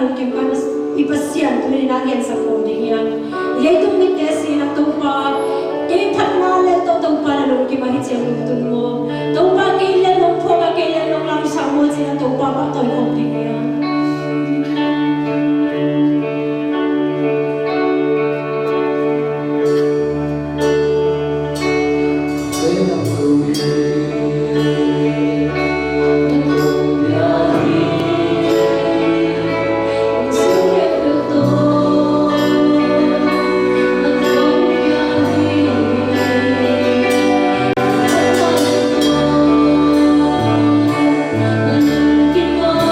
lung kim kan ipasian tu ni nagen sa ko ding yan ye tung ni te si na tu pa ke phat na le to pa na lung kim hi chen lung tu mo to pa ke le lung pho ka ke le lung lam sa mo chi na to pa ba to ko ding yan Hãy subscribe cho kênh Ghiền Mì Gõ để không bỏ lỡ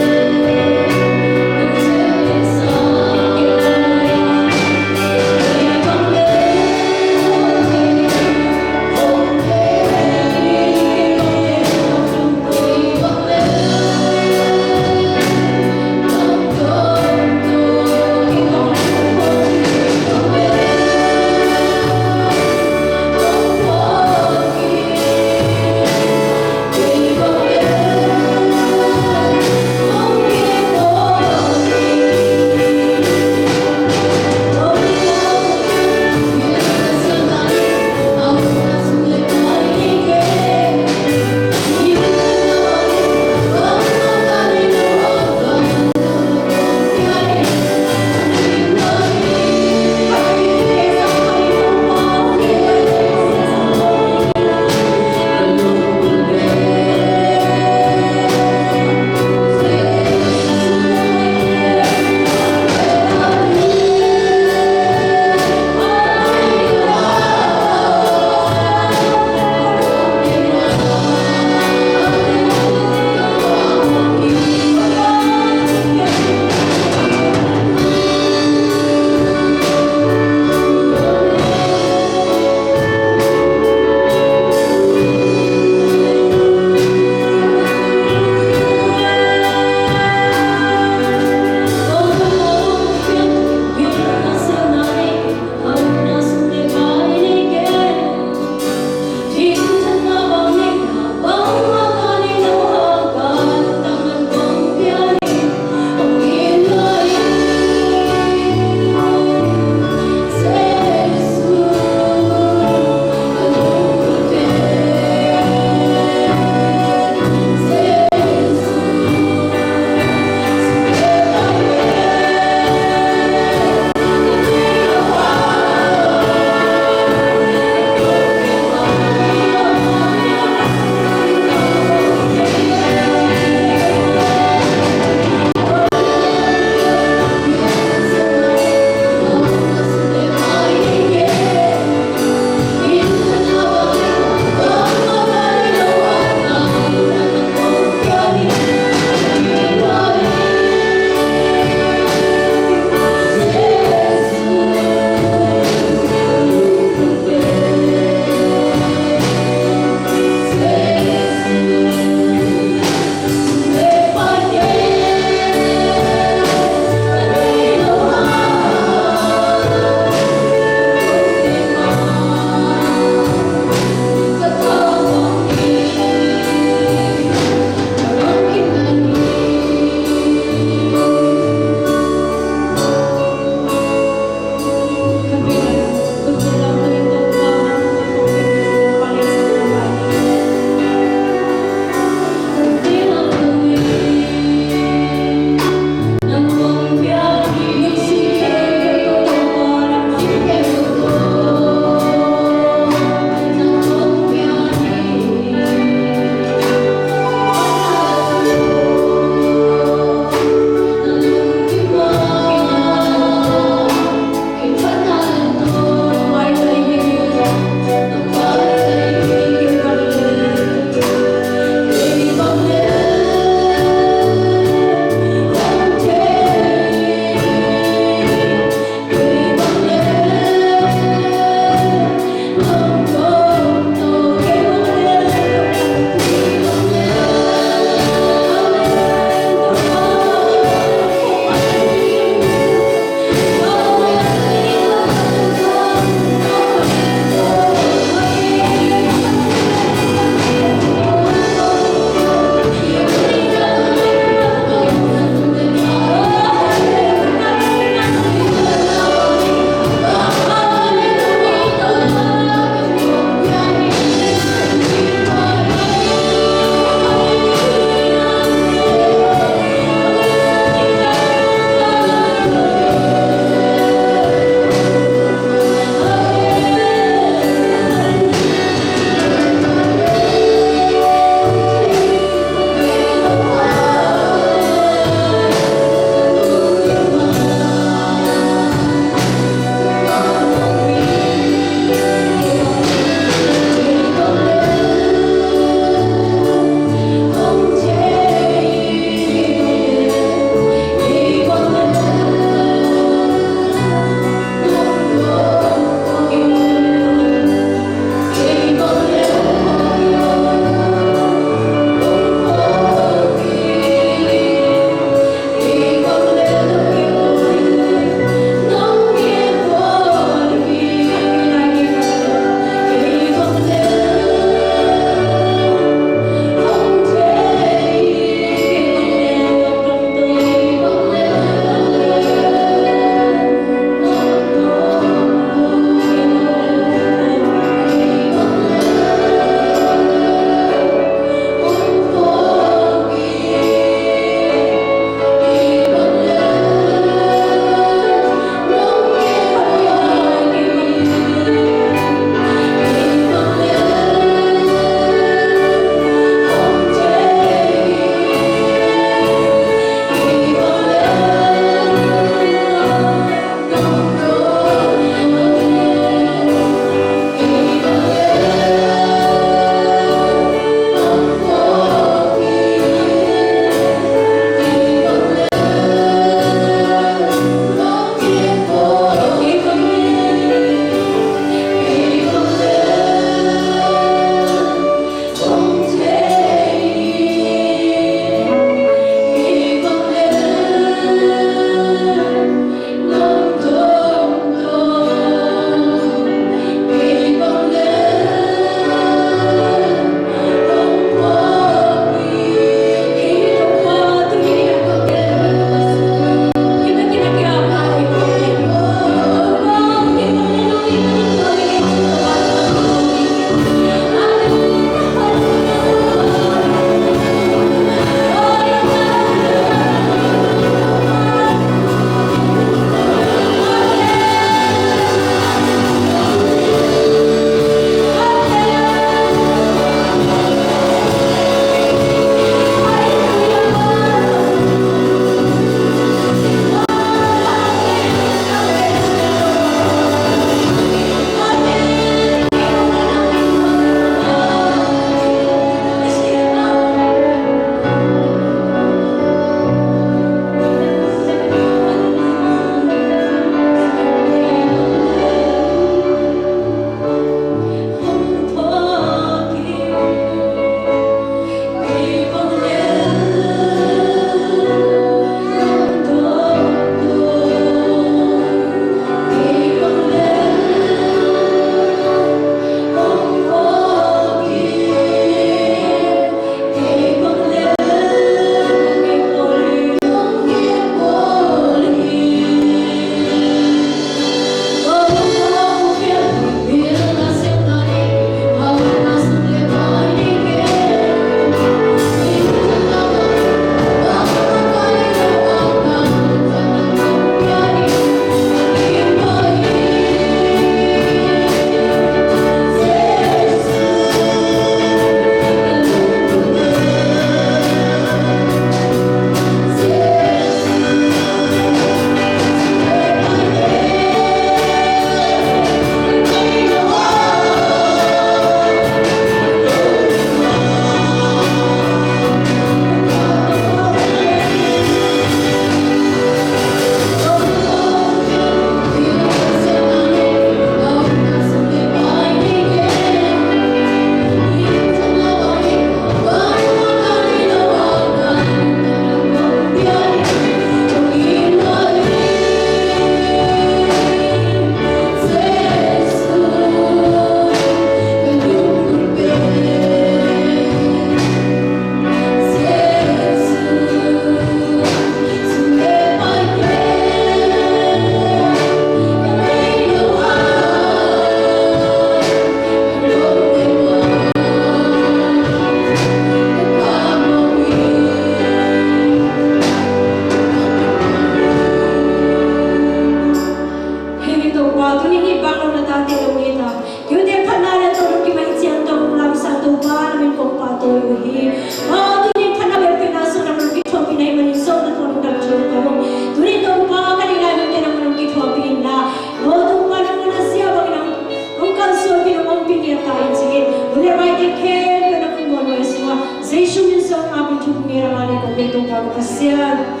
Mulai baik kek kena kumon wes semua. Zesu minsan apa tu mengira mana kau betul kau kasihan.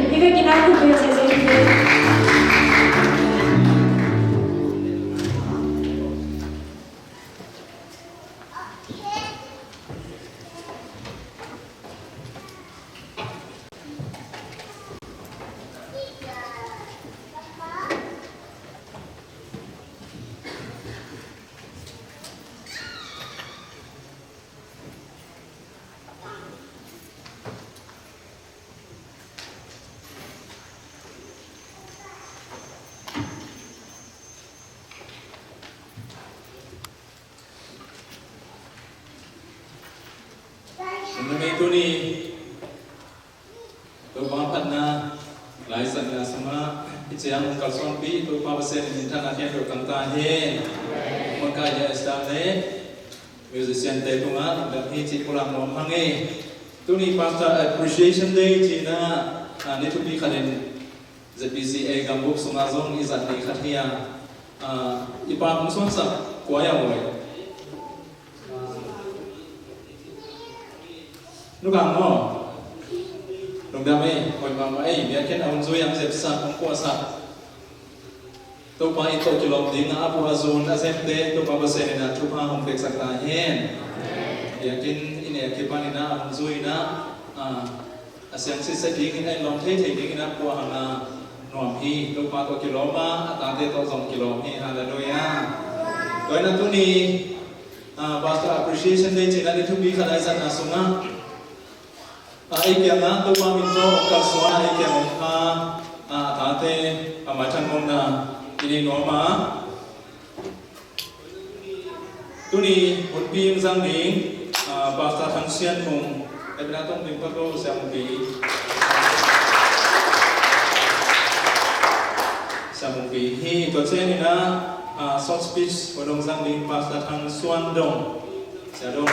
Ika kita aku biasa saja. Itu ni, tu bapa na, Laizom na sama, ijang kalson pi tu bapa sen minta nak yang tu kanta he, maka ya istana, musician te tunga, dan he cik pulang ngomong he, tu ni pastor appreciation day cina, ni tu pi kalian ZPCA gambuk sungazong izat ni kathia, ipa musuh sak kuaya boleh. Lúc nào nó lúc nào ấy hồi mà ấy biết cái nào rồi yang dẹp sạch không qua sạch tôi phải tôi chỉ làm tiếng Abu Azun đã xem thế tôi phải xem là chụp hàng không được sạch ta hen biết cái này cái bạn này ông rồi na xem sẽ tiếng này làm thế thì tiếng này qua hàng là nòng hi tôi phải tôi chỉ làm mà ta thế tôi dùng chỉ làm hi hallelujah rồi là tôi ni pastor appreciation day chỉ là đi thu bi khai sạch là sung á ai kia na tu pa min to ka swa ai kia mo kha ta te ma chan mon na ini no ma tu ni một pin sang ni pastor Thang Sian Mung ai bina tong pin patro SIAMPI hi to che ni na short speech của dong sang ni pastor Thang Suan dong sia dong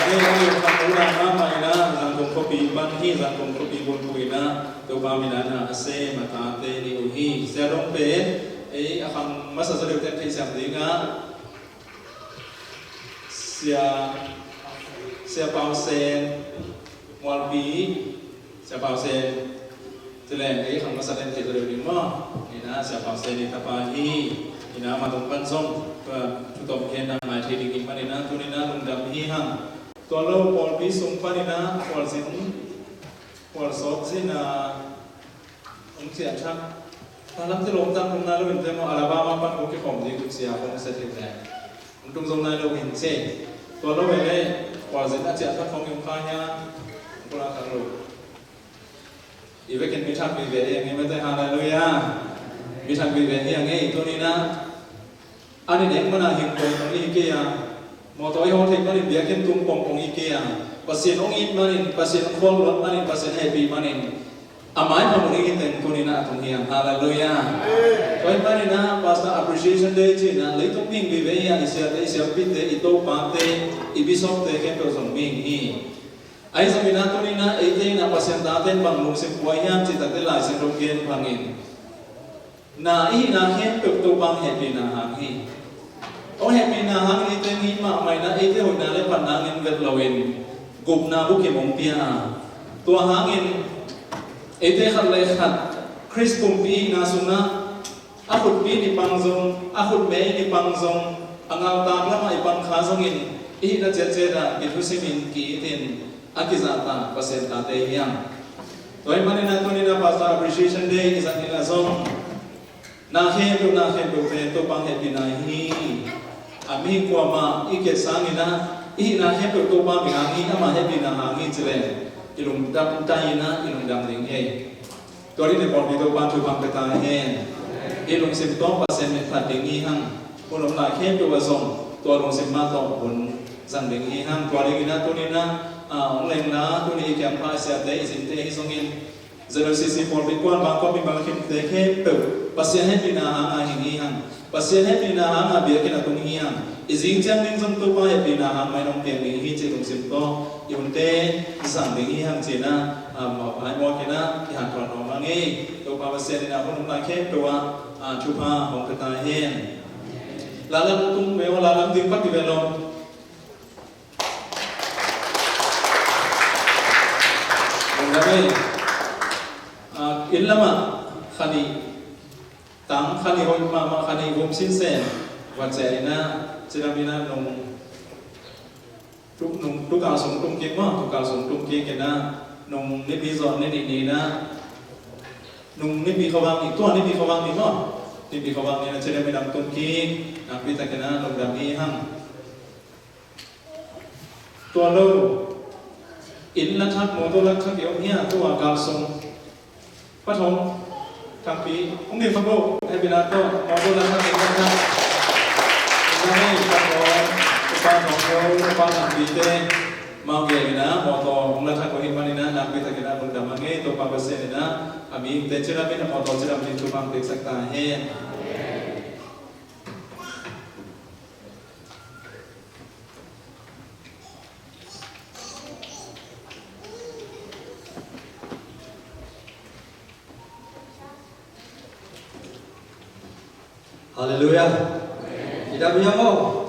ini yang kamulah nama ina zangkong kopi banhi zangkong kopi buntu ina doa minana ase mata te ni uhi serong pe akan masa sedang terjadi samdinga siapa usen walbi siapa usen jeleng akan masa sedang terjadi lima ina siapa usen ni tapahi ina matung pansong tutup hendak mai trading iman ina tunina lundam hihang Kalau polpi sumpah ni na polsot si na sian cak dalam tu lomtang kena lu ente mo Alabama pan oke kom di kusia kom setit na untung zong na lu hinse kalau wele polsit na sian cak kom yung kanya pulang kan lu ibe ken bitak bibe yang ini mete haleluya bitak bibe yang ini itu ni na ani nek mana hingkong ni kia motor yang hotel manin dia kan tumpong pong IKEA pasien ongit manin pasien ongkol lot manin pasien happy manin amai pamuni kita kunina atung hiang haleluya koi manina pastor appreciation day cina leitung ming bibe ya SIAMPI te itu pate ibisok te kan person ming hi ai samina kunina ite na pasien taten bang lu sim puayam cita te lai sim rogen pangin na i na hen tuk tu bang happy na hang hi ông happy na hang ite ni ma mai na ite hoi na le pan na ngin vet lawin gup na bu ke mong pia tua hangin ite khat le khat Chris pumpi na suna akut pi ni pangzong akut me ni pangzong angal ta la mai pan kha zongin i na che che da ki thu simin ki tin akizata pasenta te yang toy manina to ni na pastor appreciation day is an Laizom na he tu te to pang happy na hi ami kwa ma iket sangina i na he to pa mi hangi ama happy na hangi chile ilum dam taina ilum dam ding he tori ne bon to pa tu pang ta he ilum sim to pa sen me phat ding hi hang ulum la he to wa zong to lung sim ma to bun zang ding hi hang tori gina to ni na ong leng na to ni kyam pa sia te isin te hi songin zero sisi for bi kwan ba ko bi ba kim te he pe pasien happy na hang hi hang pasien happy na hang a bia kina tung hi hang izing chang ning zum to pa happy na hang mai nong piang hi che lung sim to yun te sang ding hi hang che na ma ai mo kina ki han ton no ma nge to pa pasien na ko nong la khe to wa chu pa hong ka ta hen lalam tung meo lalam ding pat divelon Ngamai ilama khani Thang khani hoi mama khani gom sin sen wat se ina chiramina nung tukal sung tung ki ma tukal sung tung ki kena nung ni bi zon ni na nung ni bi khawang ni to ni bi khawang ni ma ni bi khawang ni na chiramina tung ki na pi ta kena nung dam hi hang to lo in la thak mo to la thak yo nia to wa kal sung pa thong thang pi ong ni phang lo hai bina to mo to la thak ni thak na ni pa thong pa thong yo pa thang pi te mau ge bina mo to ong la thak ko hi mani na na pi ta kena nung dam nge to pa ba se ni na ami te chira mi na mo to chira mi tu mang te sakta he Hallelujah. Tidak punya mau.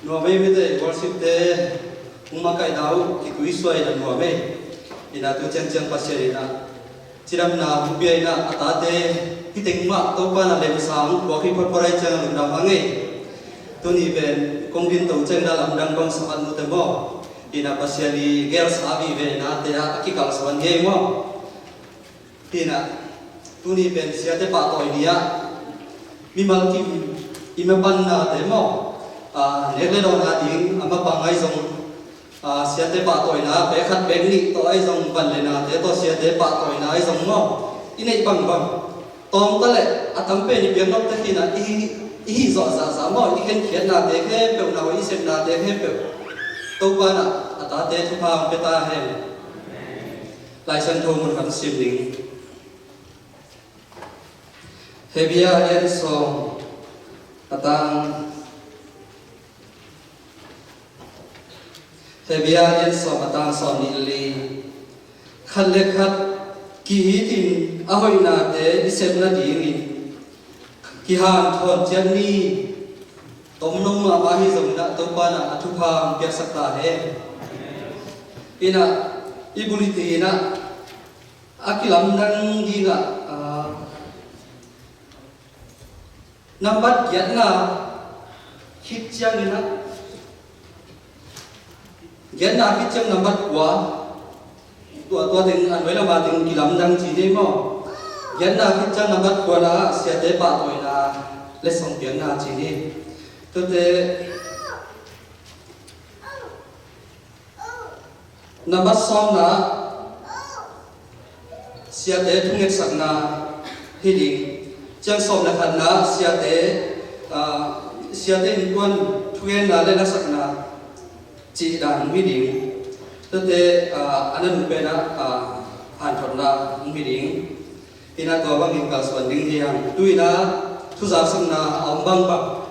Nuame mete worship te umakai dau kiku iswai dan nuame. Ina tu ceng pasirina. Ciram na hubiai na atate hiteng mak topa na lem sang boki perporai ceng lundang mangai. Tuni ben kongbin tau ceng dalam dang bang saman mutemo. Ina pasiali girls abi ben na te akikal sawan ge mo. Ina tuni ben siate pak toy dia. Mimal kim imapan na demo nekle do na ding ama pangai zong siate pa toy na be khat be ni to ai zong ban le na te to siate pa toy na ai zong mo inei bang tom ta le atam pe ni biang nok ta ki na i zo za mo i ken khian na te ke pe na i sem na te ke pe to pa na ata te thu pa pe ta he lai san thong mun kan sim ding Hebia en song atang Hebia en song atang son ni li khat le khat ki tin ahoi na te isem na di ni ki han thon chen ni tom nong ma ma hi zong na to pa na athu pha pya sakta he ina ibuliti na akilam nang di na Nambat giat na hit chang ina giat na hit chang nambat kwa tua ting an wela ma ting kilam dang chi ne mo giat na hit chang nambat kwa na sia te pa toi na le song pian na chi ni to te nambat song na sia te thung ek sak na hi ding Chang som na khan na siate in kun thuyen na le na sak na chi dan mi ding to te anan pe na han thon na mi ding ina to bang in ka swan ding hiang tuina thu za sam na om bang ba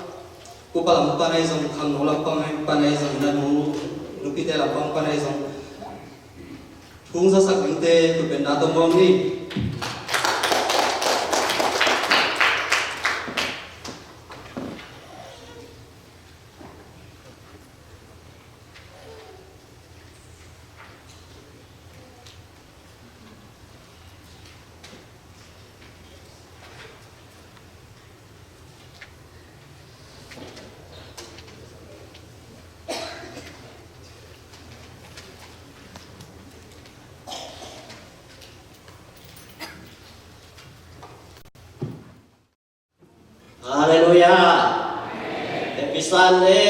upalam pa nai jong khang no lam pa nai jong na nu pi te lam pa nai jong thung za sak ding te tu pe na to mong ni Hallelujah. Episan le.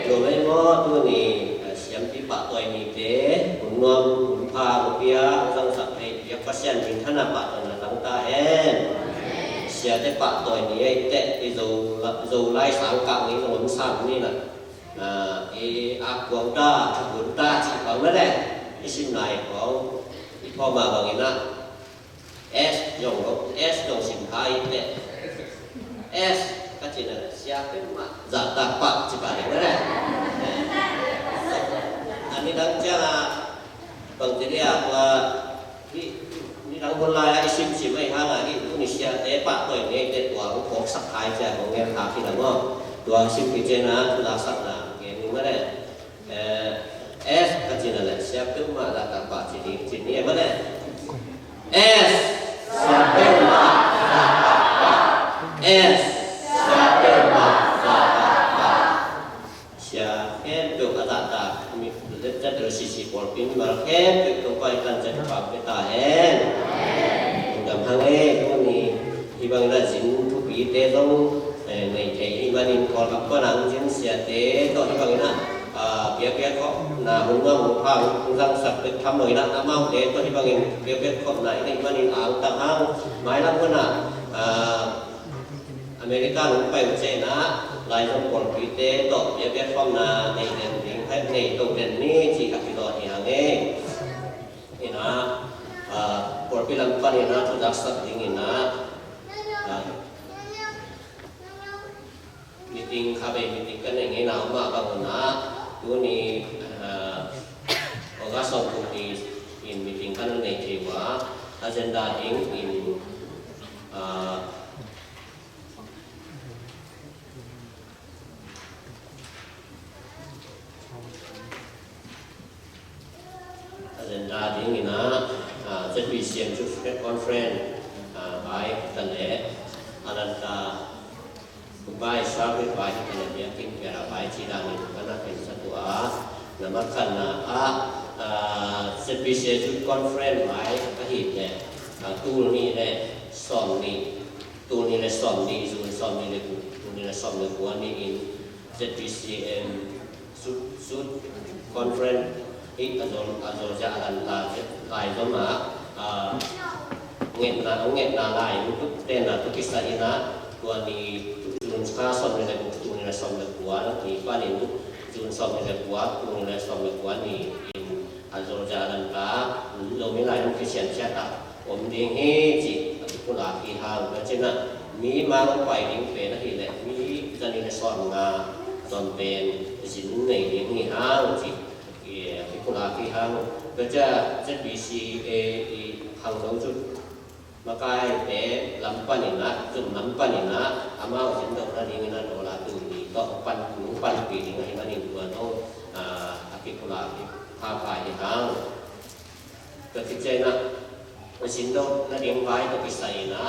Zomi mo tu ni SIAMPI pak toy ni te unnom pa upia sang sak ni dia pasien ting thana pak toy na tang ta en. Sia te pak toy ni ai te i zo lai sang kang ni ngom sam ni na. I akuang ta bun ta chi phang na le. I sim nai ko i pho ma bang ina. S dong sim hai te. S các chị là siapa mak giả tapak cepat mana? Ani đang jaga bang jadi apa ni đang mulai isim si mai hanga ni Indonesia te pak toy ni te tuang kong สักท้ายจะของเงี้ยหาที่หลังว่าตัวสิบปีเจนะทุลาสักนะเงี้ยนี่มันเนี่ยS ก็จีนั่นแหละเสียขึ้นมาแล้วกับปะจีนี่มันเนี่ย S เสียขึ้นมาS เสียขึ้นมาเสียแค่เปลือกตาตามีจะเดือดสีปอดปิ้งมาแค่เปลือกตัวไปกันจะปรับไปตาแห้งดำทั้งเอ้ก็มีที่บางด้านสินทุกปีเตะต้องในใจที่บ้านนี้พอกับป้านังสินเสียเตะต่อที่บางนั้นเปียกก็นาหุ่นว่าหุ่นผ้าหุ่นรังสักเป็นทำหน่อยนะอามาเตะต่อที่บางนั้นเปียกก็ไหนในบ้านนี้อ่างต่างหางหมายลังว่าน่ะอเมริกาลงไปเจนะลายต้องกดปีเตะต่อเปียกก็นาในเดือนถึงให้ในตรงเดือนนี้ที่กับพี่ต่อที่หางเองนี่นะกดปีลำปันนี่นะทุกดักสักอย่างนี้นะmeeting ข้าไป meeting กันอย่างนี้นะมาบางคนนะดูนี่orang sanggup di in meeting kanในที่ว่า agenda in agenda ini na jadi Sian Justice Conference baik kita lihat alanta baik sampai baik kita lihat kira baik cina ini karenaเป็นsatu nama karena Justice Conference baik kahitnya tool ni le som ni tool ni le som ni som ni le tool ni le som le buat ni in Justice Conference ít azol jalan Laizom ngét na lai untuk ten tu kisah ina tuan ni turun sekarang som ni lagi turun ni som lagi buat ni paling tu turun som ni lagi buat turun ni som lagi buat ni azol jalan ta Zomi lai tu Sian cakap om ding ji tapi pula hang macam na mi mang pai ding pe na hi le mi jadi ni som nga som pen sin nei ding hi hang jiที่คุณอาที่ห้างก็จะมีซีเอทางเราจุดมาใกล้แต่ลำปันนี่นะจุดลำปันนี่นะอามาเห็นดอกนั้นนี่นะโดราตูนี่ก็ปันหนูปันปีนี่ไงมันนี่ตัวโน้อาที่คุณอาที่พาไปที่ห้างก็ที่ใจนะมาสินดอกนั่นเองไว้ก็พิเศษนะ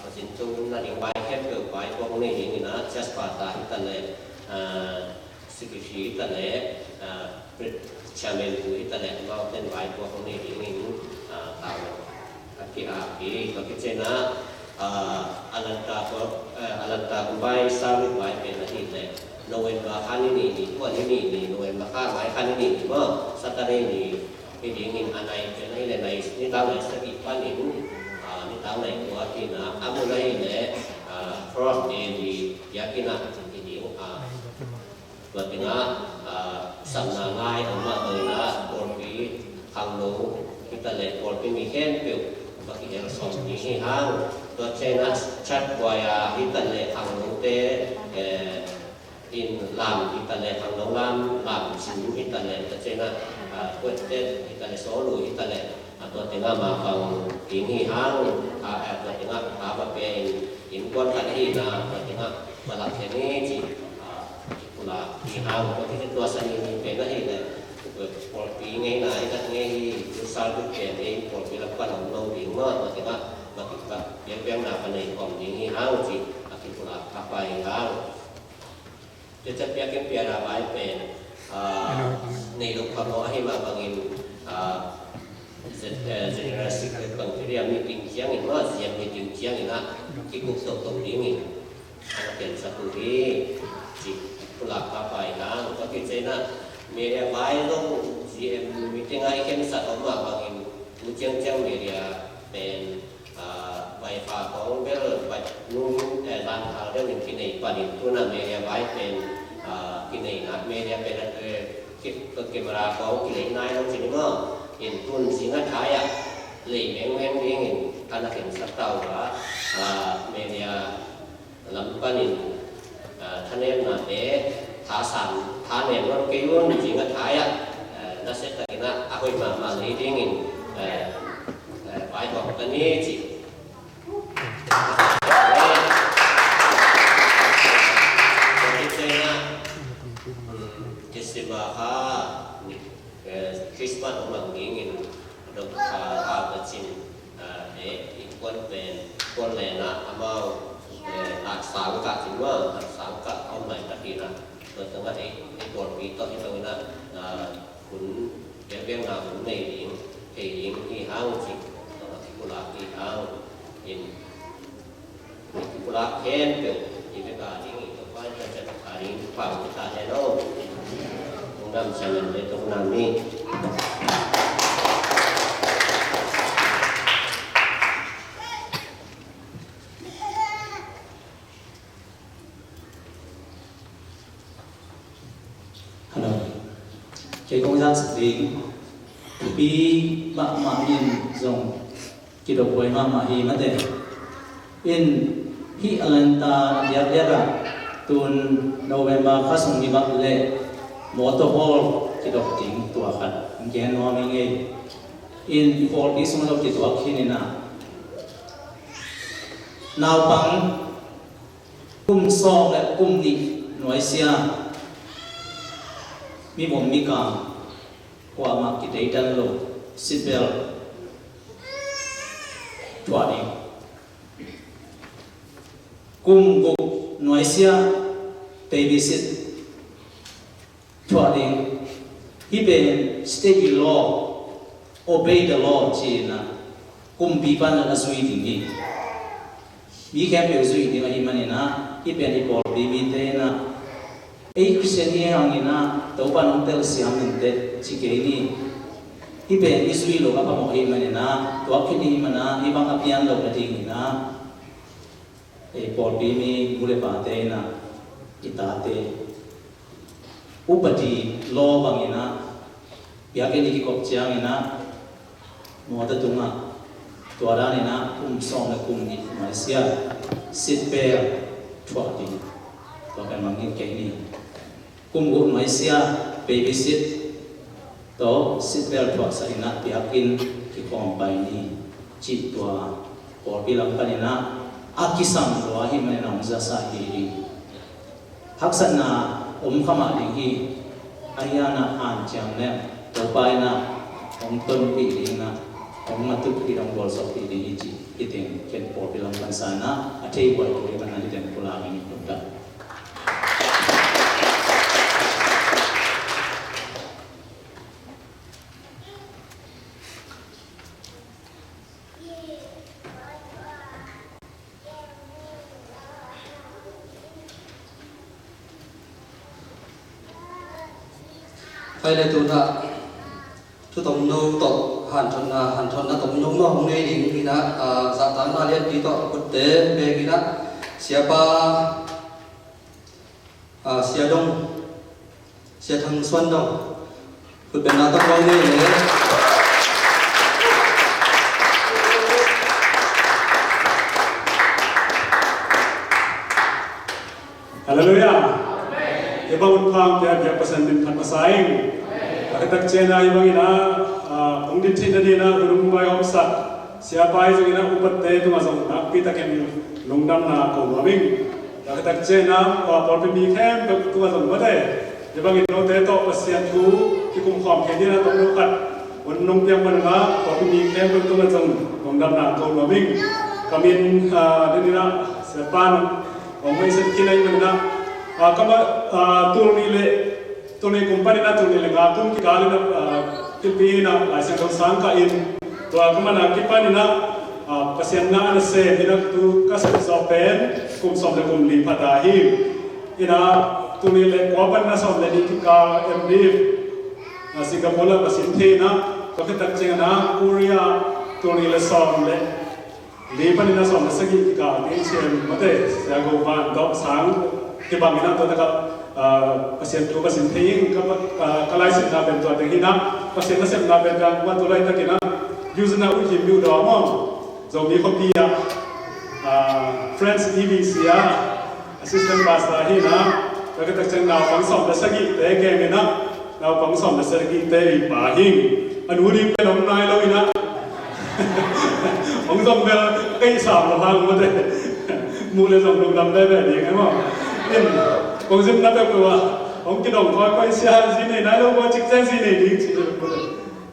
มาสินตรงนั่นเองไว้แค่เกิดไว้พวกนี้นี่นะเจ้าสปาตาที่ตันเลยสิกิชีตันเลยชาเมนผู้ที่ตะแหลกว่าเป็นไว้พวกเขาเนี่ยอย่างนี้ตามที่ก็คิดเช่นนะอลันตาคุณใบสร้างไว้เป็นอาทิตย์เลยโนเวมบาคันนี่พวกนี้นี่โนเวมบาข้าไว้คันนี่เมื่อสัตย์นี่เป็นอย่างนี้อันไหนเป็นอะไรในนี่ตามไหนสักอีกป้านี่นี่ตามไหนตัวที่นะอามุไรเนี่ยพร้อมเองอยากกินอะไรจริงๆตัวที่นะสำนักงานของมาเลยนะบอลปีทางโน้kita lihat bอลปีมีแค่เปลี่ยวบางทีเราสอนนี่ให้ห้างตัวเช่นนั้นชัดกว่าkita lihatทางโน้เตอินลามkita lihatทางโน้ลามสินkita lihatตัวเช่นนั้นกวดเต้kita lihatโซลูkita lihatตัวที่นั้นมาฟังทิ้งให้ห้างตัวที่นั้นหาแบบเป็นอินก้อนกันที่นะตัวที่นั้นมาหลักแค่นี้จีlà thì hao có cái tua xanh như thế đó thì là một cái ngay này các ngay sao được kể đến một cái là quan trọng lâu thì nó mà cái đó mà cái việc nào cái này còn những hao thì cái là các bài haoจะจะเปลี่ยนอะไรไปเป็นในรูปความน้อยให้มาบางอย่างgenerasi kemudian meeting siang ini mas yang meeting siang ini ikut tok ini anak yang satu ini pulang apa yang tapi saya media baik tu GM meeting hari kan satu orang bangin ujian media pen wifi kau bel nung dan hal yang kini paling tu na media baik pen kini na media pen ke kamera kau kini naik tu sini mah in tun singa kaya lei meng dingin karena kan setau media lampaninท่านเองนะเด็กท่าสันท่านเองว่าเกี่ยวกับจริงกับท้ายนั่นเสร็จแต่นะอาคุยมาเลยดิ้งไปบอกตอนนี้จี สิว่าสังกัดเอาใหม่ตัดดีนะเปิดตั้งแต่ในบทปีต่อที่ตรงนั้นขุนเบียงเบียงนาขุนในหญิงเกี่ยหญิงที่ห้างสิต่อที่กุลาที่ห้างยินที่กุลาแค้นเปลี่ยนที่เป็นการนี้ต้องว่าจะจัดการนี้ฝั่งตาแทนโน่ตรงนั้นใช้เงินในตรงนั้นนี่cái công gian xử lý bị bạn mà in dùng cái đồ quay mà hi mất đấy in hi alanta liap liap tuần November khá sung đi bắt lệ motorhall cái đồ tính tua khát cái nó mình nghe in for đi sung đâu cái tua khi này nào bằng song lại đi nói xia mi bom mi ka kwa ma ki dei tan lo sibel twani kum go noisia babysit twani hi be stay the law obey the law chi na kum bi ban na sui ding ni mi ka be sui ding hi mani na hi be ni bol bi mi te na ấy Christian như hàng na tàu ban ông tel siam mình tết chỉ cái ni hi ben Israel lo apa mo hi man na to akini man na ibang apian lo na ding na Paul bi mi mule pa te na itate upati lo bang na ya ke ni ki kop chiang na mo ta tunga to ara ni na song na ni Malaysia sit pair thwa di to kan mangin ke ni go Malaysia babysit to sit bel thwa sa ina piakin ki kom bai ni chi tua por bilang kanina akisam lo hi man na za sa hi haksan na khama ding hi ayana an chang ne to bai na ton pi ding na matu pi dong bol so pi ding chi iting ken por bilang kan sana athei boy to ban ni den pula ni ta hay là tụi ta chú tổng nô tổ hàn thon na tổng nhung nó hôm nay thì cái na giả tán na liên đi tổ quốc tế về cái na Sian đông Sian Thang xuân đông quốc bên na tông đông này Hallelujah. Ibang Thang kaya biyak pasan din kan masaing. Akatak chena ibang ina pungdit china dina urumay homsat. Siapa itu ina upat te tu masang nak pita ken lungdam na ko maming. Akatak chena porpi mikhem tu masang mate. Ibang ino te to pasian tu ikum khom ke dina tong lukat. Unung piang mananga porpi mikhem tu masang lungdam na ko maming. Kamin dina siapa Omai setkinai mana? Kama turni company na turni lenga tum ki gali na kipi na license sangka in. To kama na kipani na pasien na se ina tu kas sopen kum somle kum li patahi. Ina turni le kopan na somle di ka MD. Singapore pasien the na to kita chenga na Korea turni le somle Lipan ina som nasagi ka ni chen mate sa go ban dok sang ti bang ina to taka pasien tu pasien thing ka lai sin na ben to te hina pasien na sem na ben ka wa to lai ta kina use na u him yu do mo Zomi kopia friends EBC ya assistant pastor hina ka ka chen na pang som nasagi te ke mina na pang som nasagi te ba hing anu ri pe long nai lo ina ông dòng về cây sạp là hàng mà thế mua lên dòng đồng đầm đây về thì cái mà nên ông dưng nắp được rồi ông cái đồng coi quay xe gì này nói đâu có chức danh gì này đi chỉ được có thể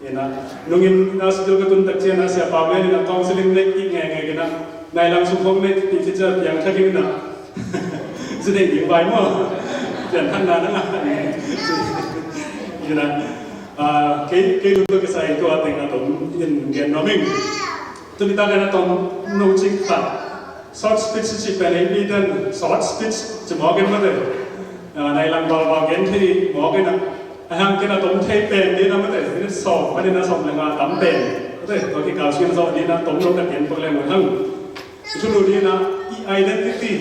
vậy nè nungin na sejauh cái tuần tắc trên na siapa vậy nên counseling này cái nghe nghe cái nè này làm xung phong này thì chỉ chơi yang khác cái nè จะได้ยิงไว้มั้งเดี๋ยวท่านนั้นนะนี่นะcái lúc tôi cái sai tôi tình là tôi in cái nó mình tôi đi ta cái là tôi nấu chính khát short speech chỉ phải lấy đi đến short speech chỉ mỗi cái vấn đề này làm vào cái thì mỗi cái nào hàng cái là tôi thấy bền đi nó mới để cái sòng mới để nó sòng là tắm bền có thể có cái cao xuyên rồi đi nó tóm nấu cái tiền bằng lên một hăng chút nữa đi nó identity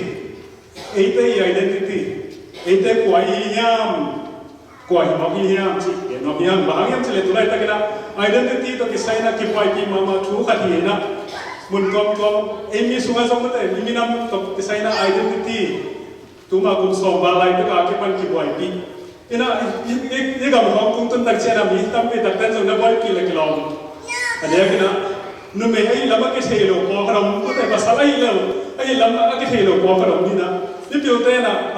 identity của nham của họ nham chỉ để nó nham và nham chỉ là tụi này ta cái nào identity tôi cái sai na cái quay cái mà chú khát hiền na muốn com em mi sungai xong rồi mi nam tôi cái sai na identity tụi mà cùng sòng vào lại tất cả cái ban cái quay đi thế nào cái gặp họ cũng tuân đặc chế là mi tâm về đặc tên rồi nó quay kia là cái lòng anh em cái nào nó mấy ấy làm cái thề lỗ qua cái đồng có thể bắt sai ấy làm cái thề lỗ qua cái đồng đi na cái biểu tên là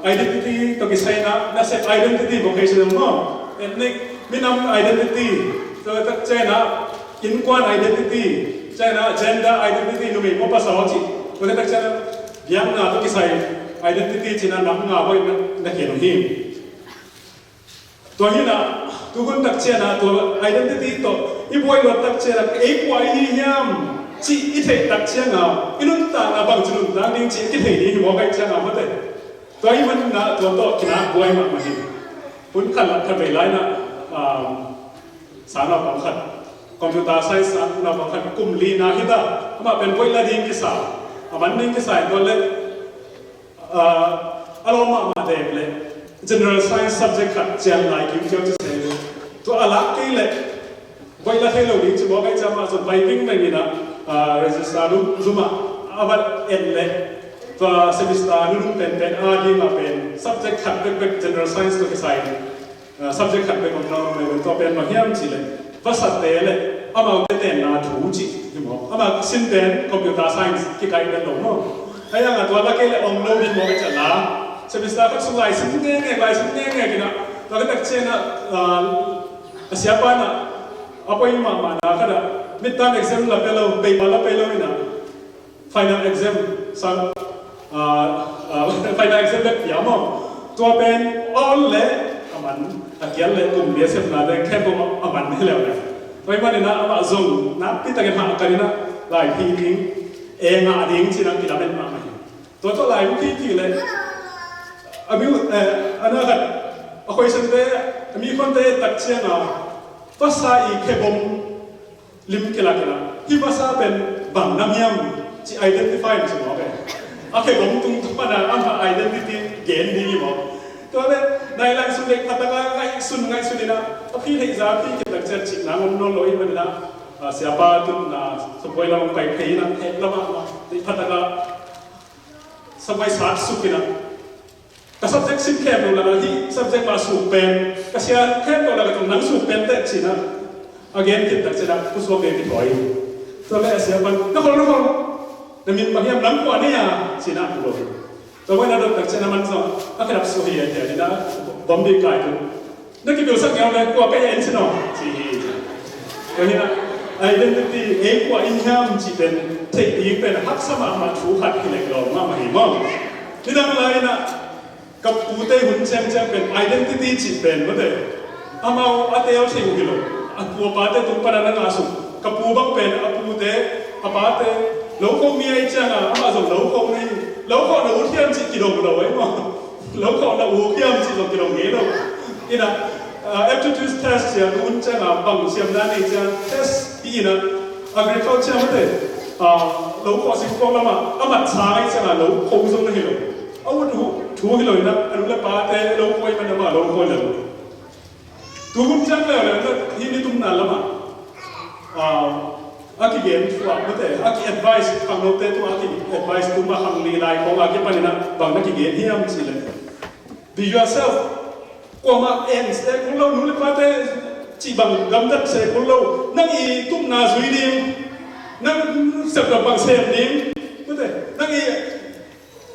identity tôi cái sai na sẽ identity vocational mà ethnic mi nam identity tôi đặc chế là in quan identity chế là gender identity nó mấy có bắt sai chứ tôi đặc chế là biang na tôi cái sai identity chỉ là nắm ngà với nó hiện hình tôi như là tôi cũng đặc chế là tôi identity tôi ít bôi luật đặc chế là cái quái gì nhám chỉ ít thể đặc chế nào ít lúc ta là bằng chừng đang điên chỉ cái thể đi thì có cái chế nào mất đấy tôi mình là tôi cái nào quái mà hình cũng khẩn là khẩn về lại là sáng nào cũng khẩn computer science sáng nào cũng khẩn cùng li na hết à mà bên quay là điên cái sao mình điên cái sao tôi lên aloma mà đẹp lên general science subject khẩn chèn lại kiếm cho tôi thấy tôi alak cái lệ quay là thay đổi đi chứ bỏ cái chăm mà rồi bay vinh này nè register đúng Zomi avat en lệ và semester đúng pen đi mà pen subject khẩn về general science tôi cái sai subject khẩn về một nó mình tôi pen mà hiếm chỉ lệ và sát tế lệ ama cái tên là thủ chỉ đúng không ama xin tên computer science cái này đúng không hay là tôi là cái lệ ông lâu đi bỏ cái chả lá semester các số lại xin nghe cái nào và cái đặc trên là siapa na apa yang mana kada midterm exam la pelo paper la pelo ina final exam sang final exam le piamo tua pen all le aman akian le kum dia sep na de khem ko aman ne le na toi ma na ama zong na pi ta ke ha karina lai pi ding e nga ding chi nang kilamen ma ma to lai ki le abi ana ka akhoi san de mi kon de tak che naภาษา อีเคบมลิมกิลากิลาที่ภาษาเป็นบางน้ำยำที่ identify ใช่ไหมครับโอเคผมตรงทุกปัญหาอันว่า identity เกณฑ์ดีมั้งตัวเนี้ยในหลังสุดเด็กพัฒนาไงสุดนี่นะพี่ที่จะพี่เก็บหลักเจ็ดจิตนะมันโน้นลอยมันนะsiapa tu na sampai lama kai na lama di pataka sampai saat sukina ka subject sim kem lo la hi subject masuk pen kasia kem lo la ka nang su pen te china again kita china kuswa ke bi thoi to le siapa na ko na min pahiam nang ko ni ya china lo to wa na do tak china man so akrap so hi ya ni na bombi kai tu na ki bil sak yaw le ko ka yen chino chi ko ni na identity เอกว่าอินยามจีเป็นเทคนิคเป็นฮักสมามาชูขัดกิเลสเรามาหิมะนี่ดังเลยนะกับปูเตหุ่นเจมเป็น identity จีเป็นมั้งเด้อามาอาเตลเทวกิโลอาปูปาเตตุปนานังอาสุกับปูบังเป็นอาปูเตอาปาเตโลกคงมีไอ้เจ้าอามาส่งโลกคงนี่โลกคงเราเทียมจีกิโลเราไว้มั้งโลกคงเราเทียมจีกิโลเงี้ยเรานี่นะaptitude test 呀，คุณจะมาบังเสียมนั่นเองจ้ะ test ปีนะ agriculture ไม่ได้เราขอสิ่งของละมาอามัดช้างจ้ะเราคงส่งให้เราเอาถูให้เรานะอันนั้นป้าแต่เราคอยมันมาเราคอยเราทุกคนจังเลยนะที่นี่ตุ้มนั่นละมาอากิเกนชัวร์ไม่ได้อากิ advice ฟังเราเตะตัวอากิ advice ตุ้มมาหังลีไลของอากิปันนะบางนักกิเกนเฮียมสิเลย be yourself qua mà em sẽ cũng lâu núi qua thế chỉ bằng gấm đất sẽ cũng lâu năng y tung na dưới điên năng sập đập bằng xem điên có thể năng y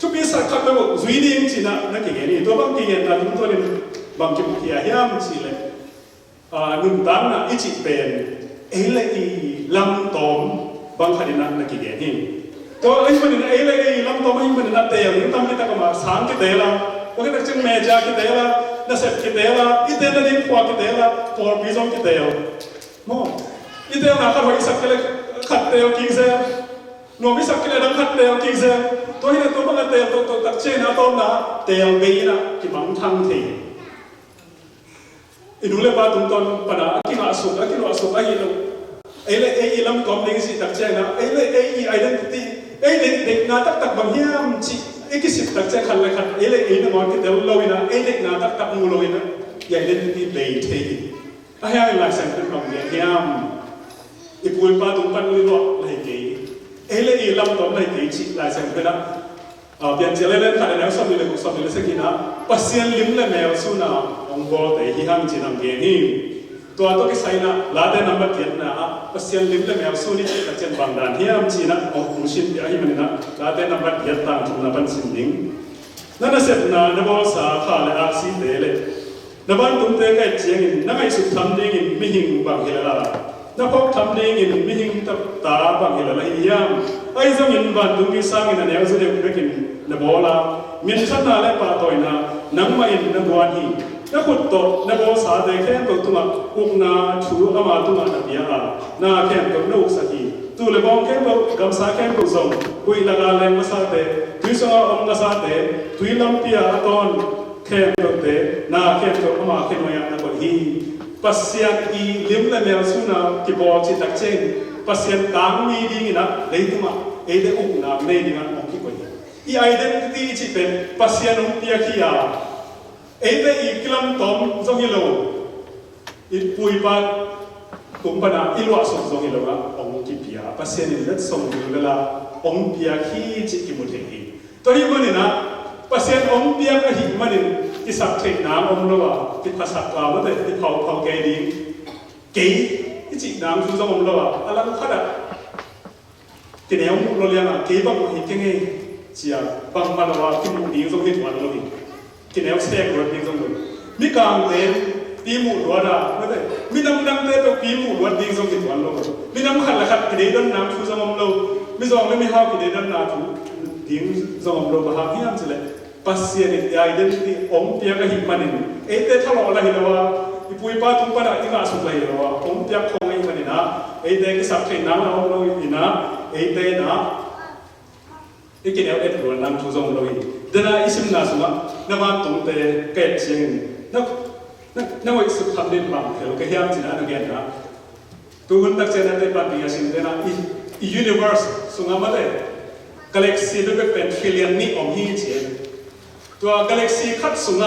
chụp đi sạc khắp đâu dưới điên chỉ là năng cái gì tôi bằng kinh nghiệm là chúng tôi nên bằng chụp thì hiếm chỉ là nung tán là ít chỉ bền ấy là y lâm tóm bằng khả năng là cái gì ตัวไอ้มันนี่ไอ้เลยลำตัวมันมันนั่นเตะยิ่งตั้มที่ตะกมาสางที่เตะละก็แค่จึงเมจ่าที่เตะละนั่นเสร็จที่เตะละอีเตะนั่นยิ่งกว่าที่เตะละตัวพิซซ่าที่เตะโม่อีเตะน่ะก็ว่าอีสักแค่ขัดเตะกิ้งเซ่โน้มิสักแค่ดังขัดเตะกิ้งเซ่ตัวที่ตัวมันเตะตัวตักเชนะตัวน่ะเตะเบียนะที่บังทังทีอีดูเลยว่าตุนตอนปนะกินอาสุกไอ้เราไอ้เลยไอ้ลำตัวมันสิตักเชนะไอ้เลยไอ้ identity ไอ้เด็กนาตักบางอย่างจีไอ้กิสิตักเชขันเลยขันไอ้เลยไอ้เนี่ยมันก็เดี๋ยวเราอินะไอ้เด็กนาตักงูเราอินะอย่าง identity เบย์ทีไอ้ยังไงเส้นเป็นของเนี่ยยังอีปุ่นป้าตุนปันเลยว่าอะไรกี่ไอ้เลยไอ้ลำตัวอะไรกี่จีลายเส้นเป็นนะเปลี่ยนเจริญขันแล้วสอบเลยสักทีนะปัสยันลิมเลยแมวสุนัของบอลแต่ที่ห้างจีนังเกนี่ตัวตัวที่ใส่นะลาเดนัมเบอร์เทียนนะปัสยันลิมเลยแมวสุนี่ตัดเจนบางด่านที่ห้างจีนังของมุชินที่ไอ้มันนะลาเดนัมเบอร์เทียนต่างทุกนับเป็นสิ่งหนึ่งนั่นน่ะเสร็จนะนับบอลสาขาเลยอาศีเตเลยนับบันตุ้มเตะแก่เจียงนั่งไอ้สุดทำดีกินไม่หิงบางเฮลล์นับพกทำดีกินไม่หิงตาบางเฮลล์อียามไอ้สมินบันตุ้มที่สร้างนั่นเนี่ยสุดเด็กเด็กกินนับบอลมินชันนาเลปาตัวนะนังมาอินนับวันฮีนักขุดโตนับบอลสาเด็กแค่ตัวตุมาอุกนาชูอามาตุมานับยานาแค่ตัวนุกสักทีตัวเลบองแค่ตัวกำสาแค่ตัวส่งคุยละกาเลมาสาเตตุยสงอาอมมาสาเตตุยลำพิอาตอนแค่ตัวเตนาแค่ตัวอามาแค่มายานับฮีปัสยันอีลิมเลเมลสุนาที่บอลจิตักเชงปัสยันตังมีดีนะเลยตุมาเอเดอุกนาเมดิงันมองที่คนอี identity จีเป็นปัสยันอุปยาขียาเอเดอีกลัมตอมจงฮิโลอีปุยปัดตุมปนาอิลวะสงจงฮิโลกะองกิพิยาปัสยันอิเลตสงฮิโลกะองพิยาขีจีกิมุเทฮีตัวนี้มันนะปัสยันองพิยาขีมันที่สักเทน้ำองโลกะที่ภาษากลาวมันที่เผาเกดีเกย์ที่จีน้ำทุกจงองโลกะอะไรก็ขนาดที่แนวมุกโลเลียนะเกย์บางคนเก่งเชียบางมันว่าที่มุกดิ้งส่งที่วันเราดิที่แนวเสกรถดิ้งส่งเลยมีการเต้นปีมุกวัดอะไม่ได้มีน้ำดังเต้นตัวปีมุกวัดดิ้งส่งที่วันเรามีน้ำขัดละขัดกิเลสดันน้ำชูส่งเรามีส่งไม่มีห้าวกิเลสดันน้ำชูดิ้งส่งเราบ้าที่นั่นสิเลยปัสเซียนิไอเดนติองเปียกหิมันนี่เอเตทะเลาะอะไรเราว่าอีปุยป้าตุ้มป้าอีกาสุดเลยเราว่าองเปียกคงไอ้มันนี่นะเอเตกิสับเทน้ำเราอีนะเอเตนะอีกแนวเอ็ดรวนน้ำชูส่งเราอีเดินไอ้สิ่งนั้นสุดนะมาตุ้มเตะเกตเชงนั่นว่าสุดทำได้บางเทลก็ยังจีน่าหนึ่งอย่างนะตัวคนตักเจนได้ปฏิญาสิ่งเดียวนะอียูนิเวอร์สสุดมาเลยกาแล็กซี่ด้วยเป็นทริลเลียนนี่อมฮีเจตัวกาแล็กซี่ขัดสุด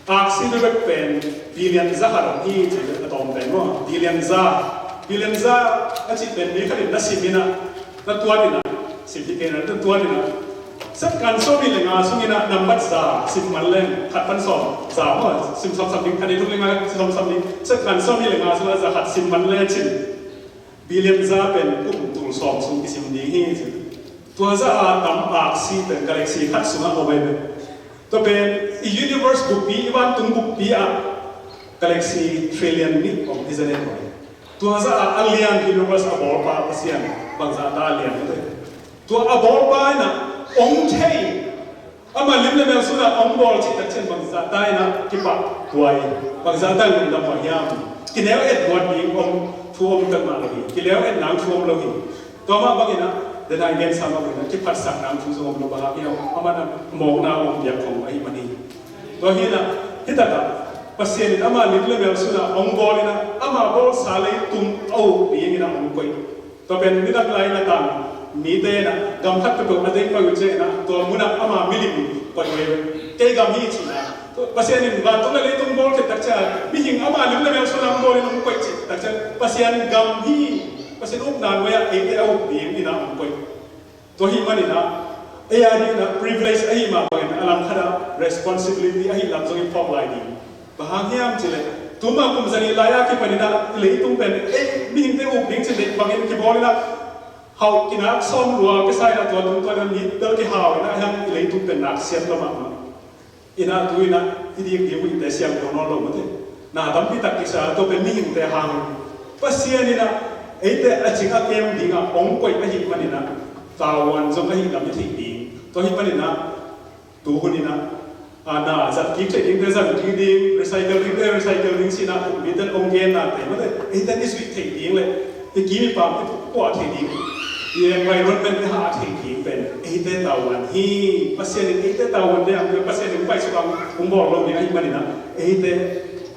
อาร์ซี่ด้วยเป็นบิลเลียนซ่าอมฮีเจอะตอมเป็นว่าบิลเลียนซ่าอาจจะเป็นมีขนาดนั้นสิบนะนั่นตัวนี้นะสิบที่เกินนั่นตัวนี้นะสักการส่งนี่เลยงาส่งนี่นะนับบัตรซ่าสิบมันเลยขัดพันสองซ่าว่าสิบสองสามนิ้วคันนี้ทุกเลยงาสิบสองสามนิ้วสักการส่งนี่เลยงาส่งแล้วจะขัดสิบมันเลยชินบิลเลียนซ่าเป็นกลุ่มตัวสองส่งที่สิบนี้ฮีเจตัวซ่าตามอาร์ซีเป็นกาแล็กซี่ขัดสุดเอาไว้เลยตัวเป็นยูนิเวอร์สบุกปีอีวันตุงบุกปีอะกาแล็กซี่ทริลเลียนนี่ของดิสนีย์ไว้ตัวซ่าอัลเลียนยูนิเวอร์สอบอลปาเซียนบางซ่าตาอัลเลียนเลยตัวอบอลปานะองเทยอามาลิมเลเมลสุดาองบอลจิตเช่นบางซ่าตายนะกิปะตัวไอบางซ่าตายลุนดำหัวยามกินแล้วเอ็ดวันนี้องท่วมกันมาเลยกินแล้วเอ็ดน้ำท่วมเลยตัวมาบางนะเดินทางเดินสามวันนะที่พัดสักน้ำชุ่มฉ่ำลงบาเดียวอามานะมองหน้าองเดียของไอ้มันนี่ตัวนี้นะที่ตาปัสเซียนอามาลิมเลเมลสุดาองบอลนะอามาบอลสาเลยตุ้มเอาปีนี้นะองกุยตัวเป็นนิรันดร์ไลน์นะตังมีเตนะกำพัดไปตัวอะไรไปอยู่เจนะตัวมุนักอามามิลิมไปเวเกย์กำฮีจีนะตัวปัสเซียนบ้านตัวเลยตุ้มบอลเกิดตักเจ้ามีหิงอามาลิมเลเมลสุดาองบอลนะองกุยจีตักเจ้าปัสเซียนกำฮีปัสเซียนอุปนานไว้เอเอเอาปีนี้นะองกุยตัวหิมันนี่นะเอ้ยนี่นะ privilege ไอ้มาเป็นอลังคารา responsibility ไอ้ลำจงอินฟอร์มไลน์ดีบางอย่างจิเลยตัวมาคุมสันนิลายาคิดไปนี่นะเลยตุ้งเป็นมีหินเตอุบหินจิเลยบางอย่างคิดบอกเลยนะเขากินนักซ้อมรัวก็ใส่ละตัวนั้นนี่เตอร์ที่หาวนะยังเลยตุ้งเป็นนักเสียงละมั้งอินะตัวอินะที่ดีเดียวอินเตเสียงของน้องเราไม่ได้น่าทำพิทักษ์กิจตัวเป็นมีหินเตหางปัสเซียนี่นะไอ้เตอจริงๆเกมดีงาองกุยไอ้หินมันนี่นะ tawan zong ahi lam thi ding to hi panina tu hunina na zat ki trading de zat ki ding recycling sina bidan ongen na te ma de dan is with thi ding le te ki mi pam te ko thi ding ye environment ha thi ding ben te tawan hi pasien te tawan de am pasien pai su kam bo lo ni ahi manina te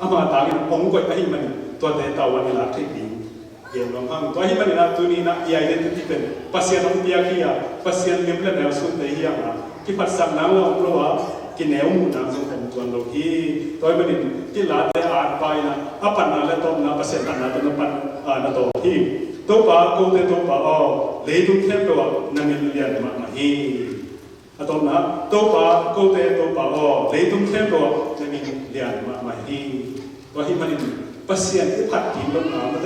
ama ta ni ong ko ahi mani to te tawan ni la thi ding yang lomang tu ahi mana tu ni nak identity pen pasien orang dia kia pasien ni pula dah sun dah hiang lah kita pasang nama orang kita neu munang so tuan logi tu ahi mana kita latih apa ina apa nak letom na pasien anak tu nampak na tu hi tu pa kau tu pa Laizom kem tu namin lian mahi atau na tu pa kau tu pa Laizom kem tu namin lian mahi tu ahi mana pasienที่ผัดกินลงมาไม่ไ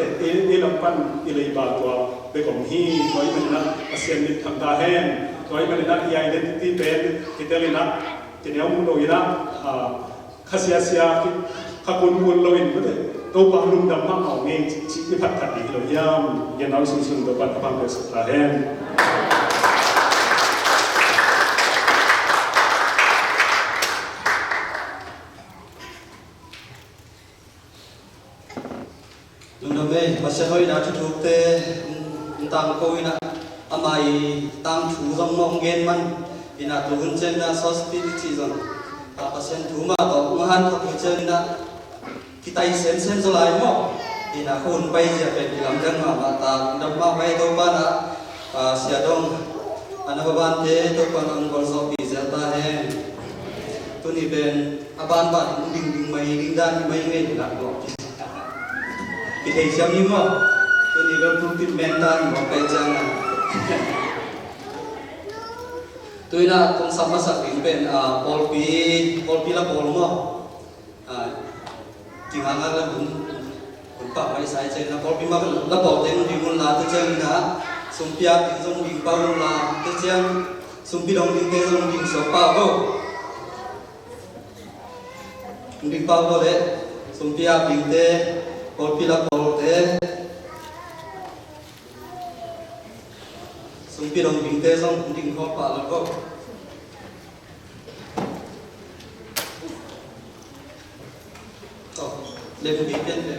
ด้ลำปั้นเลยบาตัวไปของฮีตัวนี้มันนะpasienนี่ทำตาแห้งตัวนี้มันนะยายเล่นที่เป็นkitaเลยนะจะเนี้ยมุนโดยนะข้าเสียข้าคนคนเราเห็นไม่ได้ตัวปลาลุงดำมากของเองที่ผัดขัดดีเราย่ำยันเอาสุ่มตัวปัดความเป็นสุดตาแห้งmasih hoi na cukup teh tentang kau ina amai tang chu zong mong gen man ina tu huncen na hospitality zong pasien tu ma to ngahan ko huncen na kita isen zolai mo ina hun pai je pe lam jang ma ta dam ma pai to pa na sia dong ana ban te to pa ang gol so pi za ta he tu ni ben aban ba ding mai ding dan mai ngai la ko kita siam ni mo tu ni lo pun mental mo kai jangan tu ina kong sama sa ben pol pi la pol mo tingang la bun pa mai sai chen na pol pi ma la pol te ni mun la tu chen na sumpia ti zong ding pa mun la te chen sumpi dong ding te zong ding so pa go ding pa go le sumpia ding te pol pi la pol te sumpi dong ding te zong ding ho pa la go to le bu bi pen le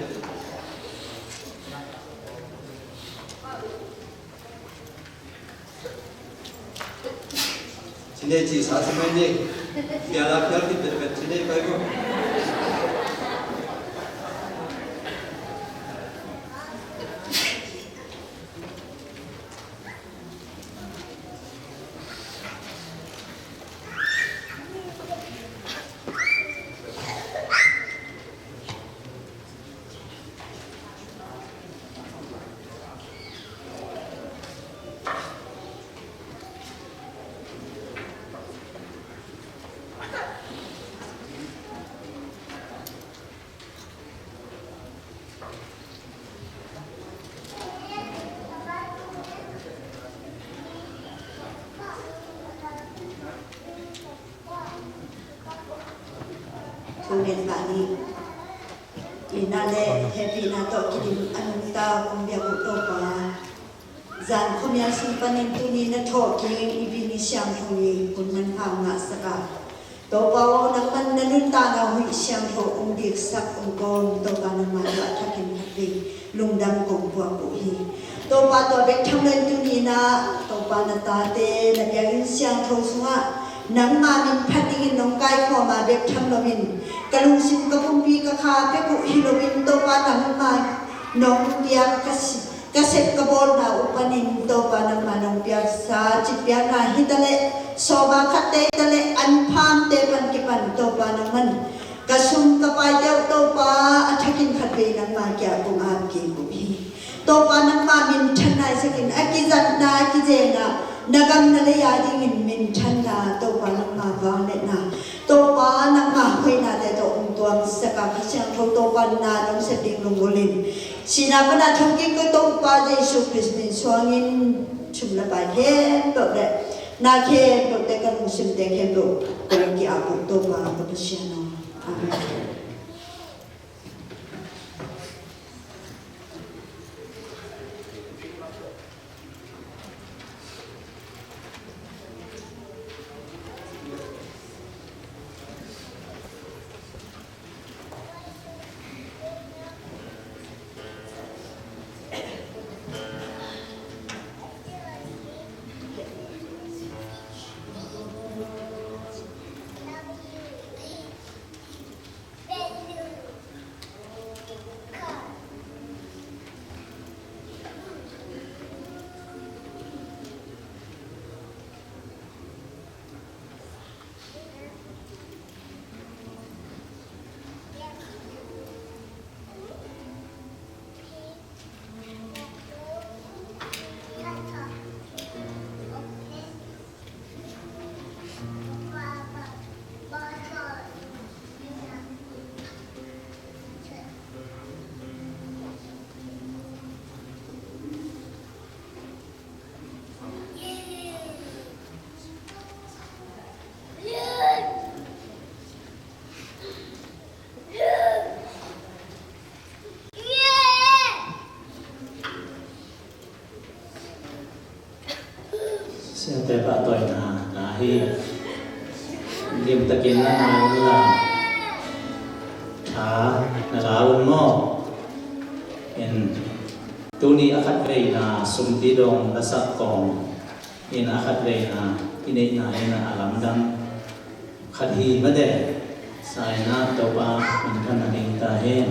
sini chi sa sa mai ni biar ti pen sini kai go Kemudian bani, inale happy na to kirim anunta kumbia kutopa, zan kumya simpanin tuni na to kirim ibini siyang tungi kunman hanga saka. Topa wo naman nanunta na hui siyang to umdik sak ungkon topa naman wa takin happy lungdam kong buang buhi. Topa to bek tamlen tuni na topa na tate nagyarin siyang to sunga. Nang mamin patingin nong kai ko ma bek tham lomin kalung sim ka pumpi ka kha pe ku hilomin to pa nang ma nong pia kaset ka bol na upanin to pa nang ma nong pia sa chipya na hitale soba khate tale an pham te pan ki pan to pa nang man kasum ka pai deu to pa athakin khatbe nang ma kya kung am ki ku hi to pa nang ma min thanai sakin akizat na kijena nagam na layadi min chanda to pa nang ma va ne na to pa nang ma hoi na de to tuang saka khyang tho to pa na nong se ding long golin sina pa na thong ki ko to pa Jesu Christ min swangin chum la ba he to de na ke to te kan sim te ke to ko ki apu to pa pa siano amen. điểm ta kiến là nào là thả là áo mò in tu ni akhat về là sum ti dong là sắc còn in akhat về là in ấy là alam dam khát hi mà để sai na tàu ba mình thân là hình ta hen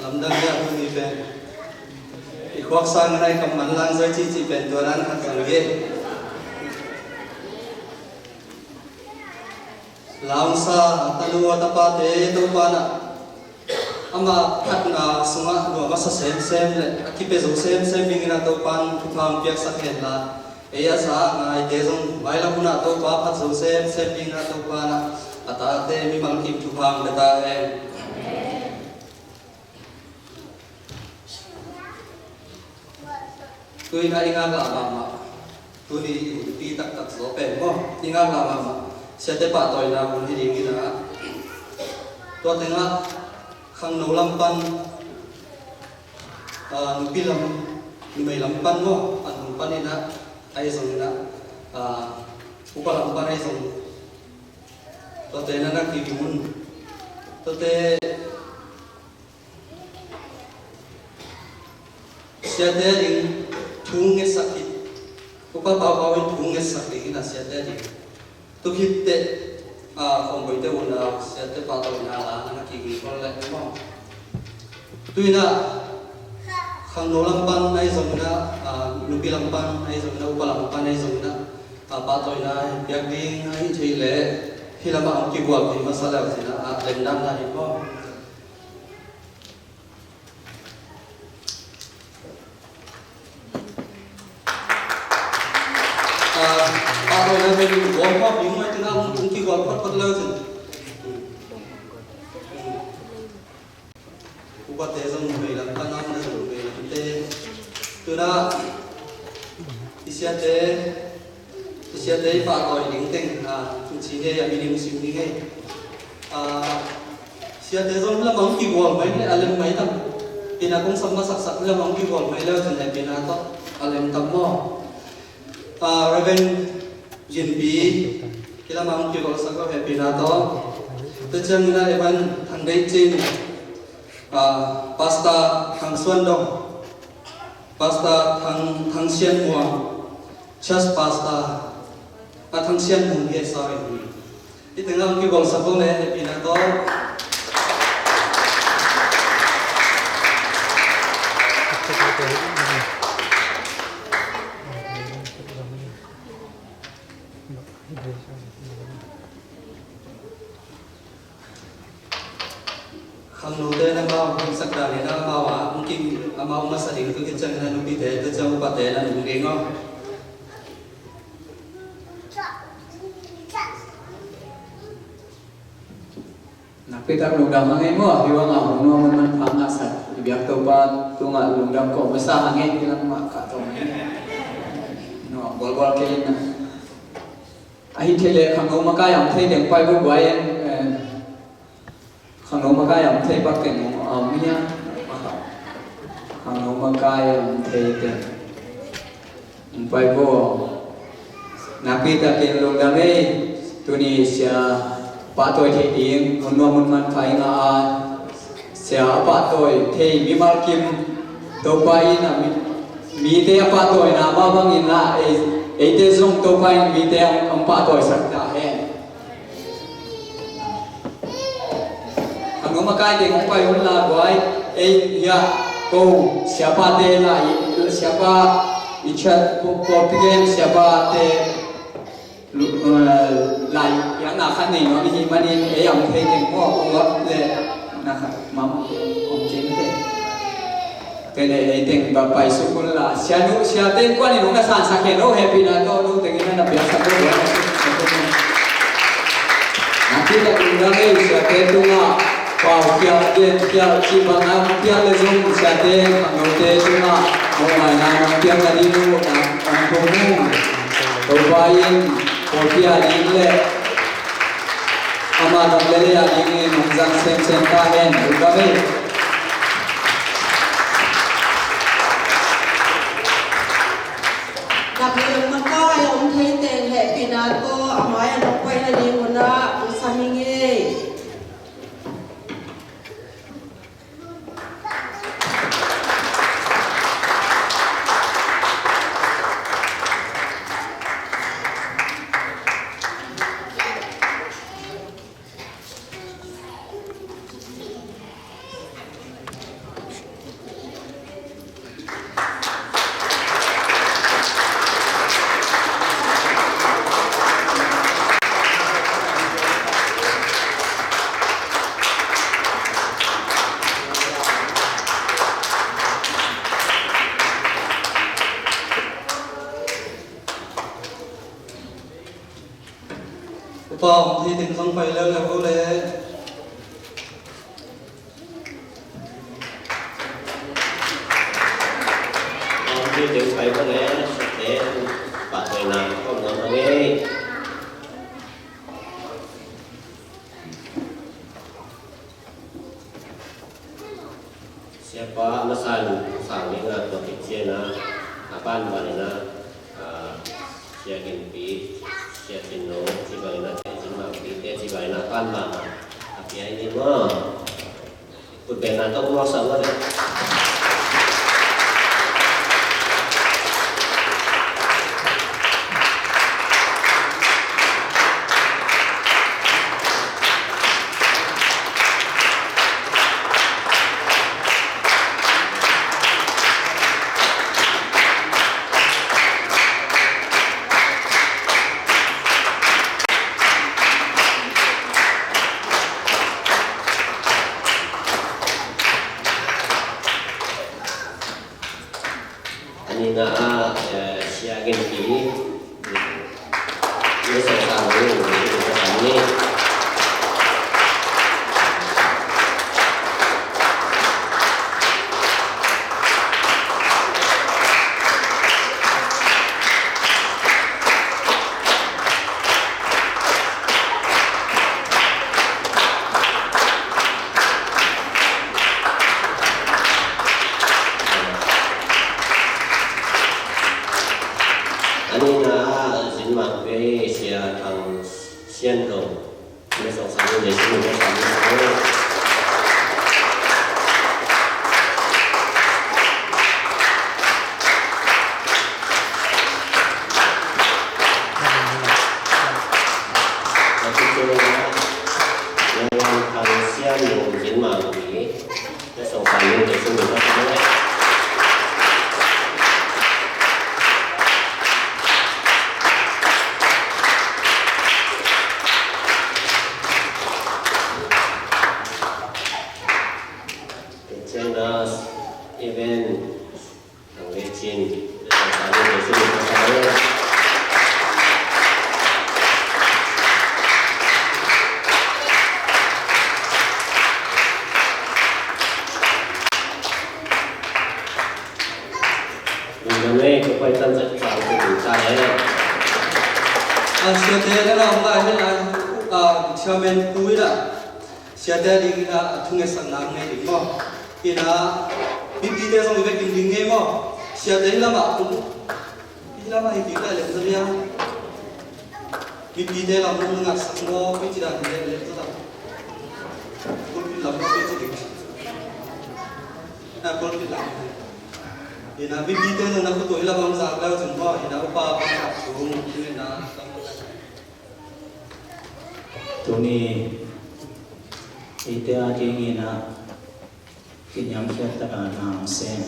làm đơn giản hơn như vậy. Thì khoác sang này cầm mắn lang giới chỉ bền tuần ăn khăn rằng ghê. Laung sa tanua tapate topana ama khatna sunga no masa sem le akipe zo sem bingina topan thang piak sakhela eya sa ngai tezong baila puna to pa phat zo sem bingina topana ata te mi mangkim thang data em tôi na ingat lah mama tôi đi đi tak tak số bền mo ingat lah mama sẽ tới bà tôi na muốn đi đi na tôi thấy là khang nấu lâm pan nupi lam numay lam pan mo anh pan ini na ay song na upah lam pan ay song tôi thấy na kimun tôi thấy sẽ tới đi thung nghe sakit upah bawa thung nghe sakit na sẽ tới đi tôi hít tệ không phải tới buồn nào sẽ tới bà tôi na là nó kỳ con lại đúng không tuy là khang nô lam pan ay giống na nupi lam pan ay giống na upah lam pan ay giống na bà tôi na việc đi ay chơi lệ khi làm ăn kỳ quặc thì mà sao lại gì na lên đam là đúng không bà tôi na mình gom góp những mấy thứ nào cũng kỳ quặc phát lơ rồi upah thế giống người làm pan ăn rồi người làm tê từ đó isiate pa tôi lính tình chúng chỉ nghe là mình siêu đi nghe isiate giống là mong kỳ vọng mấy cái alem mấy tầm thì là cũng sống sắc sắc là mong kỳ vọng mấy lâu thì này thì là to alem tầm mò Raven Jinpi thì là mong kỳ vọng sắc có happy là to từ chân là Evan thằng đấy trên pasta thằng Xuân Đông pasta thằng Sian Mung just pasta thằng Sian Mung nghe sao vậy? Thì tiếng Anh kêu bằng sắc phong này thì là to khang nô tê na bao khang sắc đà này na bao mungkin mau masa ding tu kita na nubi teh tu jauh pateh na nubi ngau Nakita lungdam hangin mo, hiwa nga huno man pangasat. Ibiyak to pa tunga lungdam ko basta hangin bilang makato. No, bol-bol kelin na. Ahi kele kanggo makayam thay deng pai bu bayan kanggo makayam thay pakken mo amia. Kanggo makayam thay deng pai bu. Nakita kin lungdam Tunisia Pak tôi thì tiếng muốn man phải ngã sẽ Pak tôi thì mi mal kim tôi bay na mi te Pak tôi na ba bang in na ấy te zong tôi bay mi te ông Pak tôi sắc đã hen ang makai te ông bay hun la boy ấy ya cô siapa te la siapa ichat ko pigem siapa te lại yang nak kan ni orang ini mana ni yang kita ni mau orang le nak mam orang jenis ni, kena ini bapa isu pun lah siapa ni orang san sakit no happy na to no dengan nak biasa tu nanti tak orang ni siapa tu ngah kau dia cipang dia Laizom siapa anggota tu ngah mau mana dia tadi tu nak Mung kau bayin Kopiah ini amat lele ini mungkin sen kahen juga ni. Tapi makai om thay tên hệ pinato amai anak quay na di muna usamingi. Upah thì tình không phải là vô lệ đi đến phải có lẽ để bạn người nào có muốn thằng ấy siapa masan sang ni ngah tu kecil na apan balik na SIAMPI SIATINO si balik na SIAMPI si balik na apan ba tapi ini mah ikut benar tu pulau sama deh SIAMPI ini saya tahu ini Thang Sian dong, ini sama dari sini sama. Tapi kalau yang Thang Sian dong jadi mana ni, ini sama dari sini sama. Event yang lecin sama dari sini sama. Mengenai kepaitan seksual itu saya. Siapa yang orang lain chairman kuila, siapa yang tungai senang ni mo, ina bibi dia sama dengan dindingnya mo, siapa yang lama itu kita lihat saja. Bibi dia lama mengat semua, bibi tidak lihat tu tak. Bibi lama bibi tidak. Bibi lama. Ina bibi dia nak aku tu ilah bangsa kalau semua ina apa tu ina. Tuni itu aja ina kinyam kita kan nang sen.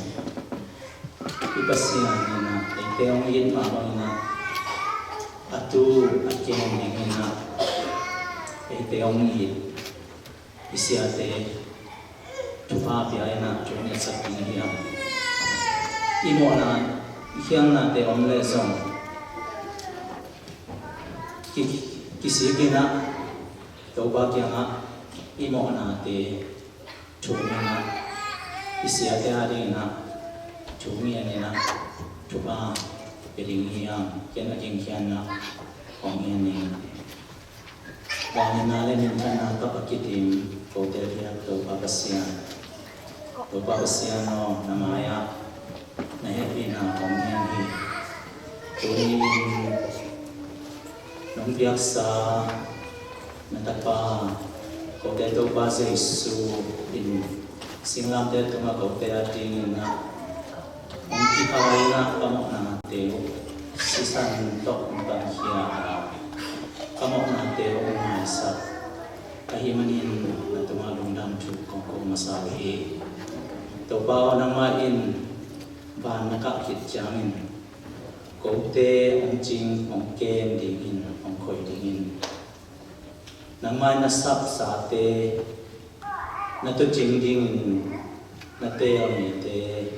Ipasian ina itu yang ingin mama ina atu ajen ina itu yang ingin isiate tuha biaya ina cuma sakit ina imo na hiang na te om Laizom kisi kina toba kya nga imo na te chumi na isia te ari na chumi ane na chupa piling hiyang kena jing kian na kong ane wani na le minta na kapakitim kote riyak toba pasian no namaya na hepi na kong ane tuni nung biaksa natapa kote toba sa isu in singlam te tunga kote ating na ang kikaway na kamok na teo sisan tok ng hiya kamok na teo umaysa kahimanin na tumalong damchuk kong masawi toba nang main ba nakakit jamin kote ang ching ang kem dingin ang koy dingin nang may nasap sa ate na to ching dingin na te ang ite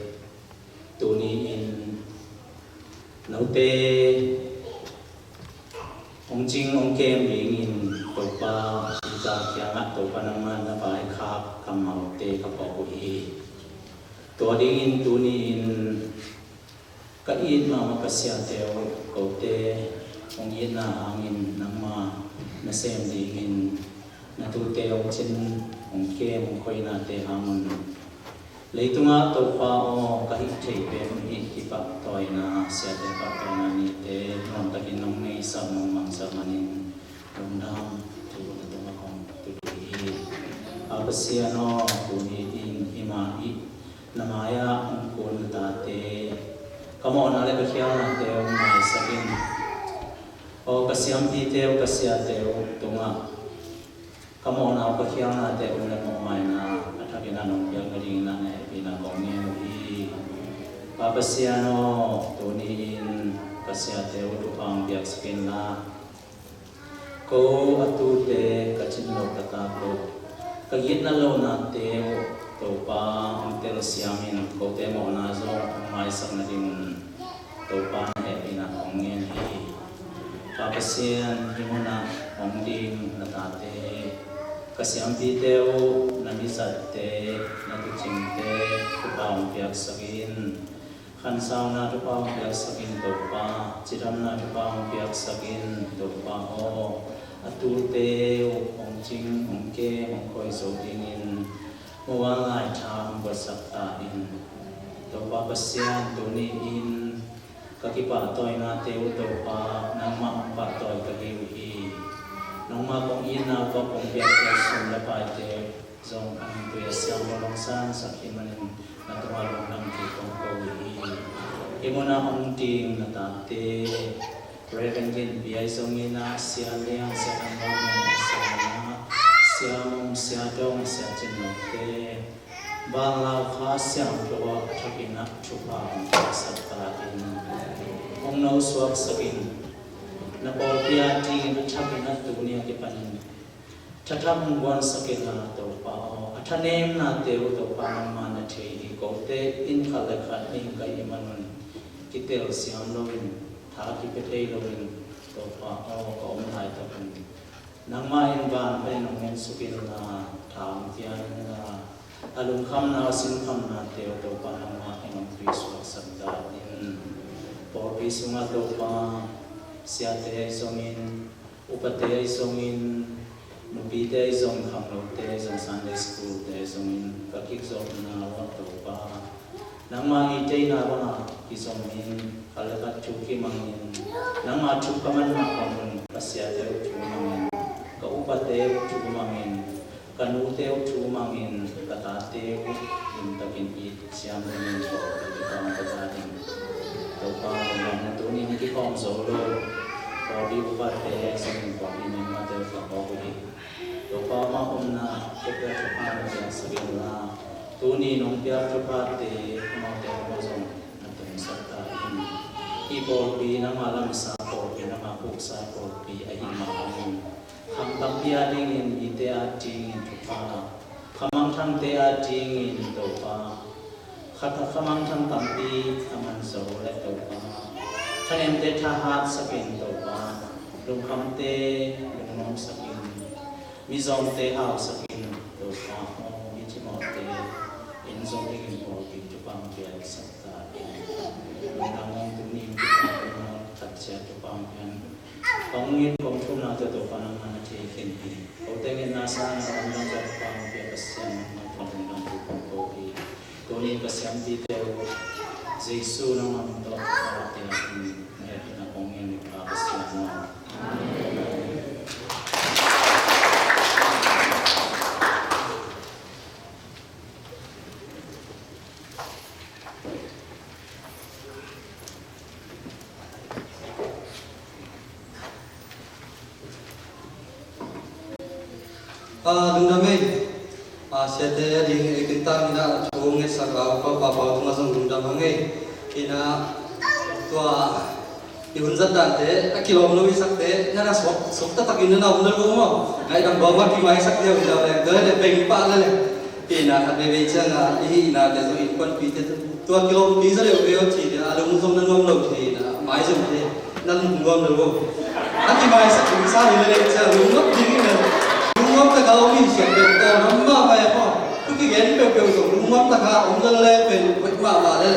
tuniin naute ong jing ong kem dingin topa sita kya nga topa naman na bahay kap kamaute kapakuhi to dingin tuniin ka in ma pasya teo ko te ong in na angin nang ma na sem dingin na tu teo chin ong ke ong khoi na te hamun leitunga to pa o ka hi thei pe hi ki pa toy na sia te pa toy na ni te non takin nong nei sa mong mang sa manin dong dam tu na to ma kong tu hi apasia no tu ni in hima hi namaya ong kun ta te kamo na le ka na te ong mai sakin o kasiampi te o kasia te o tunga kamo na o ka na te ong le mo mai na athakina nong ya garing na ne pina kong ne hi apasia no tu ni in kasia te o tu pang biak sakin na ko atu te kachin lo kata ko kagit na lo na te to pa ang tel siamin ko te mo na zo mai sak na din to pa he ina ong ngen hi papasian himona ong din na ta te kasiampi te o na misat te na tu ching te to pa ong piak sakin khan sao na to pa ong piak sakin to pa chiram na to pa ong piak sakin to pa o atu te ong ching ong ke ong koi so dingin mawang lai tham basak ta in to pa pasian to ni in kakipa toy na te to pa nang ma pa toy ka hi nang ma kong in na pa kong biak ka sum la pa te zong ang tu ya siam long san sakhi manin na to ma long nang ti kong ko hi imona ong ting na ta te Reverend Biai Zomi na Sian liang sa kambang na siam sia dong sia chinok te balau kha siam to thakina chupa sakta in ong no swak sakin na bol pia ti thakina dunia ke panin chatham wan sakina to pa athanem na te to pa ma na the ko te in khala khat ni kai iman kitel siam loin tha ki pe te loin to pa ko om hai to nang ma in ban pe nong en sukin na tham tian na alung kham na sin kham na te to pa nang ma en pri swak sakta in por pi sunga to pa sia te songin upate songin nupi te song kham lo te song Sunday school te songin ka kik song na wa to pa nang ma i te na wa ki songin alaka chuki mangin nang ma chuk kaman na kamun kasia te chumangin ka upate chumangin kanute chumangin katate in takin i siam rin ko ka patatin to pa na to ni ki kom solo ko bi upate sang ko ni ma te ka ko ni to pa ma umna ke ka pa na sa na to ni nong pya chupate ma te mo song na to sa ta i ko bi na malam sa ko na ma ku sa ko bi ai ma ang ham tam pia ding in ite a ting in pa khamang thang te a ting in to pa khata khamang thang tam pi aman so le to pa thanem te tha hat sakin to pa lung kham te lung nom sakin mi zong te hao sakin to pa o mi chi mo te in zong te in ko pi to pa ma pia sakta lung dang tu ni pi pa no tat sia to pa ma kong in kong thum na to pa nang na thi khin hi o te ngen na sa na ang nang to pa ma pia pasyan ma thong nang tu kong ko hi to ni pasyan pi te Jesu nang am to pa te na kong in pa pasyan na Dung dame siate ding ikintang ina chung nge sakau ko pa pa tunga sang dung damange ina tua ihunzat dan te kilom lo isak te na sok ta takin na undal ko mo ngai dang bawa ki mai sak dia bila le de peng pa le ina ade be changa ina de so in kon pi te tua kilom pi sa le veo chi dia alung som nan nom lo thi na mai som te nan ngom lo ko aki mai sak ki sa ni le cha lung ngop ding ne lungop ta ka omi sian be to nam ma ba ko tu ki gen pe pe so lungop ta ka om dal le pe ma ma le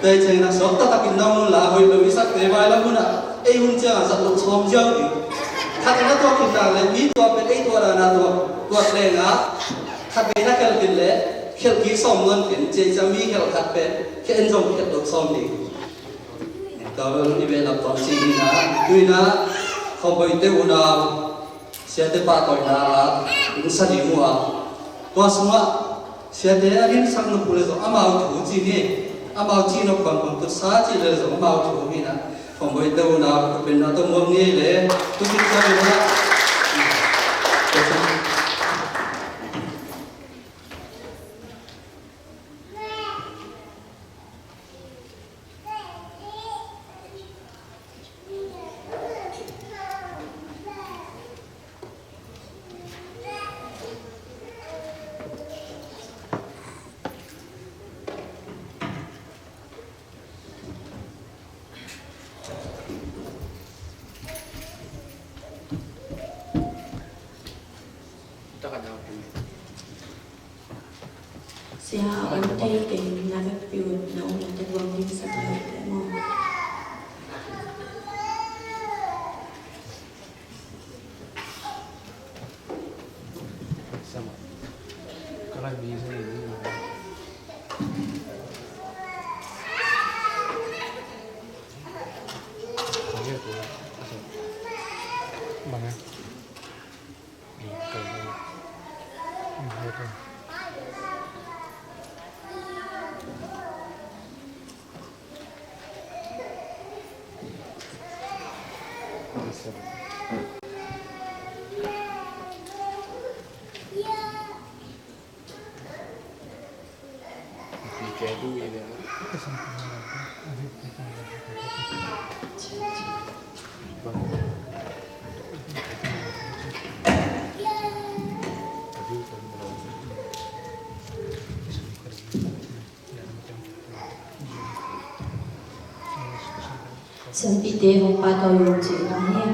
đây chơi là số ta takin nông là hồi đầu isak tế vai lắm na ai hun chơi giật lục xóm giang đi khát nó to kinh đàng lên mít to bên ai to là na to lên á khát bên nó kêu kinh lệ kêu kỹ xóm luôn kinh chơi chăm mi kêu khát bên kêu anh dùng kêu lục xóm đi đó là đi về làm toàn gì na tuy na không bao tiêu na sẽ tế ba tuổi na cũng sa đi mua to semua sẽ tế anh sang nó phụ rồi amau thủ gì nè amau chi nó còn tu sa chi rồi amau thủ gì na không bao tiêu na bên na tôi mua nghe lệ tôi biết sao na Sia on taking another field now the working supply more. Sama. Kalau bisa ini. Saya tu. Mana? Ni kalau. Ini tu. Siampi te hong PAHTAWI chỉ là nghe.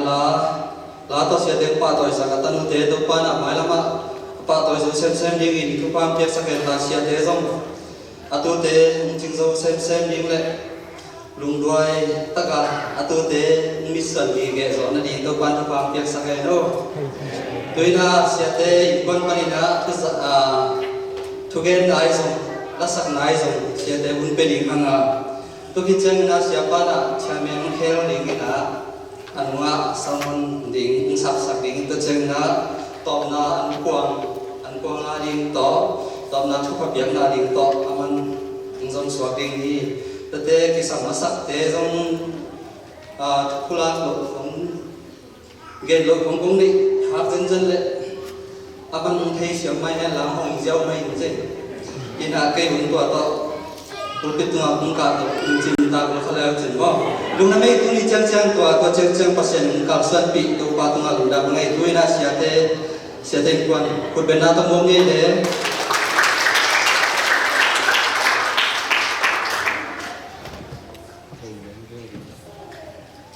la to sia te pa to sa ka tanu te to pa na mai lama pa to so sem ding in ku pam pek sa ke la sia te zong atu te ching zo sem ding le lung duai taka atu te mission di ge zo na di to pan to pam pek sa ke no tuina sia te kon panina thu gen dai zong la sak nai zong sia te un pe ding hanga to ki chen na sia pa na chamen khel ding ina anwa samon ding sak ding to chen na top na an kuang na ding top na thu ka biang na ding to aman zon swak ding hi te ki sam sak te zong khula lo khong gen lo khong ni ha zen le aban thei sia mai na lam hong jiao mai je ina kai bun to pulpit tunga mungka to injin ta ko khala chen mo lungna mai tu ni chang chang pasien kal san pi to pa tunga lu da ngai tuina sia te kwan ko bena to mo nge le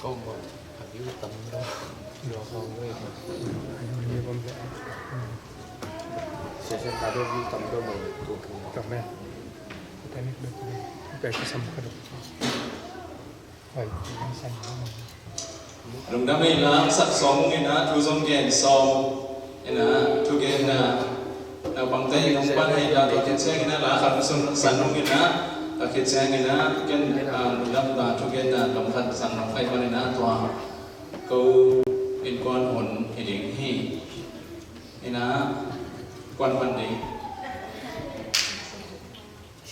câu mà phải biết tầm đâu được không với như con vẽ sẽ ta đâu biết tầm đâu mà của cầm men cái này được cái sắm cái được phải xanh lùng đam mê là sắc sóng nghe na thu dòng gen song nghe na thu gen na bằng tay không quan hay là tổ chức nghe na là khăn sân sẵn không nghe na khi chơi nghe na gen lùng đam là thu gen na đồng khăn sẵn không phải quan na tòa câu in quan hồn thì định hi nghe na quan văn định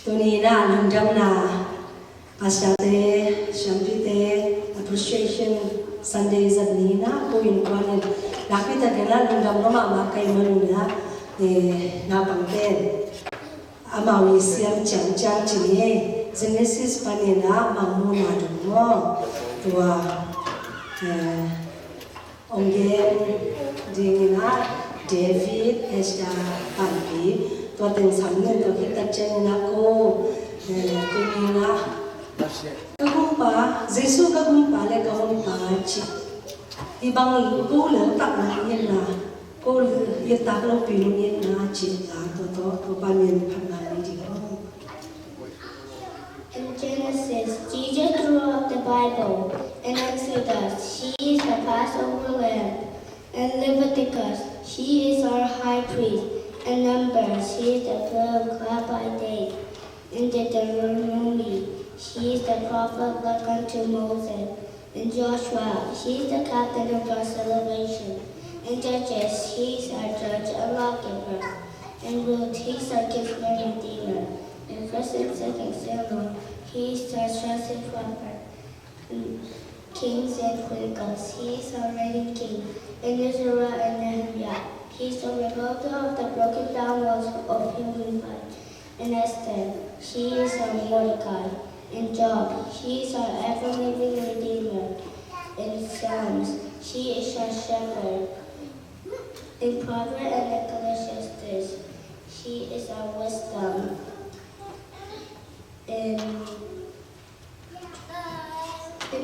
Tuni na lungdam na pasate shampite appreciation Sunday zadni na ko in kwanin lakita kena lungdam no ma kai manuna na pangten amawi siam chang chini Genesis panina mamuna dumo tua ongen dingina David Esther Pampi tua ten samnen to kita chen na ko kunina kagumpa Jesu kagumpa le kagumpa chi ibang ko le tak na yen na ko ye tak lo pilu yen na chi ta to panin phana ni di In Genesis, Jesus drew up the Bible. In Exodus, He is the Passover Lamb. In Leviticus, He is our High Priest. In Numbers, He is the blood of by day. In Deuteronomy, He is the prophet like unto Moses. In Joshua, He is the captain of our salvation. In Judges, He is our judge and lawgiver. In Ruth, He is our kinsman redeemer. In 1st and 2nd Samuel, He is our trusted prophet. In Kings and Chronicles, He is our reigning king. In Israel and Nehemiah, He is the rebuilder of the broken down walls of human life. In Esther, He is our Mordecai. In Job, He is our ever-living Redeemer. In Psalms, He is our shepherd. In Proverbs and Ecclesiastes, He is our wisdom. In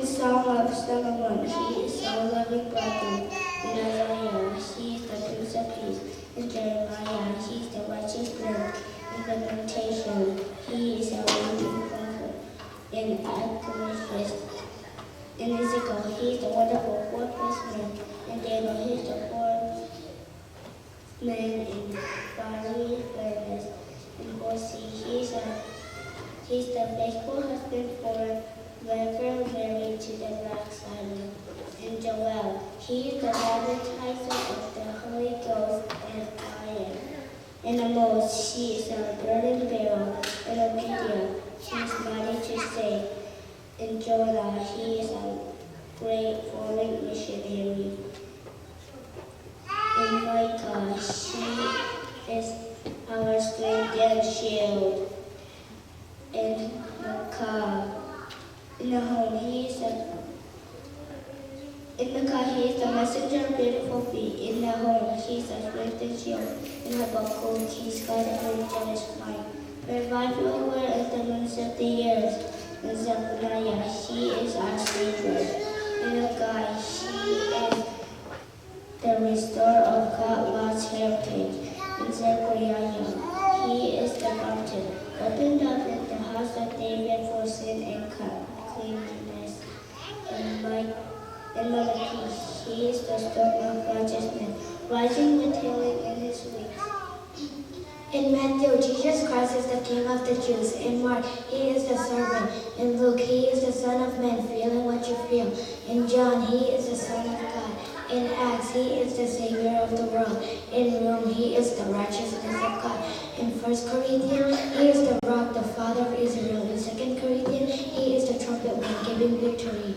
Song of Solomon, He is our loving brother. In Isaiah, He is the Prince of Peace. In Jeremiah, He is the righteous Lamb. In Lamentation, He is our wonderful comfort. In Ezekiel, He is the wonderful fourth man. In Daniel, He is the fourth man in fiery furnace. In Hosea, He is the faithful husband forever married to the backslider. In Joel, He is the baptizer of the Holy Ghost and fire. In Amos, He is our burden bearer. In Obadiah, He is mighty to save. In Jonah, He is a great foreign missionary. In Micah, He is our strength and shield. In Nahum, He is the messenger of beautiful feet. In Nahum, He is a strength and shield. In Habakkuk, He is guided by the jealous mind. Revive your word as the minister of the years. In Zephaniah, He is our Savior. little guy. She is the restorer of God's heritage. And Zechariah, he is the fountain, opened up in the house of David for sin and cleanliness. And Malachi, he is the stone of righteousness, rising with healing in his wings. In Matthew, Jesus Christ is the King of the Jews. In Mark, he is the servant. In Luke, he is the Son of Man, feeling what you feel. In John, he is the Son of God. In Acts, he is the Savior of the world. In Rome, he is the righteousness of God. In 1 Corinthians, he is the rock, the Father of Israel. In 2 Corinthians, he is the trumpet one, giving victory.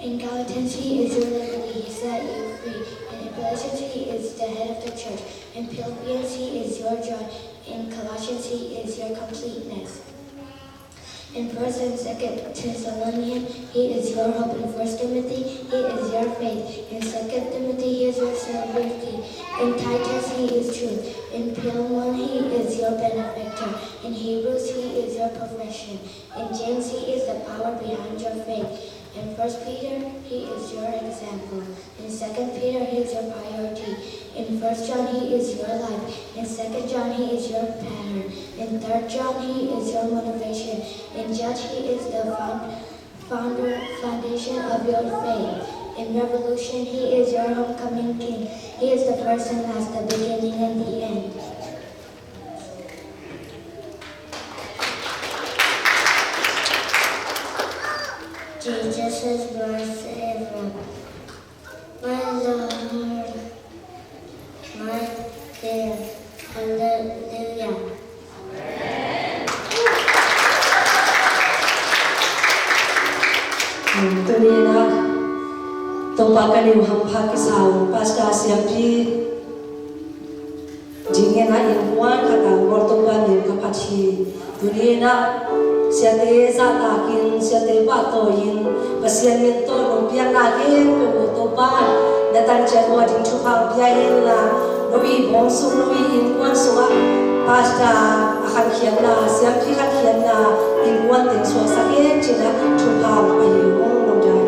In Galatians, he is your liberty, he set you free. In Ephesians, he is the head of the church. In Philippians, he is your joy. In Colossians, he is your completeness. In 1st and 2nd Thessalonians, he is your hope. In 1 Timothy, he is your faith. In 2 Timothy, he is your salvation. In Titus, he is truth. In Philemon, he is your benefactor. In Hebrews, he is your profession. In James, he is the power behind your faith. In 1 Peter, he is your example. In 2 Peter, he is your priority. In 1 John, he is your life. In 2 John, he is your pattern. In 3 John, he is your motivation. In Judge, he is the foundation of your faith. In Revolution, he is your homecoming king. He is the first and last, the beginning and the end. Jesus is my Savior, my Lord, my dear. Hallelujah. Tunina, topakani hampaki sao pasca SIAMPI. Jingena impuan kata mortopan nim kapachi. Tunina siate zatakin siate batoin pasian minto nompian lagin kemotopan datan jadwa din chupang biayin la nobi bongsung nobi impuan suwa pasca akan kian na SIAMPI kan kian na impuan ting suwa sakit cina chupang ayung nomjai.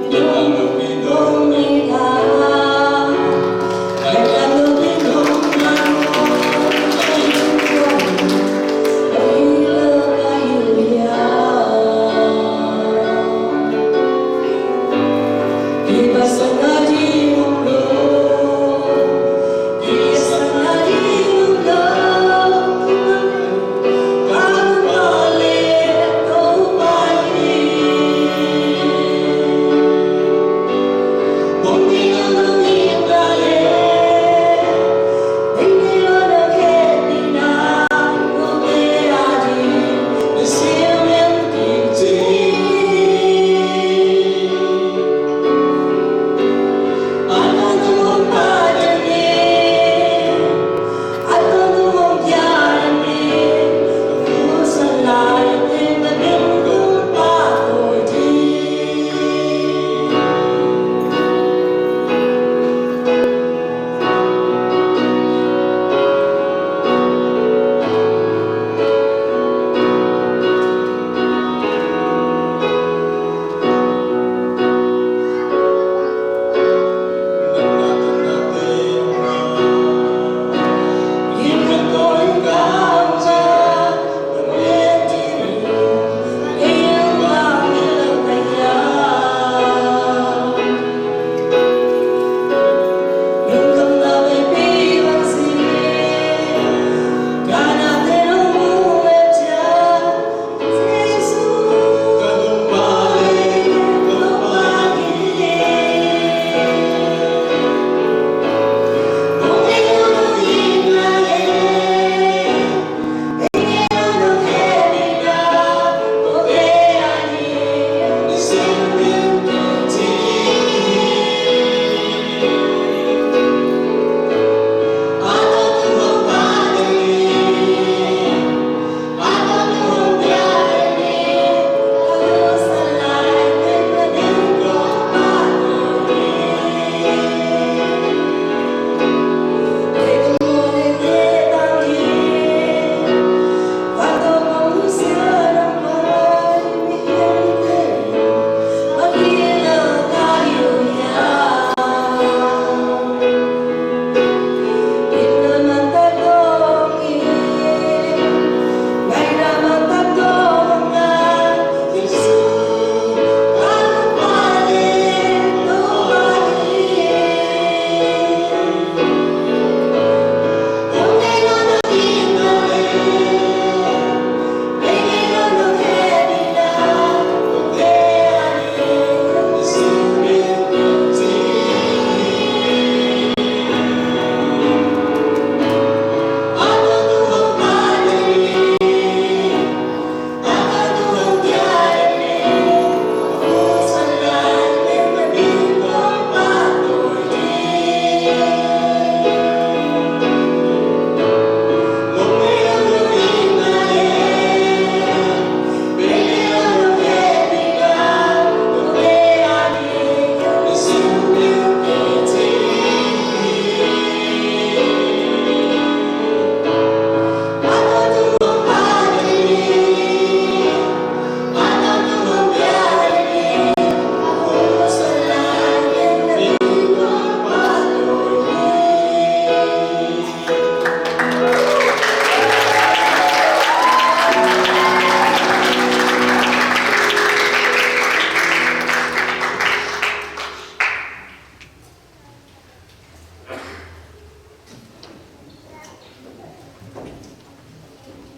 Hallelujah.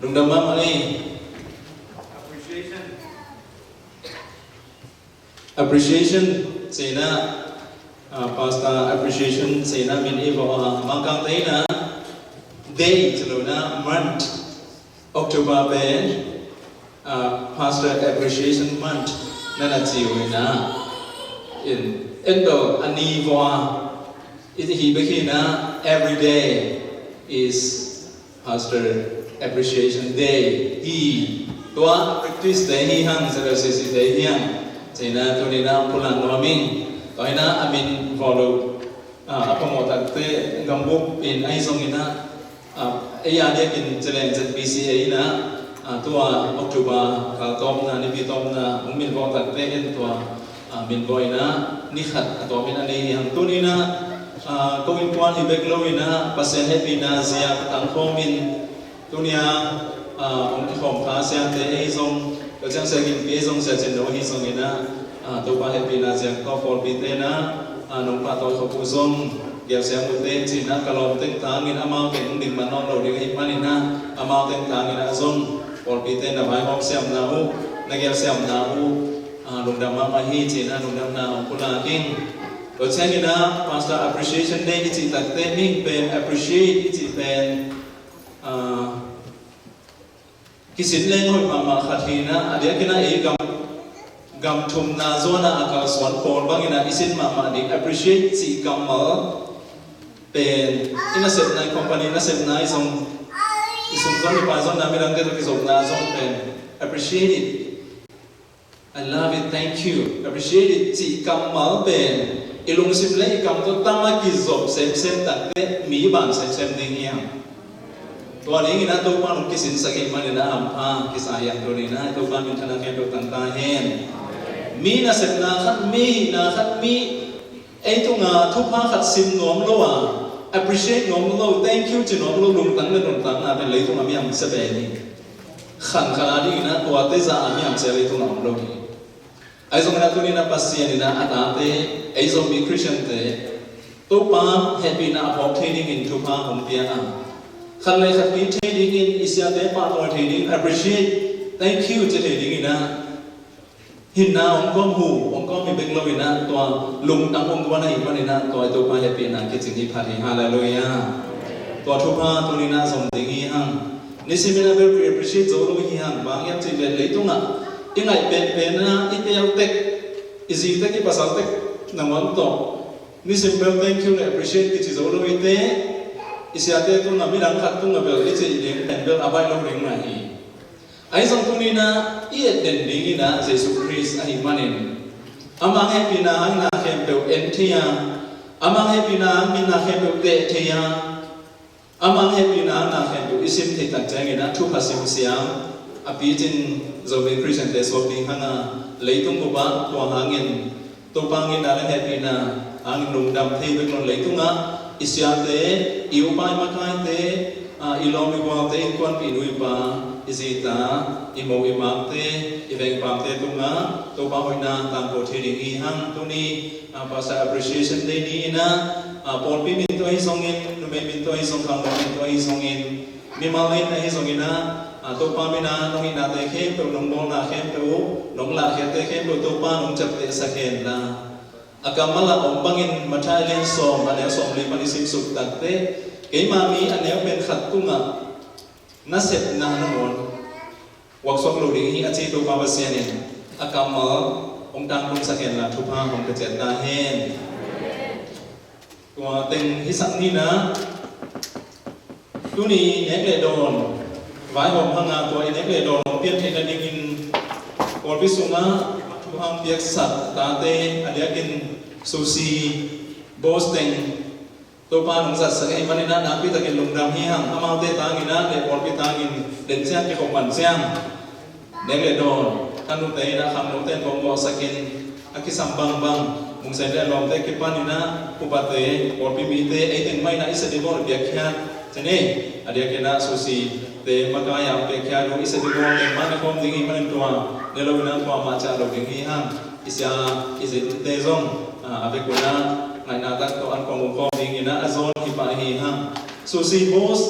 Đúng đâm mắm ở đây. Appreciation sẽ na pasta appreciation sẽ na mình yêu mang căng thấy na day cho na month October bên pasta appreciation month nên là chiều na in endo ani voa it hi bekhi na every day is pasta appreciation day hi tua practice day hi hang exercise day hi hang chỉ là tôi đi nào cũng làm nó mình tôi na amin follow apa mau tak te gambuk in Laizom ina ayah dia kin jalan ZBCA na tua Oktober kalau tom na ni pitom na umin mau tak te in tua min boy na nikhat atau min ani yang tu ni na kawin puan hibek lo ina pasien happy na zia tang komin tunia khom pha siang te Laizomก็จังเสียกินปีทรงเสียเจนโดฮิทรงนะตัวป้าเฮปีนาเสียงก็ฟอลปีเตนะน้องป้าตัวเขาผู้ทรงเกี่ยวเสียงมุเตจีนะกะลอมเต็งทางกินอามาเป็นดิ่งมันนอนเราเดียวหิมันนี่นะอามาเต็งทางกินอาทรงฟอลปีเตนะไว้ห้องเสียมนาอูนักเกี่ยวเสียมนาอูลุงดำมาฮีจีนะลุงดำนาของคุณลากิ้งก็เช่นนี้นะ Pastor Appreciation Day ที่จีตัดเต้มิ่งเป็น appreciate ที่จีเป็นกิสินเล่งหอยมาขัดทีนะเดี๋ยวกินอะไรกำทุมนาโซนะอากาศสวนโคนบางกินอิสินมาดิ appreciate สีกำมาเป็นอินาเซตในคอมพานีนาเซตในส่งส่งต้นไปส่งน้ำไม่รังเกตที่ส่งนาส่งเป็น appreciate it I love it thank you appreciate it สีกำมาเป็นอิลุงสิมเล่กำตัวตั้งมากิจบเซมตัดเตะมีบานเซมดิ้งยังตัวนี้นะตัวป้าหนุ่มกิสินสกิมันนี่นะอัมพากิสายันตัวนี้นะตัวป้ามีธนาคารตัวต่างๆเห็นมีนะเสร็จนะขัดมีไอ้ตัวงาทุกภาขัดซิมน้อมโลอ่ะ appreciate น้อมโล thank you จีน้อมโลลุงตั้งเงินลุงตั้งนะเป็นเลยตัวมีอันเสบนี่ขันขนาดนี้นะตัวเตจ่ามีอันเสบเลยตัวน้อมโลนี่ไอ้สมัยนั้นตัวนี้นะปัสเซียนี่นะอาตาเตไอ้สมัยคริสเตียนเตตัวป้า happy นะพอเทนิ่งอินทุกภาของเปียนะขันเลยขัดนี้เทดิ้งอินอิสยาเตป้าตัวเทดิ้ง appreciate thank you จะเทดิ้งอินนะหินนาองค์ก้มหูองค์ก้มมีเบงโลวินะตัวลุงตั้งองค์ตัวนั้นอีกวันนี้นะตัวป้าแฮปปี้นะคิดสิ่งที่พาทีฮาเลลูยาตัวทุกภาตัวนี้นะสมดิ้งอีหังนี่สิมีนะเบลล์ appreciate โจโลอีหังบางอย่างที่เป็นเลยตรงน่ะยังไงเป็นนะอีเตียวเต็กอีซีเต็กอีภาษาเต็กนั่งวันโตนี่สิเบล thank you เลย appreciate ที่โจโลอีเตอิสยาเตตุนนามิรังขัดตุนนาเบลอิเจเดงเบลอาบายโลเดงมาฮีไอ้สองตัวนี้นะอีเดนดิ้งนะเยซูคริสต์ไอ้มันเองอามังเฮปินาอังนาเข้มเปลเอ็นเทียอามังเฮปินามินาเข้มเปลเตเทียอามังเฮปินานาเข้มเปลอิสิมเทตักใจเงินนะทุกภาษาเสียงอภิจินโซเวคริสเตียนเตสวบิงฮังนะเลยตุงกุบะตัวหาเงินตัวปังเงินอะไรเฮปินาหาเงินลุงดำที่เป็นคนเลยตุงอ่ะอิสยาเตอิวปายมาคายเตอิลอมิวาเตอินควันปีนุยปาอิซิตาอิโมอิมักเตอิเวงปามเตตุงะตัวปาหอยนาตามโปรเทดิงีหังตัวนี้ภาษา appreciation day นี้นะปอนปีมินตัวให้ทรงเงินนุ่มมินตัวให้ทรงคำนุ่มมินตัวให้ทรงเงินมีมาเล่นให้ทรงเงินนะตัวปามินาน้องอินาเตเข้มตัวน้องโดนาเข้มตัวน้องลาเข้มเตเข้มตัวปาน้องจับเตสะเข็นนะอากามาละอมบังอินมาทายเล่นสอมอันนี้สอมลีปนิสิสุตัดเตเกี่ยมามีอันนี้เป็นขัดตุ้งอ่ะน่าเสพน่าหนอนวักสกลูดิ้งฮีอาชีพตัวปาเซียนอากามาองค์ดังลงสะเก็ดละทุพาของกระเจ็ดตาเฮนตัวเต็งฮิสักนี่นะตัวนี้เนกเลดอนไว้ผมพังงาตัวเนกเลดอนเปลี่ยนเทนดิ้งอินกอลพิสุงะทุพามเปียกสัตตาเตอันเดียกินซูซีโบสเต็งตัวปาหนุ่มสัตว์สักไอ้วันนี้นะนักพิจารณาลงดำเฮียงอามาเตตางินนะเด็กบอลพิจารณาเด่นเสียงเกี่ยวกับมันเสียงเด็กเลดอนท่านนุ่มเตยนะคำนุ่มเตยผมบอกสักกินอากิสัมบังบังมุงเสด็จลมเตยกิปานี่นะอุปเตยบอลพิมีเตยไอ้ถึงไม่นะอิสติบอลเบียกแค่จะนี่อเดียกินนะสุสีเตยมากายามเบียกแค่ดูอิสติบอลเต็มมันในความดิ้งอีมันตัวในเราเนี่ยความมาจากเราดิ้งอีห้างอิสยาอิสติเตยซงอาเบกุนะไงนาตักตัวอันของมุขดิ้งอีนะอาโซนฮิปาฮีห้างสุสีโบส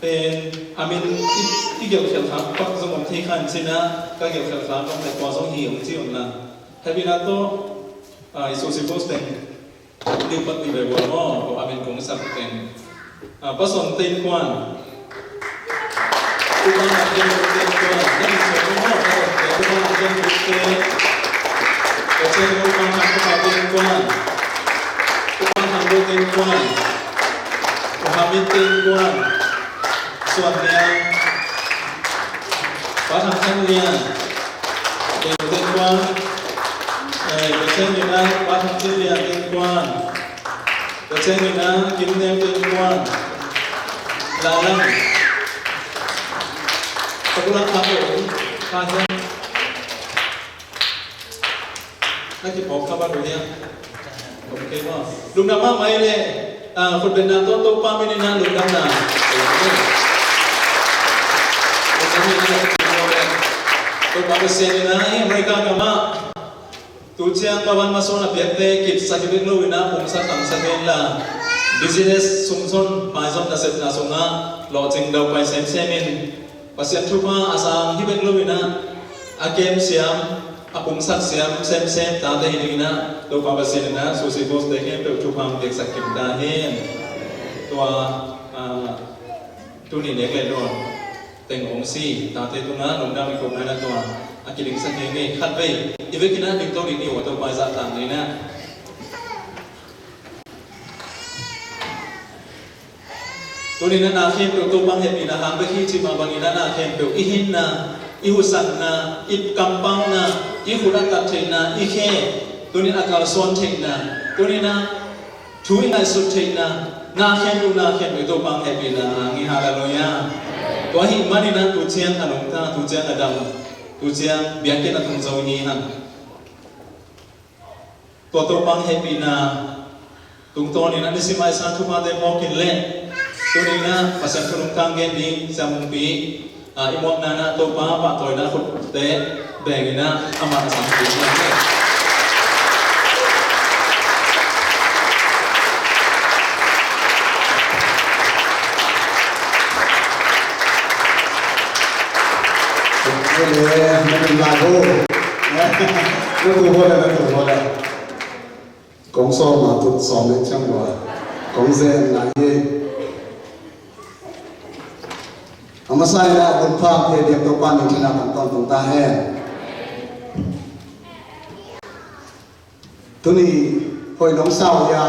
เป็นอามินที่เกี่ยวกับครับปักสมองที่ขันสินะก็เกี่ยวกับครับต้องแต่ความสงหิวที่อุ่นนะให้พี่นัทโต้อิสุสิโกสเต็งดิบปัตติเบวอร์มอของอามินคงสับเต็งผสมเต็งกวนทุกคนเต็งกวนนั่นส่วนมากแต่ทุกคนเต็งกวนแต่เช่นทุกคนทำทุกคนเต็งกวนทุกคนทำด้วยเต็งกวนทำมิเต็งกวนส่วนเนี้ยก็ทำขั้นเรียนเด็กเต็งกวนเช่นนี้นะก็ทำขั้นเรียนเต็งกวนเช่นนี้นะกินเนื้อเต็งกวนลาลังตะกุลังครับผมการเช่นนักกีฬาเข้ามาดูเนี่ยโอเคว่าลุงดำมาไหมเลยคนเป็นนักโต๊ะป้าไม่ได้นั่งลุงดำนาตัวบางเซนนะอเมริกากับมาตัวเชียงมาวันมาส่งนับเยอะเตะกิจสักเป็นลูกนะผมสักตั้งสักเป็นละบิสเนสสุ่มส่งไปส่งนักเสพนักส่งนะหล่อจริงดาวไปเซมเซมินภาษาทุกมาอาสามที่เป็นลูกนะอาเกมเสียมอาผมสักเสียมเซมเซมตาเตหินนะตัวบางเซนนะสุสิโกสเตะเห็นตัวทุกมาเด็กสักกิมตาเห็นตัวตัวนี้เด็กเลยด้วยเต็งองซีตาเตตุนะหนุ่มดำมีคนนั้นตัวอากิลิงสักเงี้ยขัดไปอีเวกินะดึงตัวนี้หัวตัวไปซาตามเลยนะตัวนี้นะนาเข้มตัวตัวบางเหตุปีนะหางไปขี้จิมาบางนี้นะนาเข้มตัวอีหินนะอีหุสันนะอีกำปังนะอีหุรัตตัดเทนะอีเคตัวนี้อากาศส่วนเทนะตัวนี้นะช่วยงานสุดเทนะนาเข้มตัวนาเข้มตัวบางเหตุปีนะหางงี้หาละลอยะตัวหิมันนี่นะตัวเชียงขนมตาตัวเชียงอดัมตัวเชียงเบียงเกนตุงโซนีฮันตัวตัวปังเฮปีนาตุงตัวนี้นะนิสิมาสันทุมาเดมอกินเล่ตัวนี้นะภาษาขนมกางเกนดีจำมุงปีอิมอกนานะตัวป้าปะตัวนะขุดเตะแบ่งนะอามาสังปีนะไม่เป็นลาโก้นะไม่ถูกพอเลยไม่ถูกพอเลยกองซ้อมมาตุดซ้อมเลยช่างว่ากองเซนไหนอามาใส่ละตุนภาพเทียบตัวปานในที่นั่งตอนตรงตาแห้งตัวนี้หอยน้องเศร้ายา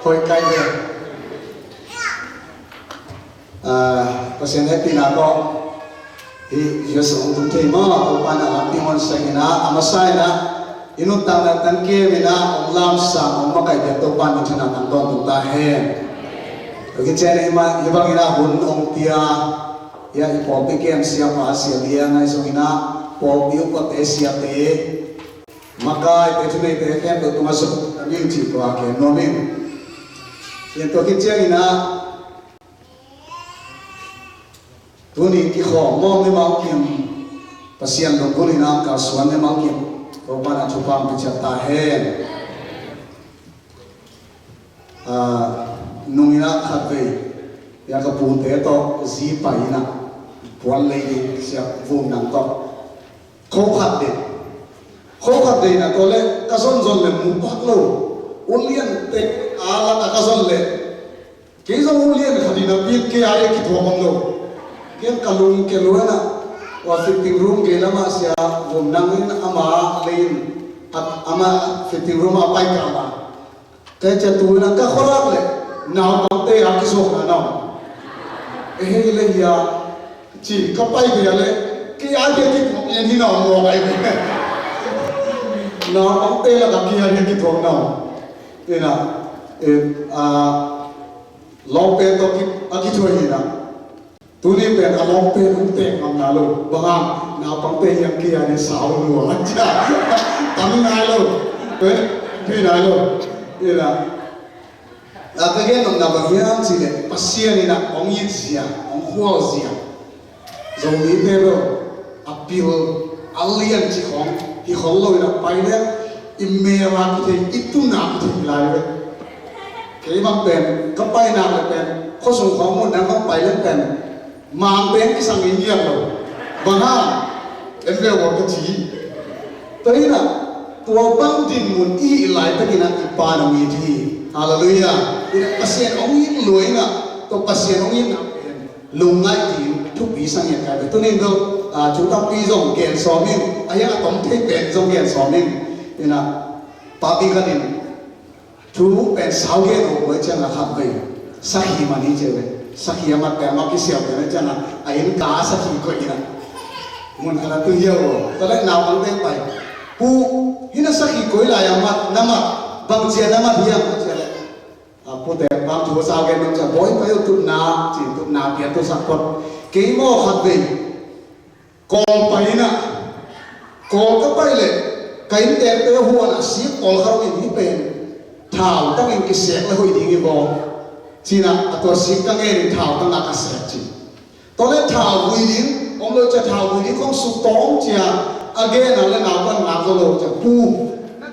หอยไก่เลยเปอร์เซ็นต์ให้ปีนาก็ที่จะส่งตุ้งเทมาตัวปานะรับที่มันใส่นะอามาใส่นะอินุตังนันเกมินะองลามสังองมาไก่เดียตัวปานในที่นั่งตอนตรงตาแห้งกิจเจริญมาอีบางอินะหุ่นองเตียยาอีปอปิเกมเสียมาเสียเลียงไงส่งอินะปอบิวก็เตเสียเตมาไก่เตทุเนเตแค่ตัวมาส่งยิ่งจีตัวเกนโนมิงยังตัวกิจเจริญนะตัวนี้ที่ขอมองไม่มองกิมภาษาอังกฤษนี่นะการสอนไม่มองกิมตัวบ้านชุบามพิจารณาเห็นนุ่งนะขัดไปอยากจะพูดเตะต่อจีไปนะพวนเลยเสียฟูนังต่อเขาขัดเด็กนะตัวเล็กกระสนจนเลยมุบักโลอุเลียนเตะอาลักกระสนเลยกี่สมุเลียนขัดดีนะพีดเกียร์กี่ตัวบังโลyang kalung keluar wa fitting room ke lama sia bom nangin ama lain ama fitting room apa ikama te chatu na ka khorak le na pangte akisok na na le ya chi kapai ke le ke age ki en hi na mo bai na pangte la ka ki age ki thong na ena lope to ki akithoi na tunih pen along pen untek am nalu bahang na pangpe yang kia ni saw lu aja tam nalu pen nalu ila agak nom na bagian sile pasien ni na ong yit sia ong huo sia zomi pero apil alien chi khong hi khol lo na pai le imera ki itu na ki lai cái bằng bền cấp bay nào là bền có dùng khó một năm không bay lên bền mang bền cái sang ý rồi và ha em về vào cái gì tới là tua băng tin muốn ý lại tới cái ipa nó mi thì hallelujah cái pasien ông ý lối nè tua pasien ông ý nào lùng ngay thì thúc bí sang hiện cái tôi nên đâu chúng ta đi dòng kèn xóm mình ấy là tổng thể bền dòng kèn xóm mình nên là papi cái này chú bền sáu cái đồ mới chân là khắp về sắc hi mà đi chơi về sắc hi mà bền mà cái xẻo cái chân là ấy nó cá sắc hi coi nè muốn là tôi hiểu tôi lại nào bằng tên phải pu hina sắc hi coi lại mà nằm bằng chia nằm hiang chia lại pu để bằng chú sao cái nó sẽ bói phải tụt na biển tụt sắc quật cái mò khắp về còn phải nè còn cái bay lệ cái đèn cái hoa là xí còn không nhìn thấy bền thảo tăng cái sẹt là hội đi cái bò chỉ là tôi xí tăng cái thảo tăng là cái sẹt chỉ tôi lấy thảo vui đi ông lấy cho thảo vui đi không sụp tóm chỉ again là nào con nào rồi cho pu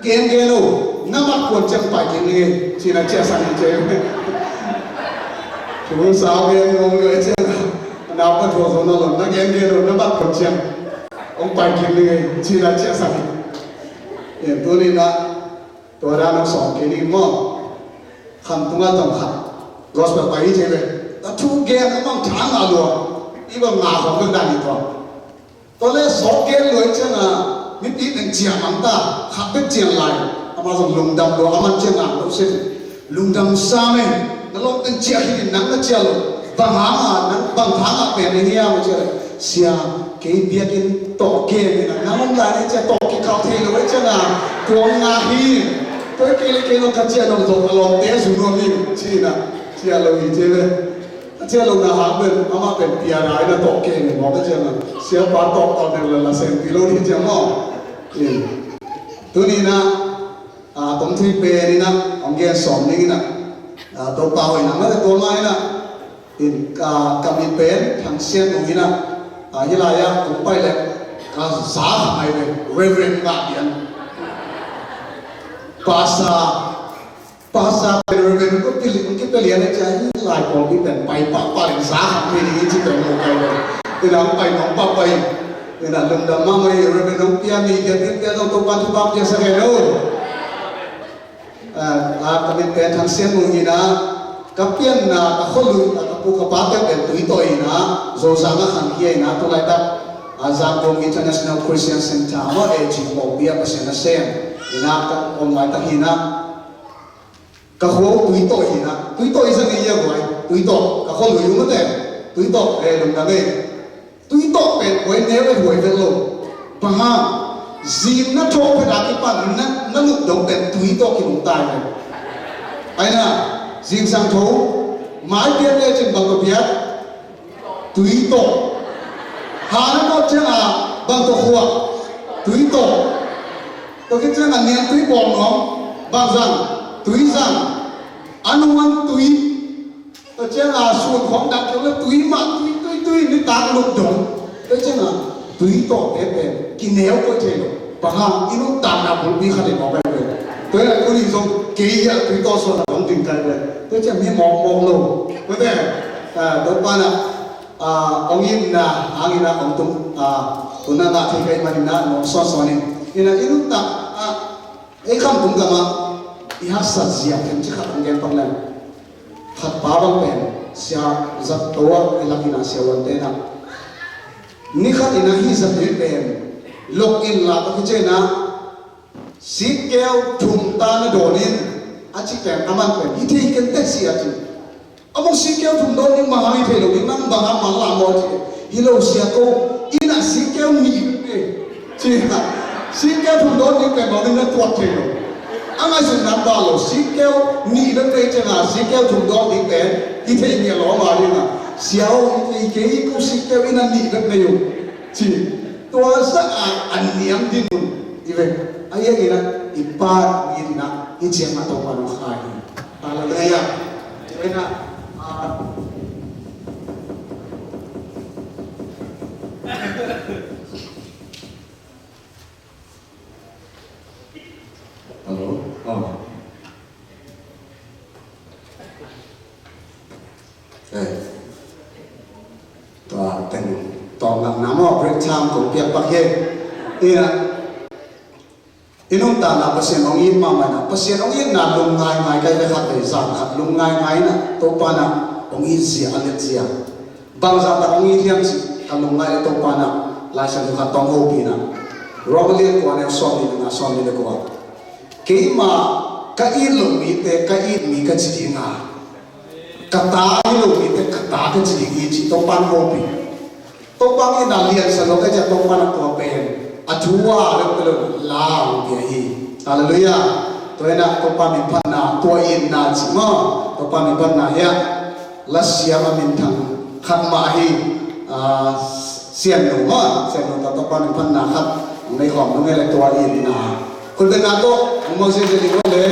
gen đâu nắm mắt quần chân phải cái này chỉ là chia sẻ chơi chú sao cái ông người chơi nào con thua rồi nó là nó gen đâu nắm mắt quần chân ông phải cái này chỉ là chia sẻ tôi nên làตัวเราเราสอนแค่นี้มั้งคำตัวต้องขัดก็สบายใจเลยแต่ทุกแกนมันทางอะไรอีบางงาของมันได้ดีกว่าตอนแรกสองแกนเลยเจ้าน่ะมิติเป็นเจียมันตาขับเป็นเจียงไหลอามาส่งลุงดำดูอามันเจียงอ่ะเราเสร็จลุงดำซ้ำเองนั่นเราเป็นเจียที่นั่งนั่งเจียลบางหางอ่ะนั่งบางทางอ่ะเป็นอย่างเงี้ยมันเจียเสียเกี่ยเบียกินโตเกนนี่นะนั่งมันได้เนี่ยจะโตกินข้าวเที่ยงเลยเจ้าน่ะตัวงาฮีtôi kêu nó cắt chia đồng thổ lòng té xuống luôn đi chi nè chia lâu gì chia lâu là hàng bên ama bên bia này là tổ kê này bỏ cái chia là chia ba tổ tao này là sen kilo đi chia mò tôi đi nè tổng thị bè đi nè ông nghe sòng đi nè tôi bảo vậy nè nó là tôi mai nè cầm đi bén thằng sen ông đi nè như là cũng bay lại giá hàng này reverend ngạc nhiên Pasa berbeda kok kita lihat aja ini like kalau kita paling saham ini kita mau kayak tidak pai nompa pai tidak lembah mama ini berbeda nompia ni dia tu bantu bab dia sekarang kami pengen sian mungina kapian na kahulu kapu kapate ben tuitoy na zozanga khangkiay na tulay tak Zambong International Christian Center mo jimbo biya kasi na sen ina online ta hina kahwo tuito isa ni iya boy tuito kahwo lu mo te tuito lum na me tuito pe boy never boy velo paha zin na thok pe da ki pan na lu dong pe tuito ki lum tai ne ai na zin sang tho mai bian le chen bang ko biat tuito ha na no chen bang to khwa tuito tôi cái chuyện là niệm túi bom nó bằng rằng túi rằng ăn ăn túi tôi chuyện là xuồng khoáng đặt kiểu là túi mà túi nó tạt lục đống tôi chuyện là túi tổ bé bé cái néo có thể và hàng nó tạt là một bí khát để bảo vệ tôi là tôi đi dùng kỹ hiện túi to số là không tình cảm về tôi chuyện như mong lâu có thể tôi ban là ông im là hàng là ông tung tôi là thì cái mà là nó so này ina ilu tak ekam tunggama ihasa siap yang cakap dengan panggilan hat pabang pen siap zat toa ilakina siawan tena nikhat ina hi zat pen log in la ta kichena sikeu thumta na donin achi pen aman pen ithei ken te siati among sikeu thum donin mahai thelo binang banga mangla mo hilo siako ina sikeu mi china xin kéo thùng đốt những cái bảo đừng nó tuột thì rồi anh ai dùng nắm vào rồi xin kéo nhị đất đây chẳng là xin kéo thùng đốt những cái thì thế nhà nó mà đi mà xéo thì cái cũng xin kéo in ăn nhị đất này rồi chỉ tôi rất ăn niệm đi luôn như vậy ai ấy là ipa như thế nào cái chuyện mà tôi còn khai là đây à vậy là ตัวเป็นตองนักน้ำว่าเบรกชามของเปียกปักเฮเนี่ยอินุ่งตาหน้าภาษาองอินมาไหมนะภาษาองอินน่ะลงง่ายง่ายใกล้ไปขัดเลยสั่งขัดลงง่ายง่ายนะตัวปานะองอินเสียอันเล็กเสียบางสัปดาห์องอินที่ยังสิกันลงง่ายตัวปานะลายสันตุขัดตองโฮปีนะรอเลี้ยงกว่าเนี่ยซ้อมนี่นะซ้อมนี่เลยกว่าเกี่ยมาก็อินลงมีแต่ก็อินมีก็จีงากระตาอินลงมีแต่กระตาก็จีอีจีตัวปานโฮปีตัวปานอินน่ะเลี้ยงสนุกก็จะตัวปานตัวเป็นอาชัวเรื่องเรื่องลาวเดียฮีฮาเลลูยาตัวเองนะตัวปามิพันนาตัวอินนาจิมาตัวปามิพันนาเฮียลัสยามามินทังขัดมาฮีเสียนหนูมาเสียนหนูตัวปามิพันนาขัดในของตรงนี้เลยตัวอินนาคุณเป็นนาโต้ผมมองเสียดีกว่าเลย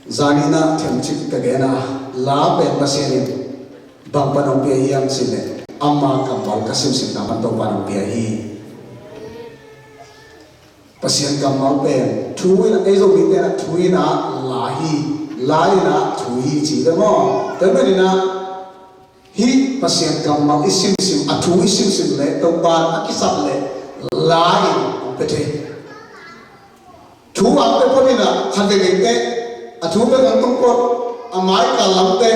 zanina themchik kagena la pen pasien bang panong pia hiam sile amma kamal kasim sim na panto panong pia hi pasien kamal pen thuina Laizom mi na thuina laina thui chi da mo tamerina hi pasien kamal isim sim athu isim sim le to ban akisap le lai pete thu ape ponina khande te athu pe kan tung ko amai kalam te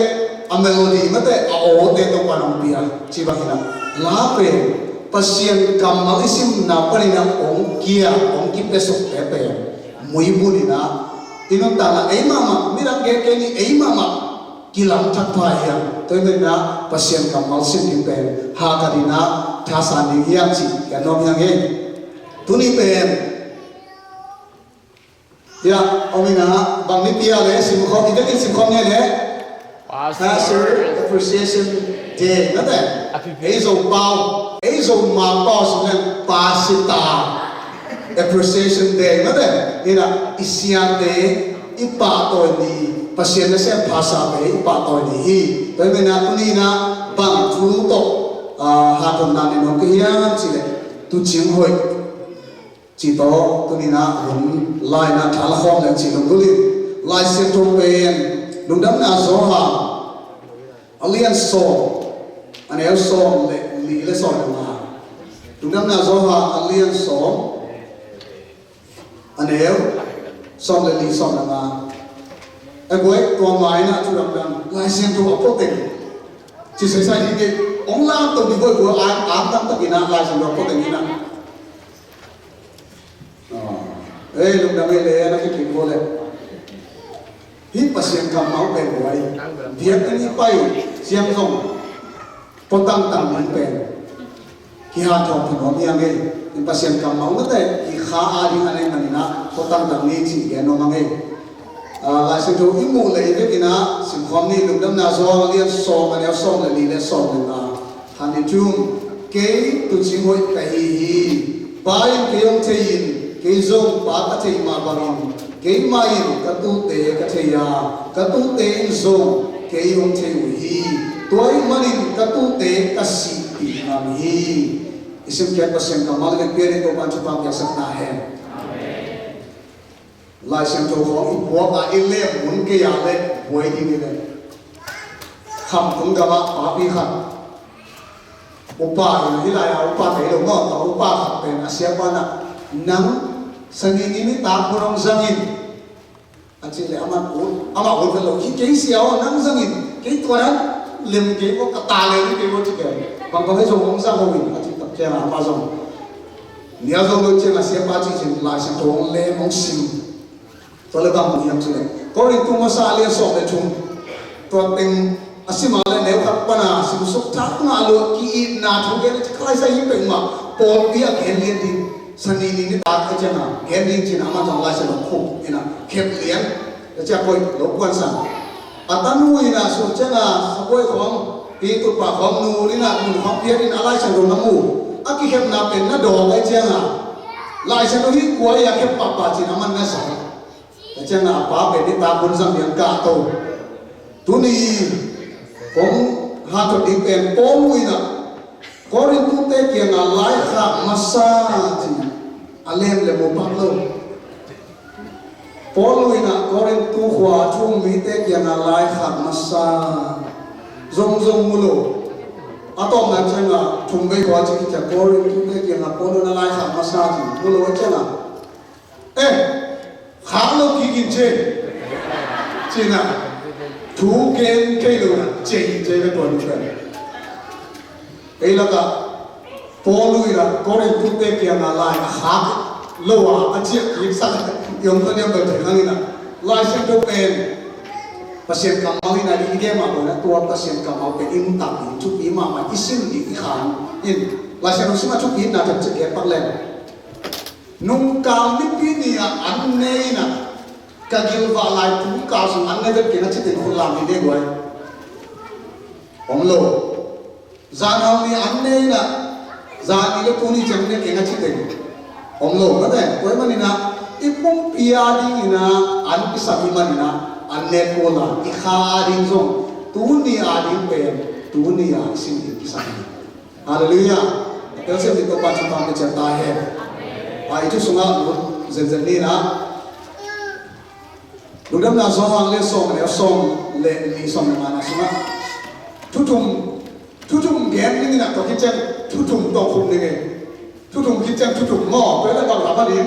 a melody mate a o te to panong pia chi ba hina la pe pasien kamal isim na panina ong ki pesok te pe mui bunina ino tala ei mama mira ke ni ei mama kilam thak pa ya to na pasien kamal sim ni pe ha karina thasa ni yang chi ka nom yang he tuni pen ya omina bang ni pia le sim kho ide sim kho ne le pastor appreciation day na de Laizom bao Laizom ma pa so le pasita appreciation day na de ina Sian day ipa to ni pasien na se phasa be ipa to ni hi to na tuni na bang thu to ha thon na ni no ke ya chi le tu ching hoi chỉ to tôi đi na đúng lại na thả là không là chỉ đúng tôi lại xem trong bên đúng đắm na gió hà alien song anh em song lệ song được mà đúng đắm na gió hà alien song anh em song lệ song được mà anh quay còn lại na chú đắm đắm lại xem trong ốc tình chỉ sai sai đi cái ông làm tôi đi với của anh tâm tất cả lại xem trong ốc tình như nào lúc đó mới lấy nó cái chuyện vô lên hít pasien cầm máu bền vậy việc anh đi bay xiêm rong po tăng tăng mình bền khi hạt thòng thì nó miang ấy nhưng pasien cầm máu nó thế khi khá ai đi anh em mình na po tăng tăng đi chỉ cái nó mang ấy lại sự chú ý mù lấy cái gì na sự khom đi lúc đó na do liên so mà nếu so là đi liên so được là thành đi chung cái tụi chị hội cái hi bay cái ông thầy cái Zomi ba cái thầy mà bằng cái mai cái tu tế cái thầy cái tu tế Zomi cái ông thầy hi tuổi mình cái tu tế cái sĩ bị làm hi isim kiat pasien kamal cái pian itu pan chupang yang sakna hen lai sem to ho i bo ka ile mun ke ya le boi di ni le kham tung da ma pa pi khat upa ni lai upa te lo ngo upa khat pen asia pa na nang sangin ini tak kurang zangin acile ama ke lo ki siao nang zangin ke tuaran lim ke ko katale ni ke ko tike bang bang so ngong sa ho win ati tak ke na pa zong nia zo lo che na sia pa chi chin la sa tong le mong sim to le bang mu yam chile ko ri tu ma sa le so le chung to teng asima le ne khat pa na sim sok thak na lo ki na thu ke ni khai sa yi pe ma po pi a ken lien din sani ni ta ka chana gending chin ama jong la sa lo khu ina khep lian ta cha koi lo kwan san atanu ina so chana sa koi khong pi tu pa khong nu ni na mun khong pia in alai sa ro na mu aki khep na pen na do ka chana lai sa no hi ko ya khep pa pa chin ama na sa ta chana pa pe ni ta bun sang yang ka to tu ni khong ha to ding pen po mu ina korin tu te kia nga lai kha masa ji alem le mo pak lo polo ina korin tu khwa chung mi te kia nga lai kha masa zong zong mulo atom na chenga chung bai khwa chi cha korin tu te kia nga polo na lai kha masa ji mulo chena kha lo ki kin che chena thu ken ke lo na che ke ton chen ấy là cả polui là có đến thực tế kia là lại khác lâu anh chị lịch sử dùng cái niệm được thế nào lại xem đâu bên pasien kamal ini di dia mah boleh tua pasien kamal pe im tak im cuk im mah isim di khan in lại xem nó xem cuk im na thật sự pak lên nung kam ni pi ni an nei na kagil va lại tu ka su an nei được kia chỉ tin khul làm đi đây rồi ông lo zanau ni anne na zani le puni jamne kenga chite omlo mate koi manina ipum pia di ina an pisabi manina anh nè cô là ít khá adin zong tu ni adin pen tu ni a sinh đi kisah hallelujah tôi sẽ đi tập ban chúng ta để chân ta hết itu sunga dân đi na lúc đó là song le song le li song mà na sunga thu thum game ni na to kitchen thu thum to khum ni thu thum kitchen thu thum ngõ tới là bằng là bao nhiêu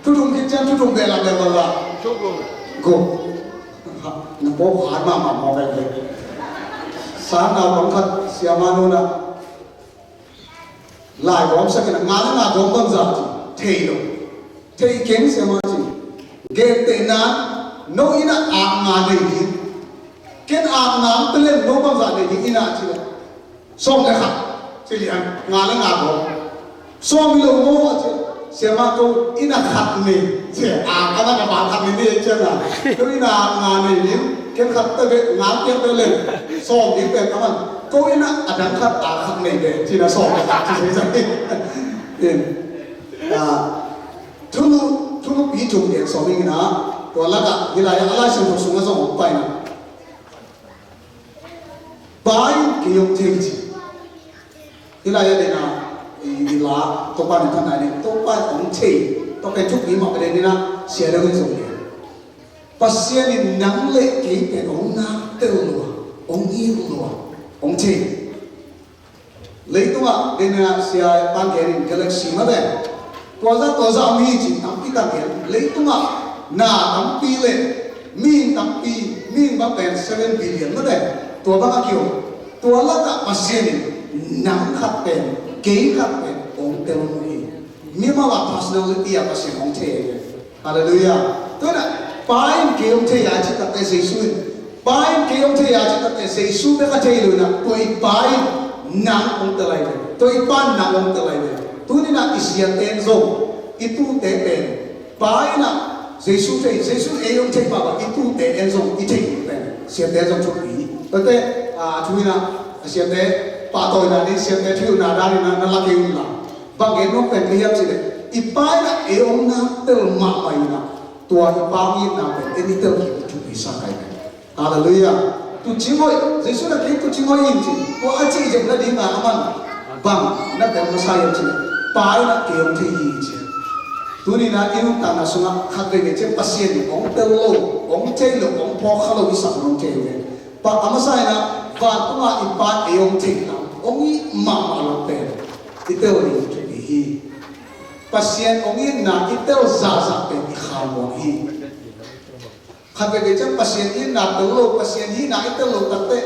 thu thum kitchen thu thum để làm để bằng là gục nó bố hạt mà mò về sáng nào cũng thật siamano na lại có sẽ cái ngã là có con giả thì đâu thì kiến siamano game tên na no ina ngã này đi cái ngã tên lên no con giả này đi ina chỉ là xong cái khát chỉ liền ngã là ngã có xong cái lồng ngô chứ siamano ina khát này chỉ cái là bạn khát này đi chứ là no ina ngã này đi cái khát tới cái ngã kia tới lên xong cái tên các bạn cô ấy na đang khát khát này để chỉ là xong chỉ thế thôi thu lu bị trùng điện xong mình na còn là cả như là Allah xem thuộc xuống xong bài na bài cái用thế gì như là đây na đi lá tôi bài này thằng này tôi bài ông thế tôi cái chút gì mà cái này na xé được cái xong điện pasien ni nang le cái ông na tiêu luôn ông yêu luôn ông thế lấy tung à đây là SIA ban cái galaxy mà đây có ra mi chỉ tắm pi tắm cái lấy tung à na tắm pi lên min bác bèn 7 billion mà đây tua bác kiểu tua là cả pasien nang khát bèn cái khát bèn ông tiêu luôn mi mà là personality à pasien ông thế hallelujah tôi là bài cái ông thế à chỉ tập cái gì suy bài cái ông thầy à chỉ tập cái xây su bé cái thầy luôn à tôi bài nang ông tự lại đấy tôi ban nang ông tự lại đấy tôi nên là Sian tên rồi itu tế bền bài na xây su ấy ông thầy bảo itu tế en rồi itu bền Sian tên rồi chụp ý tôi thế chui na Sian tế PAHTAWI na đi Sian tế thiếu na ra đi na là cái gì là bằng cái nó bền cái gì đấy ít bài na ấy ông na tự mà mày na tua bao nhiêu na bền cái tự chụp ý sao cái hallelujah tu chingoi Jesus na tu chingoi inchi ko achi je na di na aman bang na te messiah chi pai na ke om thi chi tu ni na iu ta na sunga khat ve che pasien ong tel lo ong che lo ong pho khalo isa ong che ve pa amasai na va tu ma i pa e ong che na ong i ma lo pe ti te o ni che hi pasien ong i na i tel za pe i kha mo hi khát về cái pasien ini nak telur pasien ini nak itu lo tapi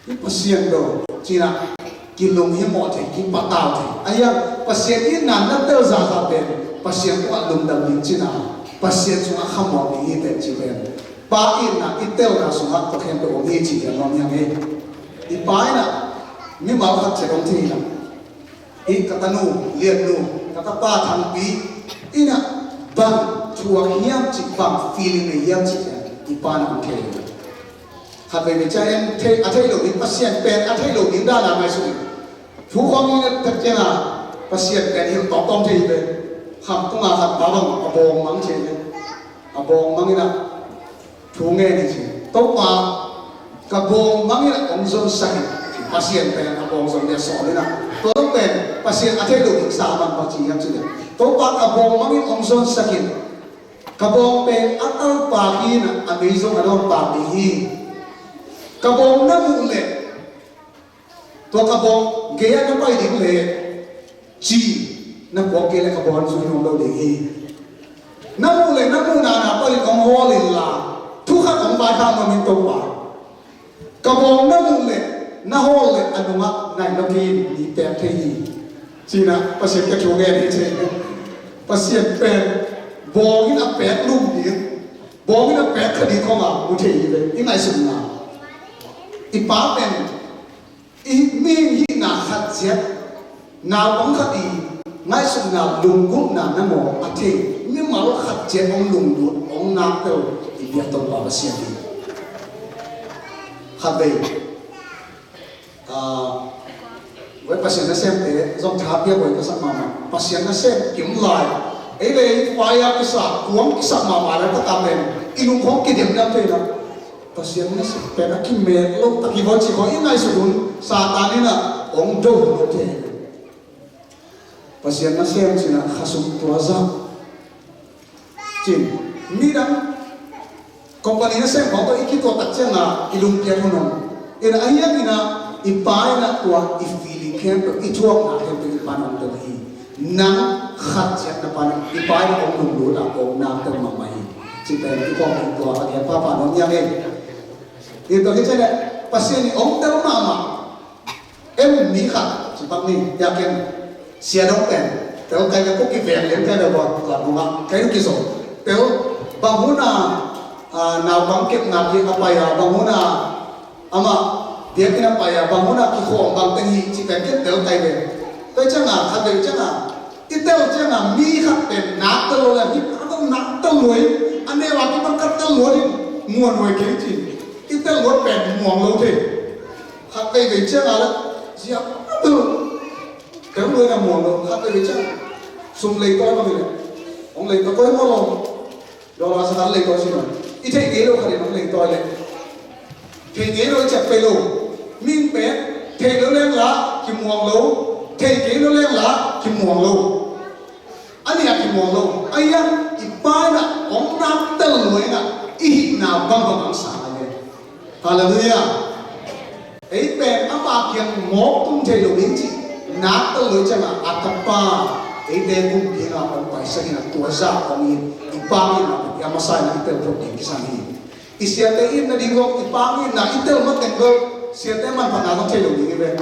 ini pasien do Cina kilung ini mau cek kita tahu cek ayam pasien ini nak telur zat ben pasien tu alum dalam Cina pasien cuma kamu ini ben Cina pakai nak itu nak semua pakai tu ini Cina orang yang ini dipakai nak ini mau kat cek orang Cina ini kata nu lihat nu kata pa thang pi ini nak bang chuang hiam chỉ bằng feeling này hiam chỉ là ipan ông thầy hạt về bên trái em thấy lộ biến pasien pen thấy lộ biến đa là mai sụi phú khoang như thật chứ là pasien pen hiểu tóm tóm thầy về hạt cũng là hạt bảo bằng bông mắng chị bông mắng như là chú nghe đi chị tốt mà cả bông mắng như là ông dân say pasien pen bông dân để sọ đấy là tốt pen pasien thấy lộ biến sao bằng bảo chỉ hiam chỉ được tốt mà cả bông mắng như ông dân say kabong pe atal pagi na amazing adon pagi hi kabong na mule to kabong geya na pai ding le chi na ko ke le kabong su no lo de hi na mule na mu na pai kong ho le la thu kha kong ba tha ma min to pa kabong na mule na ho le anuma nai lo ki ni pe the hi chi na pasien ka chu ge ni che pasien pe bong in a pek lum ni bong in a pek khadi khong a mu thei ve in ai sum na i pa pen i mi hi na khat jet na bong khadi ngai sum na lung kum na na mo a the mi ma lo khat jet ong lung du ong na pe i bia to ba sia ni khat ve với pasien na sem te zong tha pia với ka sa ma pasien na sem kim lai ấy đây fire cái sạc cuống cái sạc mà lại tất cả mình inung không cái điểm năm thế nào pasien nó sẽ phải là cái mệt lúc ta kỳ vọng chỉ có ít ngày sử dụng Satan đi là ông đâu nó thế pasien nó xem chỉ là khá sung tua ra chỉ mi đăng company nó xem có tôi ít tua tắt chân là ilung kia thôi nó ini ayat ina ipai na tua ifili camp ituak na camp ipanang dali nang khatchet na pan ipai na ông lulu na ông na tem mamai chỉ tên cái con tua anh papa nó nhang em itu kita ni pasien ni ông tahu mama em ni khat sebab ni yakin sia dong pen tahu kaya ko ki ven len kaya buat buat rumah kaya kiso tahu bangunna na bangkit na ki apa ya bangunna ama dia kena payah bangunna ki khom bang tengi ci pen ket tahu kaya ven kaya jangan khat jangan itu jangan mi khat pen nak telo la ni kalau nak teloi ane waktu bangkat teloi muan wai kiri itu luar pen muang lâu thế, hạt cây về chưa là siap từ cái người là muang lâu hạt cây về chưa, sum lấy toi mà vậy, ông lấy toi có lo, đó là sao lấy toi gì mà, ít thấy ghế đâu phải ông lấy toi lấy, thấy ghế đâu chặt cây lâu, min bé, thấy nó lên lá thì muang lâu, thấy ghế nó lên lá thì muang lâu, anh ấy thì muang lâu, ai á, ipai na, ông nam tel lối na, ít nào bang sa. Hallelujah. Ấy bên áp áp yang mốc tung chơi đồ biến chỉ nát tới lối chân là atapa ấy đây cũng kia là ông phải xây là tua ra ông in ipang in là yang masai là itel problem kisah ini. Isiate in là đi gom ipang in là itel mất tiền gom siate man phản nào chơi đồ biến vậy.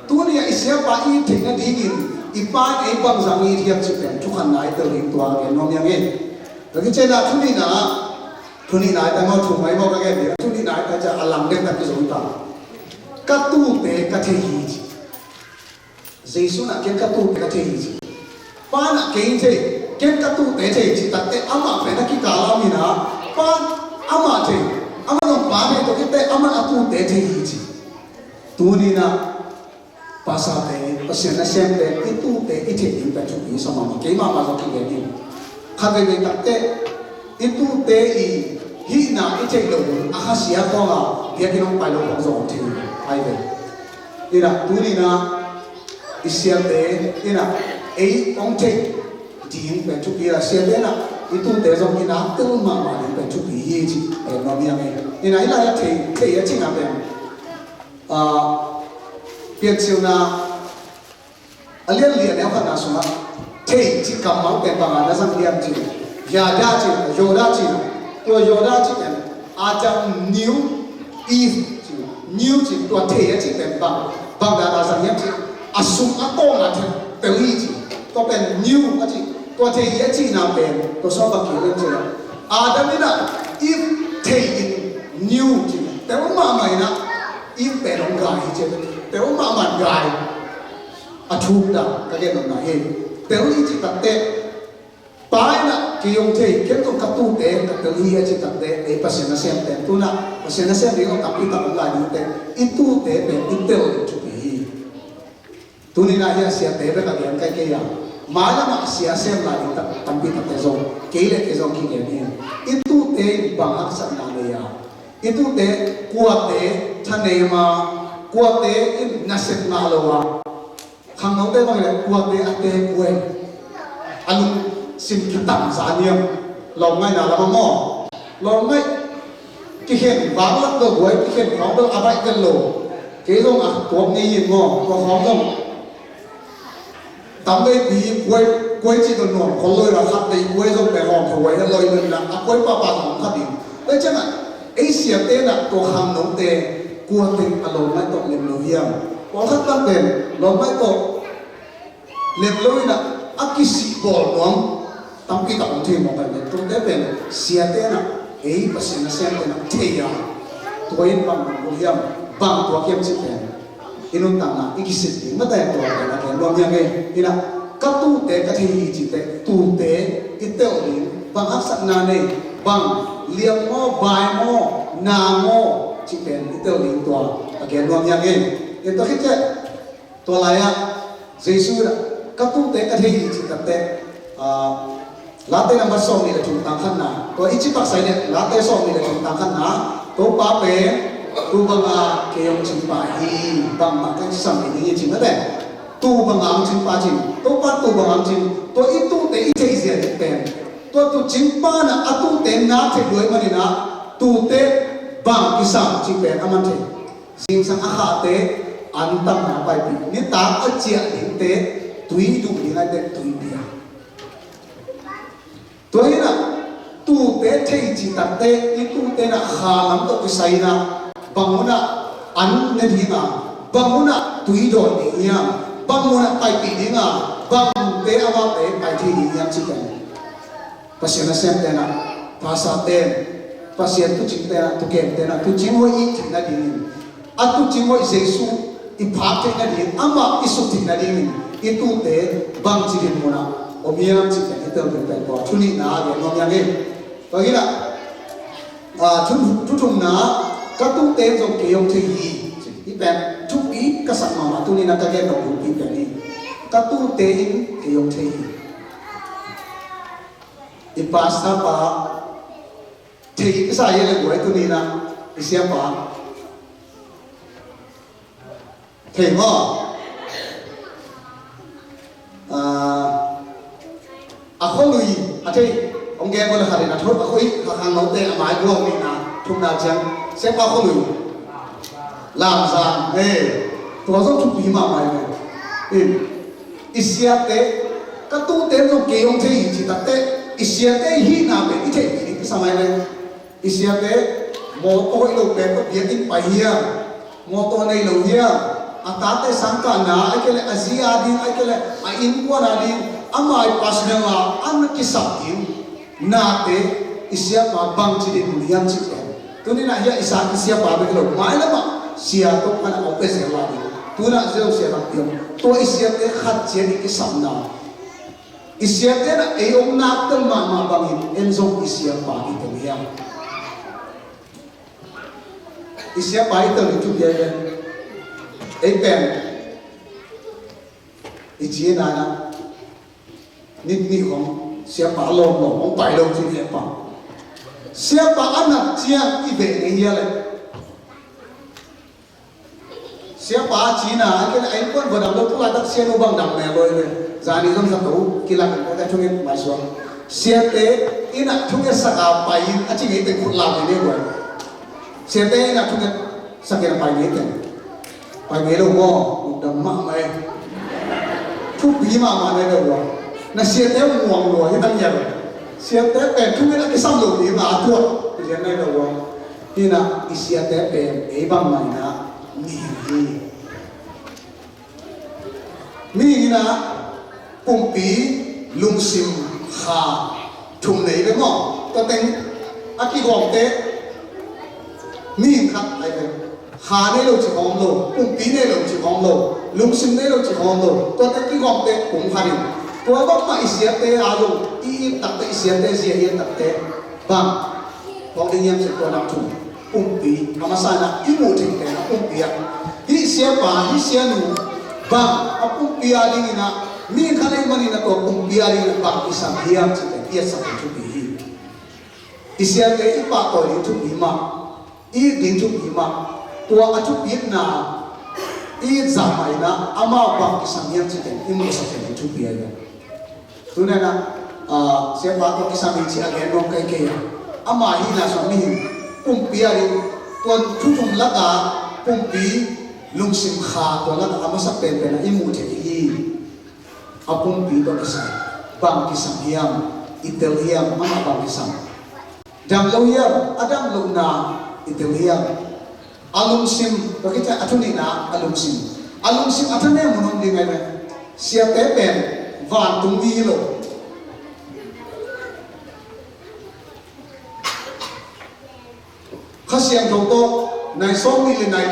Tu ni isia pa in thì nó đi in ipang ấy bằng rằng in thiam chụp tiền chụp khăn nái tới in tua cái nom yang in. Rồi cái chơi là tu ni na tu ni nái ta mau chụp máy mau cái gì tu ni nái ta cha alam đến ta cái giống ta. Các tu tế các thế gì Giêsu là kiến các tu tế các thế gì ba là kiến thế kiến các tu tế thế chỉ đặt tế ama phải là cái cả làm gì nào ba ama thế ama lòng ba thế tôi cái tế ama là tu tế thế gì tu đi na pasa tế pasien na xem tế cái tu tế cái thế gì phải chú ý sao mà cái mà cho cái gì khác cái về đặt tế cái tu tế gì hi na cái thế đâu akasia to là dia cái ông phải lòng giống thế ai vậy ina tuni na isiate ina ei ong che din pe chu ira siate na itu te zong ina tu ma ma ni pe chu bi ye chi no mi ame ina ila ya the ya ching ame pian siu na alian lian ya kha na suma the chi kam mang pe pa na sang lian chi ya da chi yo da chi to yo da chi pen a chang new if nhiều chỉ toàn thể chỉเป็นbằng đà đà sang nhé chỉ asum ato là chỉเป็นgì chỉ toเป็นnhiều chỉ toàn thể chỉ nàoเป็นto so bằng kiểu lên chỉ Adam này là if thể in nhiều chỉแต่ว่ามาใหม่นะ if เป็นองค์กายchỉแต่ว่ามาใหม่กายอชุบด่าก็เรียกว่าไงแต่ว่าอีจิตเตะไปนะที่องค์เทเก็บตัวกระตุ้นเตะกระตุ้นฮีจิตเตะไอ้ภาษาเสียงเตะตัวน่ะภาษาเสียงเดียวกับอีตาบุญลายเตะอีตู้เตะเป็นอีเตลจุดนี้ตัวนี้นะเสียเตะเป็นอะไรกันแค่ยังมาแล้วมาเสียเสียงลายตาตั้งปีตั้งแต่จงเกลี่ยเกจงกี่เงี้ยอีตู้เตะบางอักษรนาเนียอีตู้เตะกัวเตะทะเนมากัวเตะอินนัสเซตนาลวะข้างนอกเตะบางเลยกัวเตะอันเตะกวยอันสิ่งที่ต่ำสารเนี่ยเราไม่น่าเราไม่เราไม่ที่เห็นวางลักตัวหวยที่เห็นของตัวอะไรกันโลเกี่ยงอ่ะตัวนี้ยิงงอตัวของต้องทำได้ดีกวยจีนหนวดคนเลยเราขัดได้กวยต้องไปหอมหวยแล้วลอยเงินละกวยป้าของขัดดิแล้วจังอ่ะไอ้เสียเต้น่ะตัวหางน้องเต้กลัวเต้อารมณ์ไม่ตกเล็บโลเฮียมพอขัดตั้งเต้เราไม่ตกเล็บโลยน่ะอักกิสิบอลน้องตั้งปีตั้งที่มองไปเนี่ยตรงนี้เป็นเสียเต้น่ะเอ้ยภาษาเสียงเป็นเทียตัวเองบางตัวเยี่ยมบางตัวเข้มสิเป็นอินุตังน่ะอีกสิบปีไม่ได้ตัวเป็นอะไรรวมยังไงนี่นะก็ตู้เตะก็ที่จิตเตะตู้เตะอิเตอริบางอักษรนาเนี่ยบางเลี้ยงโม่บายโม่นาโม่จิตเป็นอิเตอริตัวอะไรรวมยังไงนี่ตัวคิดเจตัวอะไรอ่ะเยซูน่ะก็ตู้เตะก็ที่จิตเตะ latte number song ni la chung tang khan na to ichi pak sai ne latte song ni la chung tang khan na to pa pe tu banga ke yong chim pa hi bang ma ka sam ni chim na de tu banga chim pa chim to pa tu banga chim to i tu te i thei sia ni pen to tu chim pa na atu te na the loi ma ni na tu te bang ki sam chi pen aman the sing sang a kha te an tam na pai pi ni ta a chia ding te tui du ni na te tui bia to hi na tu te thei chi ta te i tu te na kha lam to ki sai na banguna an ne thi na banguna tui do ni ya banguna pai pi ni nga bang te awa te pai thi ni ya chi pen pasien sem te na pasa te pasien tu chim te na tu kem te na tu chim ho i thi na ding atu chim ho jesu i phak te na ding ama isu thi na ding i tu te bang chi din mo na omiam chi pen te te pen ko thuni na ge no ya ge to hi na thu thum na ka tu te jong ke yong thi hi i pen thu pi ka sak ma tu ni na ka ge no pu pi pen ni ka tu te in ke yong thi hi i pasta pa thi ka sa ye le goi tu ni na i sia pa thi mo a khoi a thei ông nghe con là khởi là thốt a khoi hàng nấu te mai gom ni na thum na chang se pa khoi làm giang ê to zo thu pi ma mai ne isia te ka tu te no ke ông thei chi ta te isia te hi na be i thei ni ka samai ne isia te mo to i lo pe ko bia tin pai hia mo to nei lo hia a ta te sang ka na ai ke le azia din ai ke le a in ko na din amai pas na nga an ki sap din na te isia pa bang chi din liam chi ko tu ni na hia isa isia pa be lo mai la ma sia to kana o pe se la din tu na zeu sia rak tiom to isia te khat che ni ki sam na isia te na e ong na tel ma ma bang in en zong isia pa ki te liam isia pa i te ni tu ye e pen i chi na na nit ni hong sia pa lo lo hong pai lo chi ye pa sia pa anak chia i ve nei ya le sia pa chi na ke ai kon ba dam lo tu la tak sia no bang dam me lo le zani jom sa to ki la ko ta chung mai so sia te ina chung sa ka pai a chi ngai te khut la ne ko sia te ina chung sa ke pai ne te pai me lo mo dam ma mai thu pi ma ma ne lo na sia te muang lo hi tan ya sia te pe thu me la ke sam lo ni ma tu ria ne lo ina isia te pe e bang mai na mi na pumpi lungsim kha thum nei be mo ta teng aki gom te mi khat ai be kha nei lo chi hom lo pumpi nei lo chi hom lo lungsim nei lo chi hom lo ta ta ki gom te kum khari to ba ma isia te a lo i tak te isia te sia i tak te bang ko ding yam se ko nam thum pumpi amasana imu thing te na pumpi ya hi sia pa hi sia nu bang a pumpi a ding na mi khalai mani na to pumpi a ding na bang isam hiam chi te pia sa thu bi hi isia te i pa to ni thu bi ma i ding thu bi ma to a thu bi na i za mai na ama bang isam hiam chi te imu sa te thu bi ya tu na na sia pa to isam chi a ge no kai ke ya ama hi na so mi pumpi ari tuan thum laka pumpi lungsim kha to laka amasa pen pen imu the hi a pumpi to kisa bang kisam hiam itel hiam ama bang kisam dam lo hiam adam lo na itel hiam alungsim to kita athuni na alungsim athane munong dingai na sia te pen van tung vi lo khasiam thong to nai som mi le nai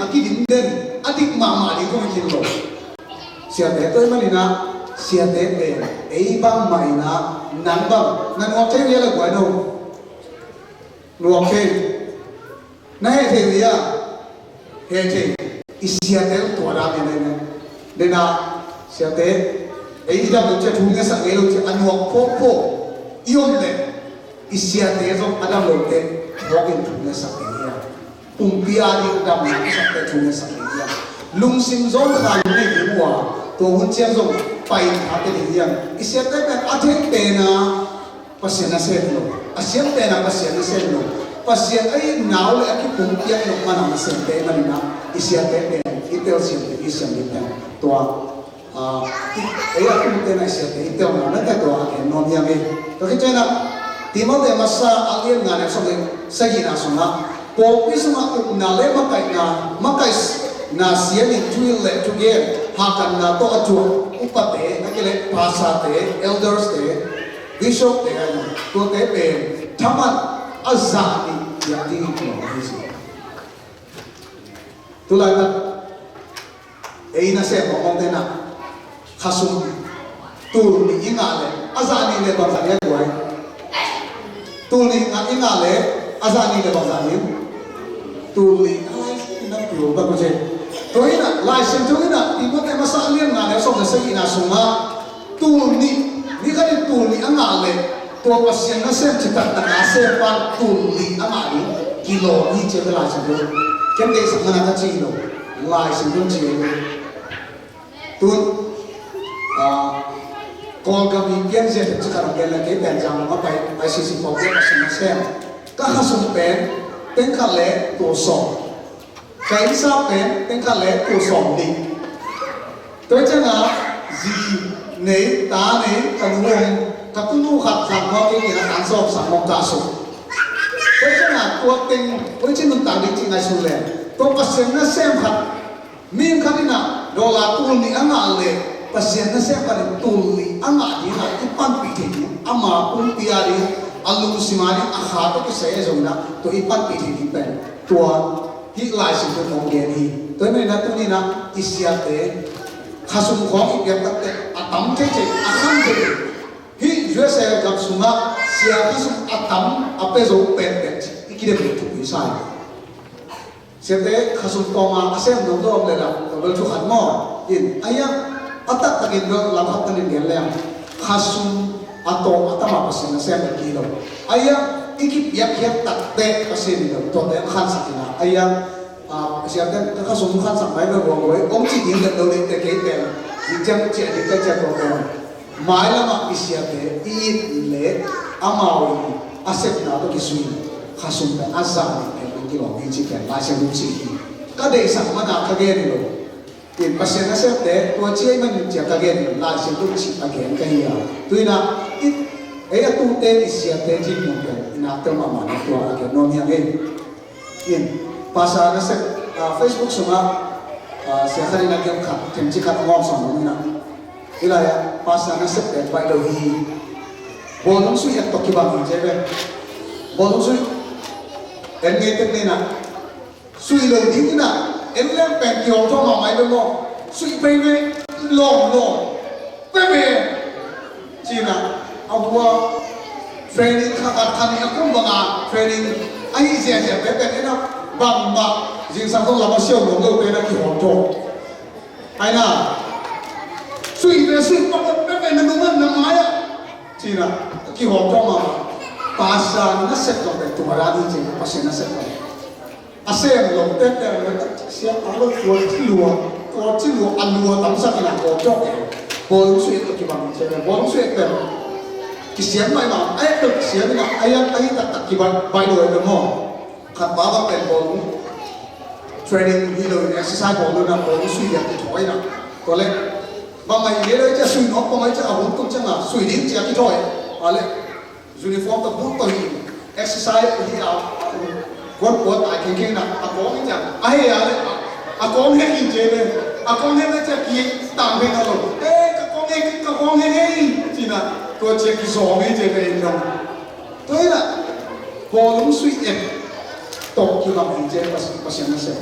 akidim den adik ma di ko kin lo sia te toy mani na sia te pe ei bang mai na nang bang nan ngok the ye la gwa no ngok the na he the ya he the isia te to ra me ne de na sia te ei da mo che thu nge sa nge lo che anok pho iom le isia te zo adam lo te hogin thune sakya pumpia di dam na sakte thune sakya lung sim zon khan ne hiwa to hun chiang zo pai ha te hian isia te kan athen te na pasien na se lo asiam te na pasien na se lo pasien ai naw le aki pumpia no mana na se te manina isia te itel sim te isia ni te to ai aku te na isia te itel na te to ke no nia me to ke chena timo de masa alien na ne so de sagina so na po pisuma na le makai na sian in twil le together hakan na to atu upate na kele pasa te elders te bishop te to te pe thaman azani ya ti ko hisi tulana ei na se mo te na khasum tu ni ingale azani le bazani ko ai tu ni ingale azani le bazani tu ni ai na pro ba ko je toina Laizom toina ibu te masa alien na le so na sei na sunga tu ni kan tu ni angale to pasien na sem chitat na se pa tu ni amali kilo ni che Laizom do ken de sa mana ka chi lo Laizom do chi tu kol ka bi pian je te ka ra la ke ben jang ma pai si si po ke pasien na sem ka hasum pen ten ka le to so cái sao bên tên cả lẽ của sòng đi tôi chắc là gì nấy ta nấy cần nguồn các cái nhu hạt rằng họ cái gì là ăn sọp sản mong cả sụp tôi chắc là tôi tên tôi chỉ muốn tạo định chỉ ngày xuân lệ tôi phát hiện nó xem hạt miếng khác đi nào đó là tu ni ăn ngà lệ phát hiện nó xem hạt tu ni ăn ngà đi là cái pan bị thế đi ăn mà cũng bia đi ăn luôn xí mà đi ăn khá tôi cái sẽ dùng đó tôi ít pan bị thế đi bên tôi hi Laizom to mong gen hi toy mai na tu ni na isia te khasum khong i tak te atam che che akham che hi jose gam sunga sia khasum atam ape zo pen pen ikide pe tu ni sai se te khasum to ma asem do do le la to chu khan mo in aya atak takin do la khat takin gen le khasum ato atama pasin sem ki lo aya ikip yak yak tak te pasin do to te khan sakina ayang siapkan ka sum khan sak mai lo goi om chi ding da le te ke te jang che de cha ko ko mai la ma isiate I le amawi asep na to kisui khasum ta azan ke ki lo bi chi ke ba se lu chi ka de sak ma na ka ge ni lo tin pasen na se te to chi man chi ka ge ni la se lu chi ka ge ka ya tuina ai tu te isiate ji mo ke na to ma ma na to ke no mi ge in pasal nasi Facebook semua sehari nak yang kat, temci kat ngom sama ni nak. Ila ya pasal nasi baik dohi. Bolong sui yang toki bangun jebe. Bolong sui, engetek ni nak. Sui lo di ni nak. Enlem pen kiong to mamai demo. Sui pebe long. Pebe. Cina, awak training kami aku banga training. Ahi siapa pebe ni nak. Bang bang, jing sang tu lama siapa orang tu nak kihong tu, ayna, sui pakai pakai nanungan namanya, Cina kihong tu mama, pasal nasib tu betul marani je, pasal nasib tu, asal long tet siapa aku kuat cilu anu tamsa kena kihong tu, bolong sui tu kibang je, bolong sui tu, kisian mai bang, ayat tu kisian ni ayat tak kibang bayi dua demo. Kat bawah pen bolu training hilo exercise bolu na bolu sui yang kitoi na kole bamai ye le cha sui no bamai cha ahun tum cha na sui ring cha kitoi ale uniform ta but to hi exercise hi a what I can na akong cha ai ale akong he kin je le akong he cha ki tam he na lo kakong he china to che ki Zomi je le no toi la bolu sui tok ki bang je pasien na se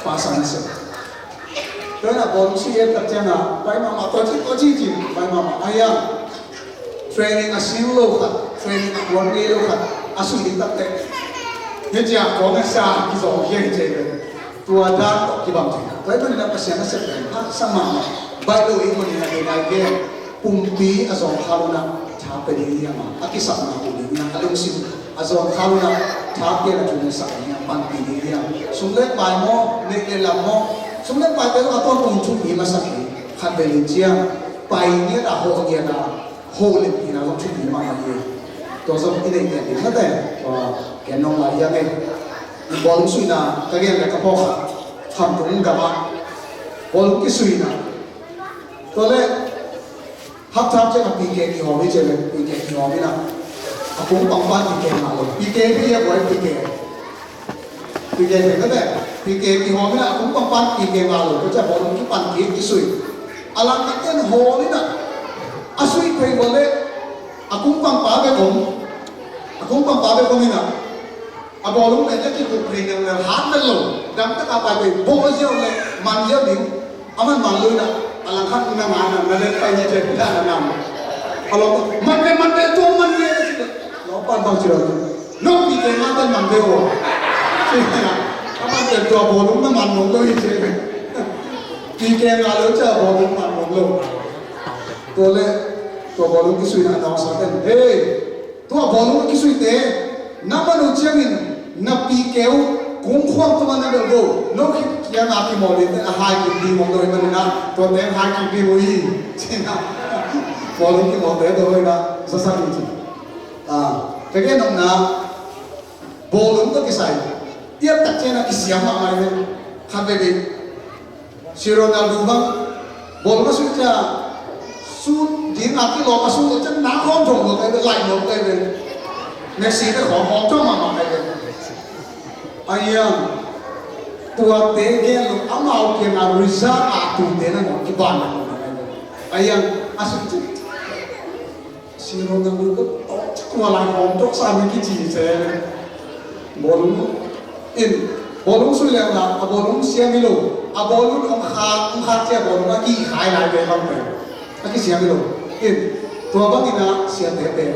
pasan na se to na bon si e tak jana pai mama to ji pai mama aya training asin lo kha training won ge lo kha asu di tak te he ja ko na sa ki zo ye je tua da tok ki bang je pai ban na pasien na se ha sama bai lo i mo ni na ge pumpi azong haluna tháp về đi mà ác cái sập nào cũng đi ngang cái lông sim azon khâu na tháp kia là chúng ta sập đi pan đi đi sung lên bài mo lên làm mo sung lên bài cái đó tôi cùng chung đi mà sập đi khát về lên chiang bài nghĩa là hộ nghĩa là hộ lên thì là chung đi mà đi tôi giống cái này thì hết đấy cái nông lại vậy bol suy na cái này là cái bò tham cũng gặp mà bol cái suy na tôi lấy hấp tháp cho nó PK thì họ mới chơi được PK thì họ mới là cũng bằng ban PK mà rồi PK bây giờ gọi PK thì cái đấy PK thì họ mới là cũng bằng ban PK mà rồi tôi chắc bol cái ban PK cái suy alam cái tên họ đấy nè suy quay vào đấy cũng bằng bá về cũng bằng bá về con mình à bò lúc này nhất cái cuộc này là hát lên lồng đắm tất cả bài về bộ diêu này màn diêu đỉnh mình màn lui nè là khác nó mà lên tay như thế là nằm alo mình về tua mình về nó quan trọng chưa nó bị cái mang tên mình về rồi mình về tua bò đúng nó màn mồm tôi thế vì cái là lớn chờ bò đúng màn mồm luôn tua bò đúng cái suy là nó sao tên hey tua bò đúng cái suy thế nắm bắt được chưa mình nắp pi kéo cũng khoan tụi mình được đâu nó khi kia ngã cái mồi đến hai cái đi một đôi mình nè tôi đem hai cái đi mồi chứ nào mồi đến cái mồi đấy thôi nè rất sao đi cái nông nè bồ đúng cái sai tiếp đặt trên là cái xiêm mà mày khăn về đi Ronaldo băng bồ nó suy ra suốt chỉ ngã cái lò mà suốt chân ná không trồng được cái lại một cái về Messi nó khó khó cho mà cái ai tua tế nghe lúc ấm áo kia là risa tu tế nó một cái bàn này ai asuk chứ siro nó cũng có qua lại hòm tốt sao mấy cái gì thế bồn bồn suy là bồn xem milo bồn ông khát chơi bồn nó gì khai lại về không phải cái xem milo tua bác đi na xem thế về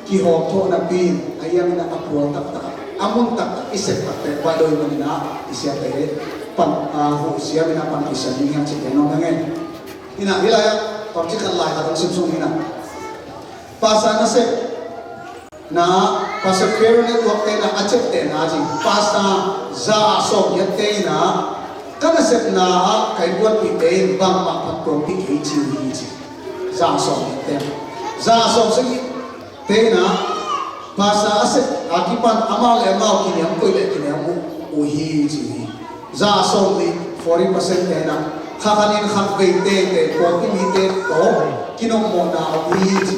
ki hòm thô na pin ai na apuan tak among tak isip at walo mo na isip ay pan ho siya na pan isa ni yang chicken no ngen ina hilaya pag chicken lai atong simsung ina pasa na se na pasa pero ne wakte na achep te na ji pasa za so yate na kana se na kai buat pi te bang ma pat pro pi ki chi ni ji za so se te na Masa aset akipan amal emau kini am koi le kini am uhi ji za som ni 40% te na khakanin khak vei te ko kini te to kinom mo na uhi ji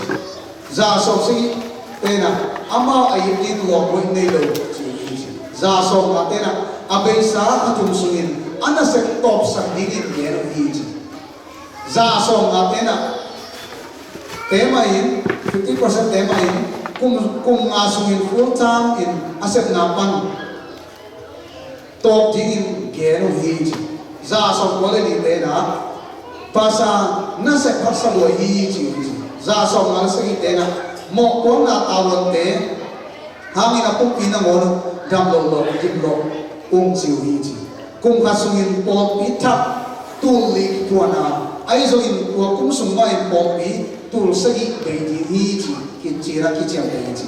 za som si te na amal ayin lo ko nei lo ji za som ma te na abei sa khatum sungin ana se top sak dingin ye uhi ji za som ma te na te mai 50% te mai kum ngasungin full time in asep napan top dingin gero hiji za so quality te na pasa na se phasa lo hiji za so ngal se te na mo ko na tawon te hangin apung pinangon dam lo kim lo chiu hiji kum ngasungin pop itap tuli tuana ai zo in ko kum sungma in pop tul sagi beji hiji kinchira kicham beji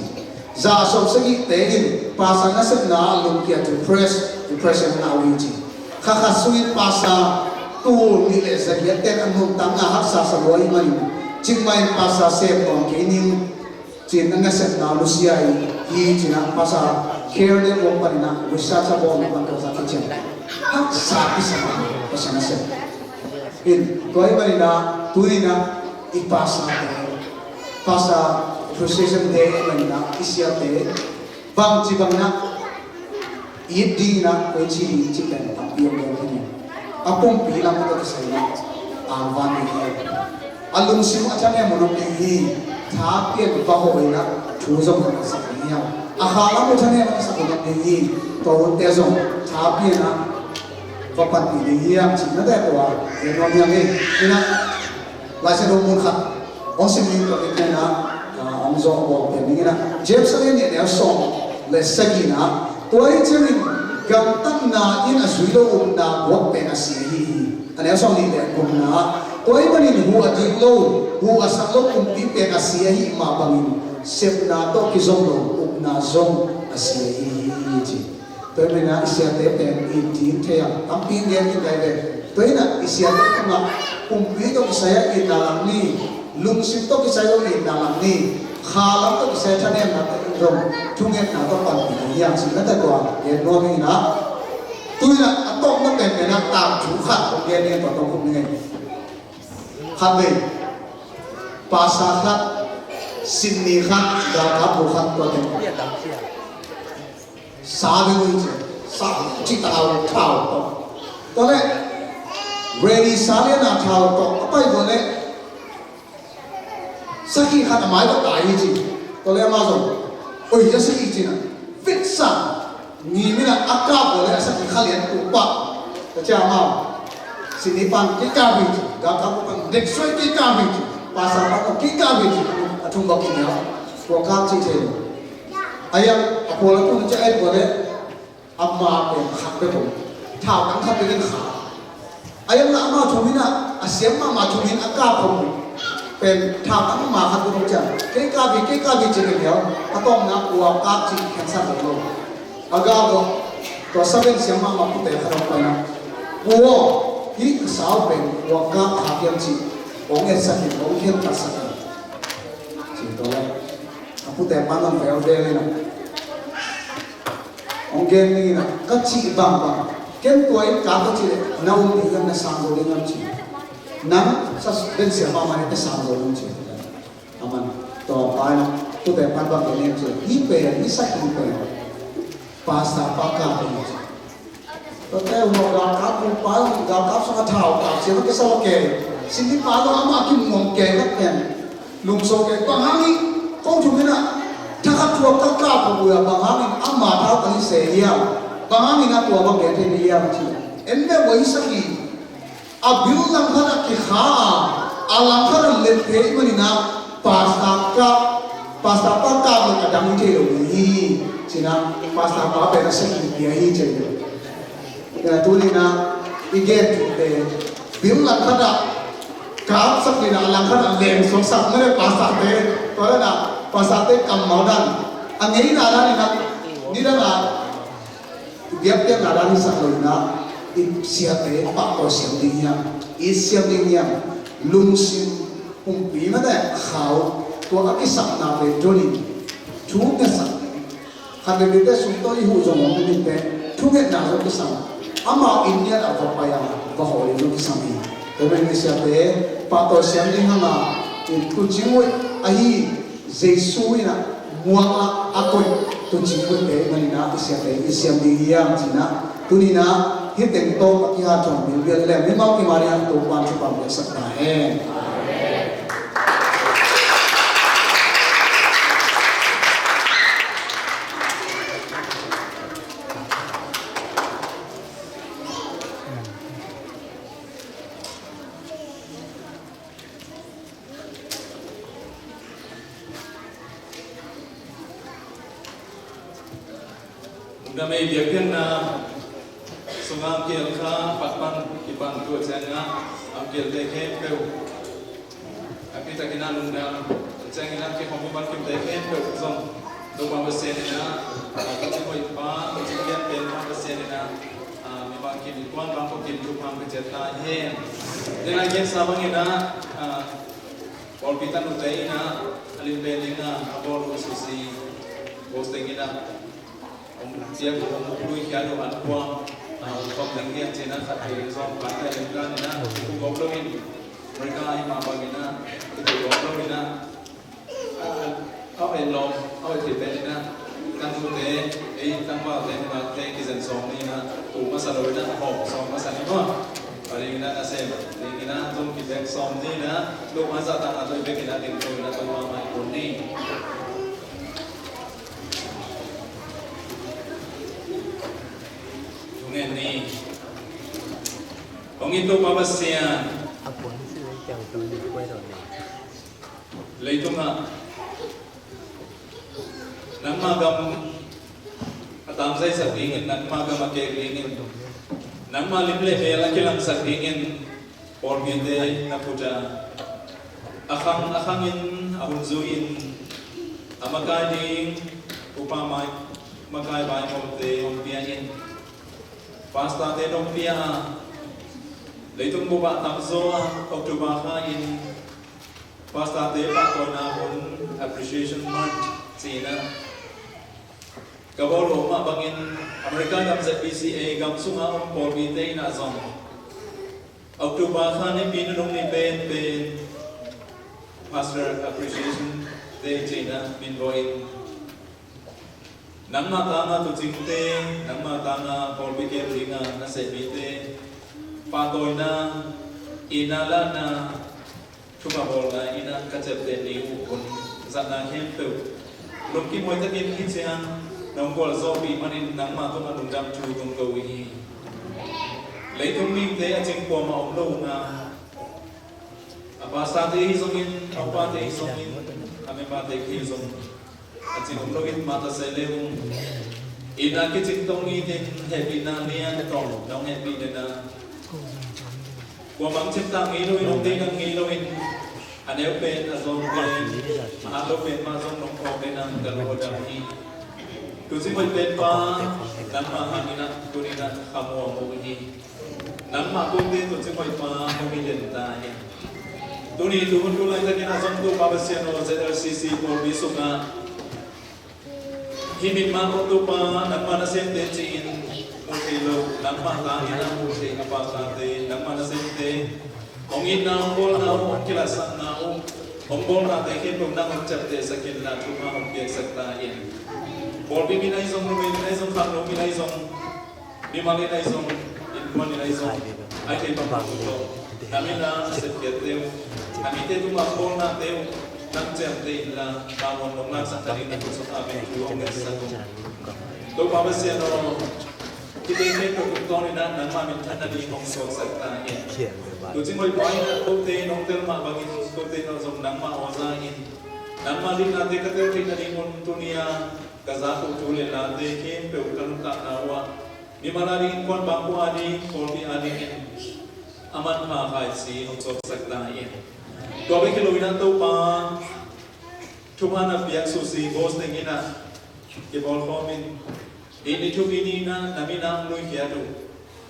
za so sagi tegin pasa na sep na lum kia to depression na hiji kha suin pasa tul ni le sagi ten anum tang na hak sa sa loi mani chingmai pasa se pon ke ning chin na sep na lusia hi china pasa care ne ko parina research abo na pan sa kicham hak sa kisama pasa na sep in koi mani na turina ipasa pasa procession day na isya te bang chibang na iding na ko chi chicken apio ni apong bilang ko sa ina awan ni alung sim achane mono ni tha pia ba ho na thuzom na sa niya akhala mo chane na sa ko ni to te zo tha pia na papat ni hiam chi na da ko e no ni ame ina Laizom mun khat on sim ni ko ke na am zo bo pe ni na Jerusalem ni ne song le sagina toy cherin gam tam na in a suilo na bo pe na si hi ane song ni le ko na ตัวมันนี่หัวจิโลหัวสักโลกุมปีเป็นอาเซียหิมาบังเซฟนาโตกิซงโลอุปนาซงอาเซียหิจีตัวมันน่ะอาเซียเตเป็นอินทีเทียอัมพิงเงี้ยที่ไหนเลยตัวน่ะอาเซียเตเป็นว่ากุมปีโตกิสายอินนาลังนี่ลุงสิโตกิสายอินนาลังนี่ข้าลังโตกิสายท่านเนี่ยนะตรงทุ่งเงี้ยนะต้องปันปีอย่างสิ่งนั้นแต่ตัวเย็นโน่นนี่นะตัวน่ะต้องนั่งเป็นเนี่ยนะตามถูกขัดของเย็นเนี่ยต่อตรงคุมยังไงขัดเลยภาษาขัดสินนี้ขัดดาวขัดบุขัดตัวเองสามีวิจิสาจิตเอาเท้าต่อตอนนี้เรดี้สาเลน่าเท้าต่อไปตอนนี้สักกี่ขัดหมายก็ตายจริงตอนนี้มาส่งโอ้ยจะสักกี่จริงนะฟิกซ์นี่มีนะอากาศเลยสักกี่ขัดเลี้ยงตัวปะแต่เจ้ามาสินิปันกี่กาบิจิกากับปันเด็กช่วยกี่กาบิจิภาษาปันก็กี่กาบิจิทุ่งบอกกินเนี่ยพวกข้ามจีเทนayam apola pun cakap boleh amma pun hak betul tahu kan hak dengan hak ayam nak mau cumin asyam mau cumin akar pun pen tahu kan mau hak betul cakap kekabi cakap dia atau nak buat kap cakap cancer betul agak tu sebab siam mau pun tak ada apa nak buat ini kesal pen buat kap hak yang cakap orang sakit orang tak sakit cakap aku tak pandang fair ni nak, orang ni nak kecil bang, kan tuai kata cile, naum dengan nasanggo dengan cile, nam sas ben siapa mana nasanggo dengan cile, aman, to paling tu tak pandang ni cile, hiper ni sakit hiper, pasta pakar ni cile, tu tak umur gakap paling gakap sangat tahu, siapa kesal ke, sini paling amak kim ngomong kan, lungsor ke, panghani kau cuma nak tak tua kakak pun bang angin amma tahu kali saya bang angin aku abang kata dia macam ende waisaki abil lang kana kha alang kana lephe manina pasta pa lo kadang je ni cina pasta pa pe saki dia hi je ya tulina iget bil lang kana kap sakina alang kana lem so sak mere pasta pe tola na pasate kam maudan angeri nada ni na biap dia nada ni saklina siate pak to siam dinya isiam dinya lungsin umpi mate khau to akisak na le joni thu ke sak khade bite sunto i hu jong ni te thu ke na so kisam ama india da pa ya ba ho le lu kisam ni to ben ni siate pak to siam dinya na tu jingoi ahi Jesuina muanga akoi tu cikut te manina isiam dihiyam cina tunina hiteng to pakiha chong bilbial lem ni mau ki marian to pan chupam le sakta hai Kami biarkan sungai kielka patman kipan tu cengah ambil deket kau. Tapi tak kena nunda cengah kita hobiban kita deket kau zong. Dua bersih na, kita boleh pa, kita pen bersih na. Memang kita tuan bangku kita cuma bercerita hen. Dengan yang sabang ina, polpitan utai na, alim belinga, abor ususi, posting ina. Siap mengumpulkan kialu anpuang, pembangunan Cina sampai Laizom partai dengan ina, ngobrolin mereka yang mabagina, itu ngobrolin ina, apa yang terjadi ina, kan tu deh, kan apa deh kisan Zomi ina, tu masalah ina, masalah ni mah, paling ina nasib, ina tu kita Zomi ina, tu masalah tanah tu kita tinggal ina tu mama ikuni. Ni, orang itu apa Sian? Laizom nang magam atam saya sabingin nang magam akegingin nang malimle hela kilang sabingin Paul Bide na puja akangin ahunzuin amakading upamay makay bay momte ompiain pasta te ompia leitung buba tamzo Oktober kain pasta te pa ko na appreciation month sina kabolo ma bangin Amerika gam sa PCA gam sunga Paul Bide na zong Oktober kain pinunong ni Ben Pastor Appreciation Day China Minboin Nang matanga tu jingte nang matanga Paul Bide ringa na sebite patoy na inala na tumabol na ina kacapte ni ukon sana hempe lungki moy takin hitsean nang bol Zomi manin nang matong anundam chu tung gawi leitung ning te aching po ma omlo na apa sa te izongin apa te izongin ame ba te izong aching omlo in mata selewung ina kiching tong itin happy na niya tong nong happy na kwa bang chim tang ilo in te nang ilo in aneu pen azong pen mahalo pen ma zong nong ko pen ang galo dam hi tu si boy pen pa nang ma hanina kunina khamo mo hi nang ma kun te tu si boy pa mo hi den ta hi Tuni tuhun tulay na kinasong to babasyan o ZLCC po bisunga himin man to pa nagmanasente chin mutilo nagmakain ang muti kapasate nagmanasente ongin na ongol na ong kilasan na ongol na tekin pong nangongchapte sa kinla tuma ong piyagsagtain Bolbi minaizong rumin minaizong kaklo minaizong mimanginaizong inkuan minaizong ay kay pamputo kami na sekiateu kami te tumapol na teu nang jerte ila bawon nong nasa kanina kusok amin tuong sa ko to babasyan no kita ini to kutoni na nang mamin thana di hong so sakta ye to jingoi pai na to te nong tel ma bangin to te no som nang ma oza in nang ma din na te ka te na di mon tunia kaza ko tule na te kem pe ukan ka nawa ni manari kon bangku ani kolbi ani aman pa kai si hong so sakta ye to be kiloina to pa tumana biak susi bos tengina ke bol komin ini tubini na namina lui kiadu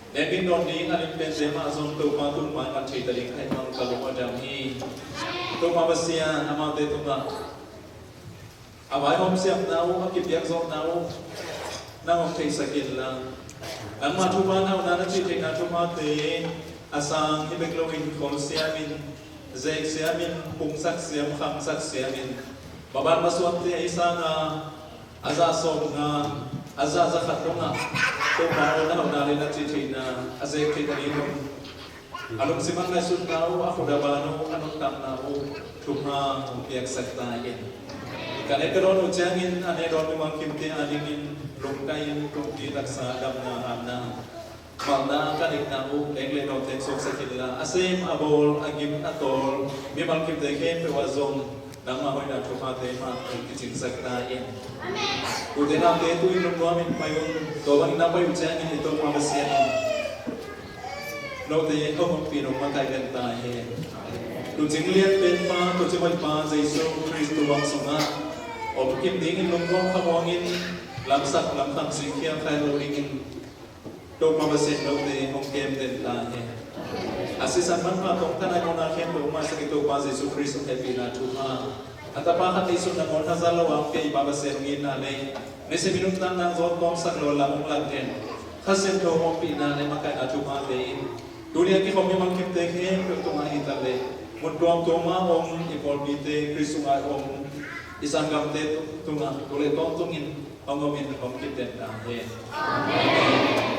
Nebin don ni alim benzema zon to pa tun ma kan chita ling kai mang kalung adam hi to ma basia amate to ma awai hom siap nau akip biak zon nau na hom thei sakil la ang ma tu ba nau na chi thei na tu ma te asang ibek loin kol siamin zek siamin pung sak siam kham sak siamin baban maswat te isa nga aza som nga aza za khatunga to ba na na rin na chi na azek te tani no alum siman na sun nau ako da bano anong tam nau tuma piak sakta yen kane karon ujangin ane ron mang kimte alingin lungkayin kung di laksa dam na hamna Magna kanik na u engle no tek sok sakila asem abol agim atol mi malkim te kem pe wazom nang ma hoina to pa te ma kiching sakta yen udena te tu in no min payon to bang na payon chen ni to ma basien no te hom pi no ma kai gan ta he tu jing liet ben pa to che mai pa jesu kristo bang sunga om kim ding in lom khamongin lam sak lam tham sing kia khai lo ringin to mabasit no te hong kem den ta he asisan man pa tong tanay mo na kem to ma sa kito pa Jesu Kristo happy na to ma atapa ka isun na mon hazalo ang kay babasit ngin na le ne se minut na zot tom sak lo la mong lagten khasen to hong pi na le makai na to ma le dunia ki hong mang kem te kem to ma hitale mun tom to ma om ipol bite Kristo nga om isang gamte to nga tole tong tungin Ongomin hong kem den ta he amen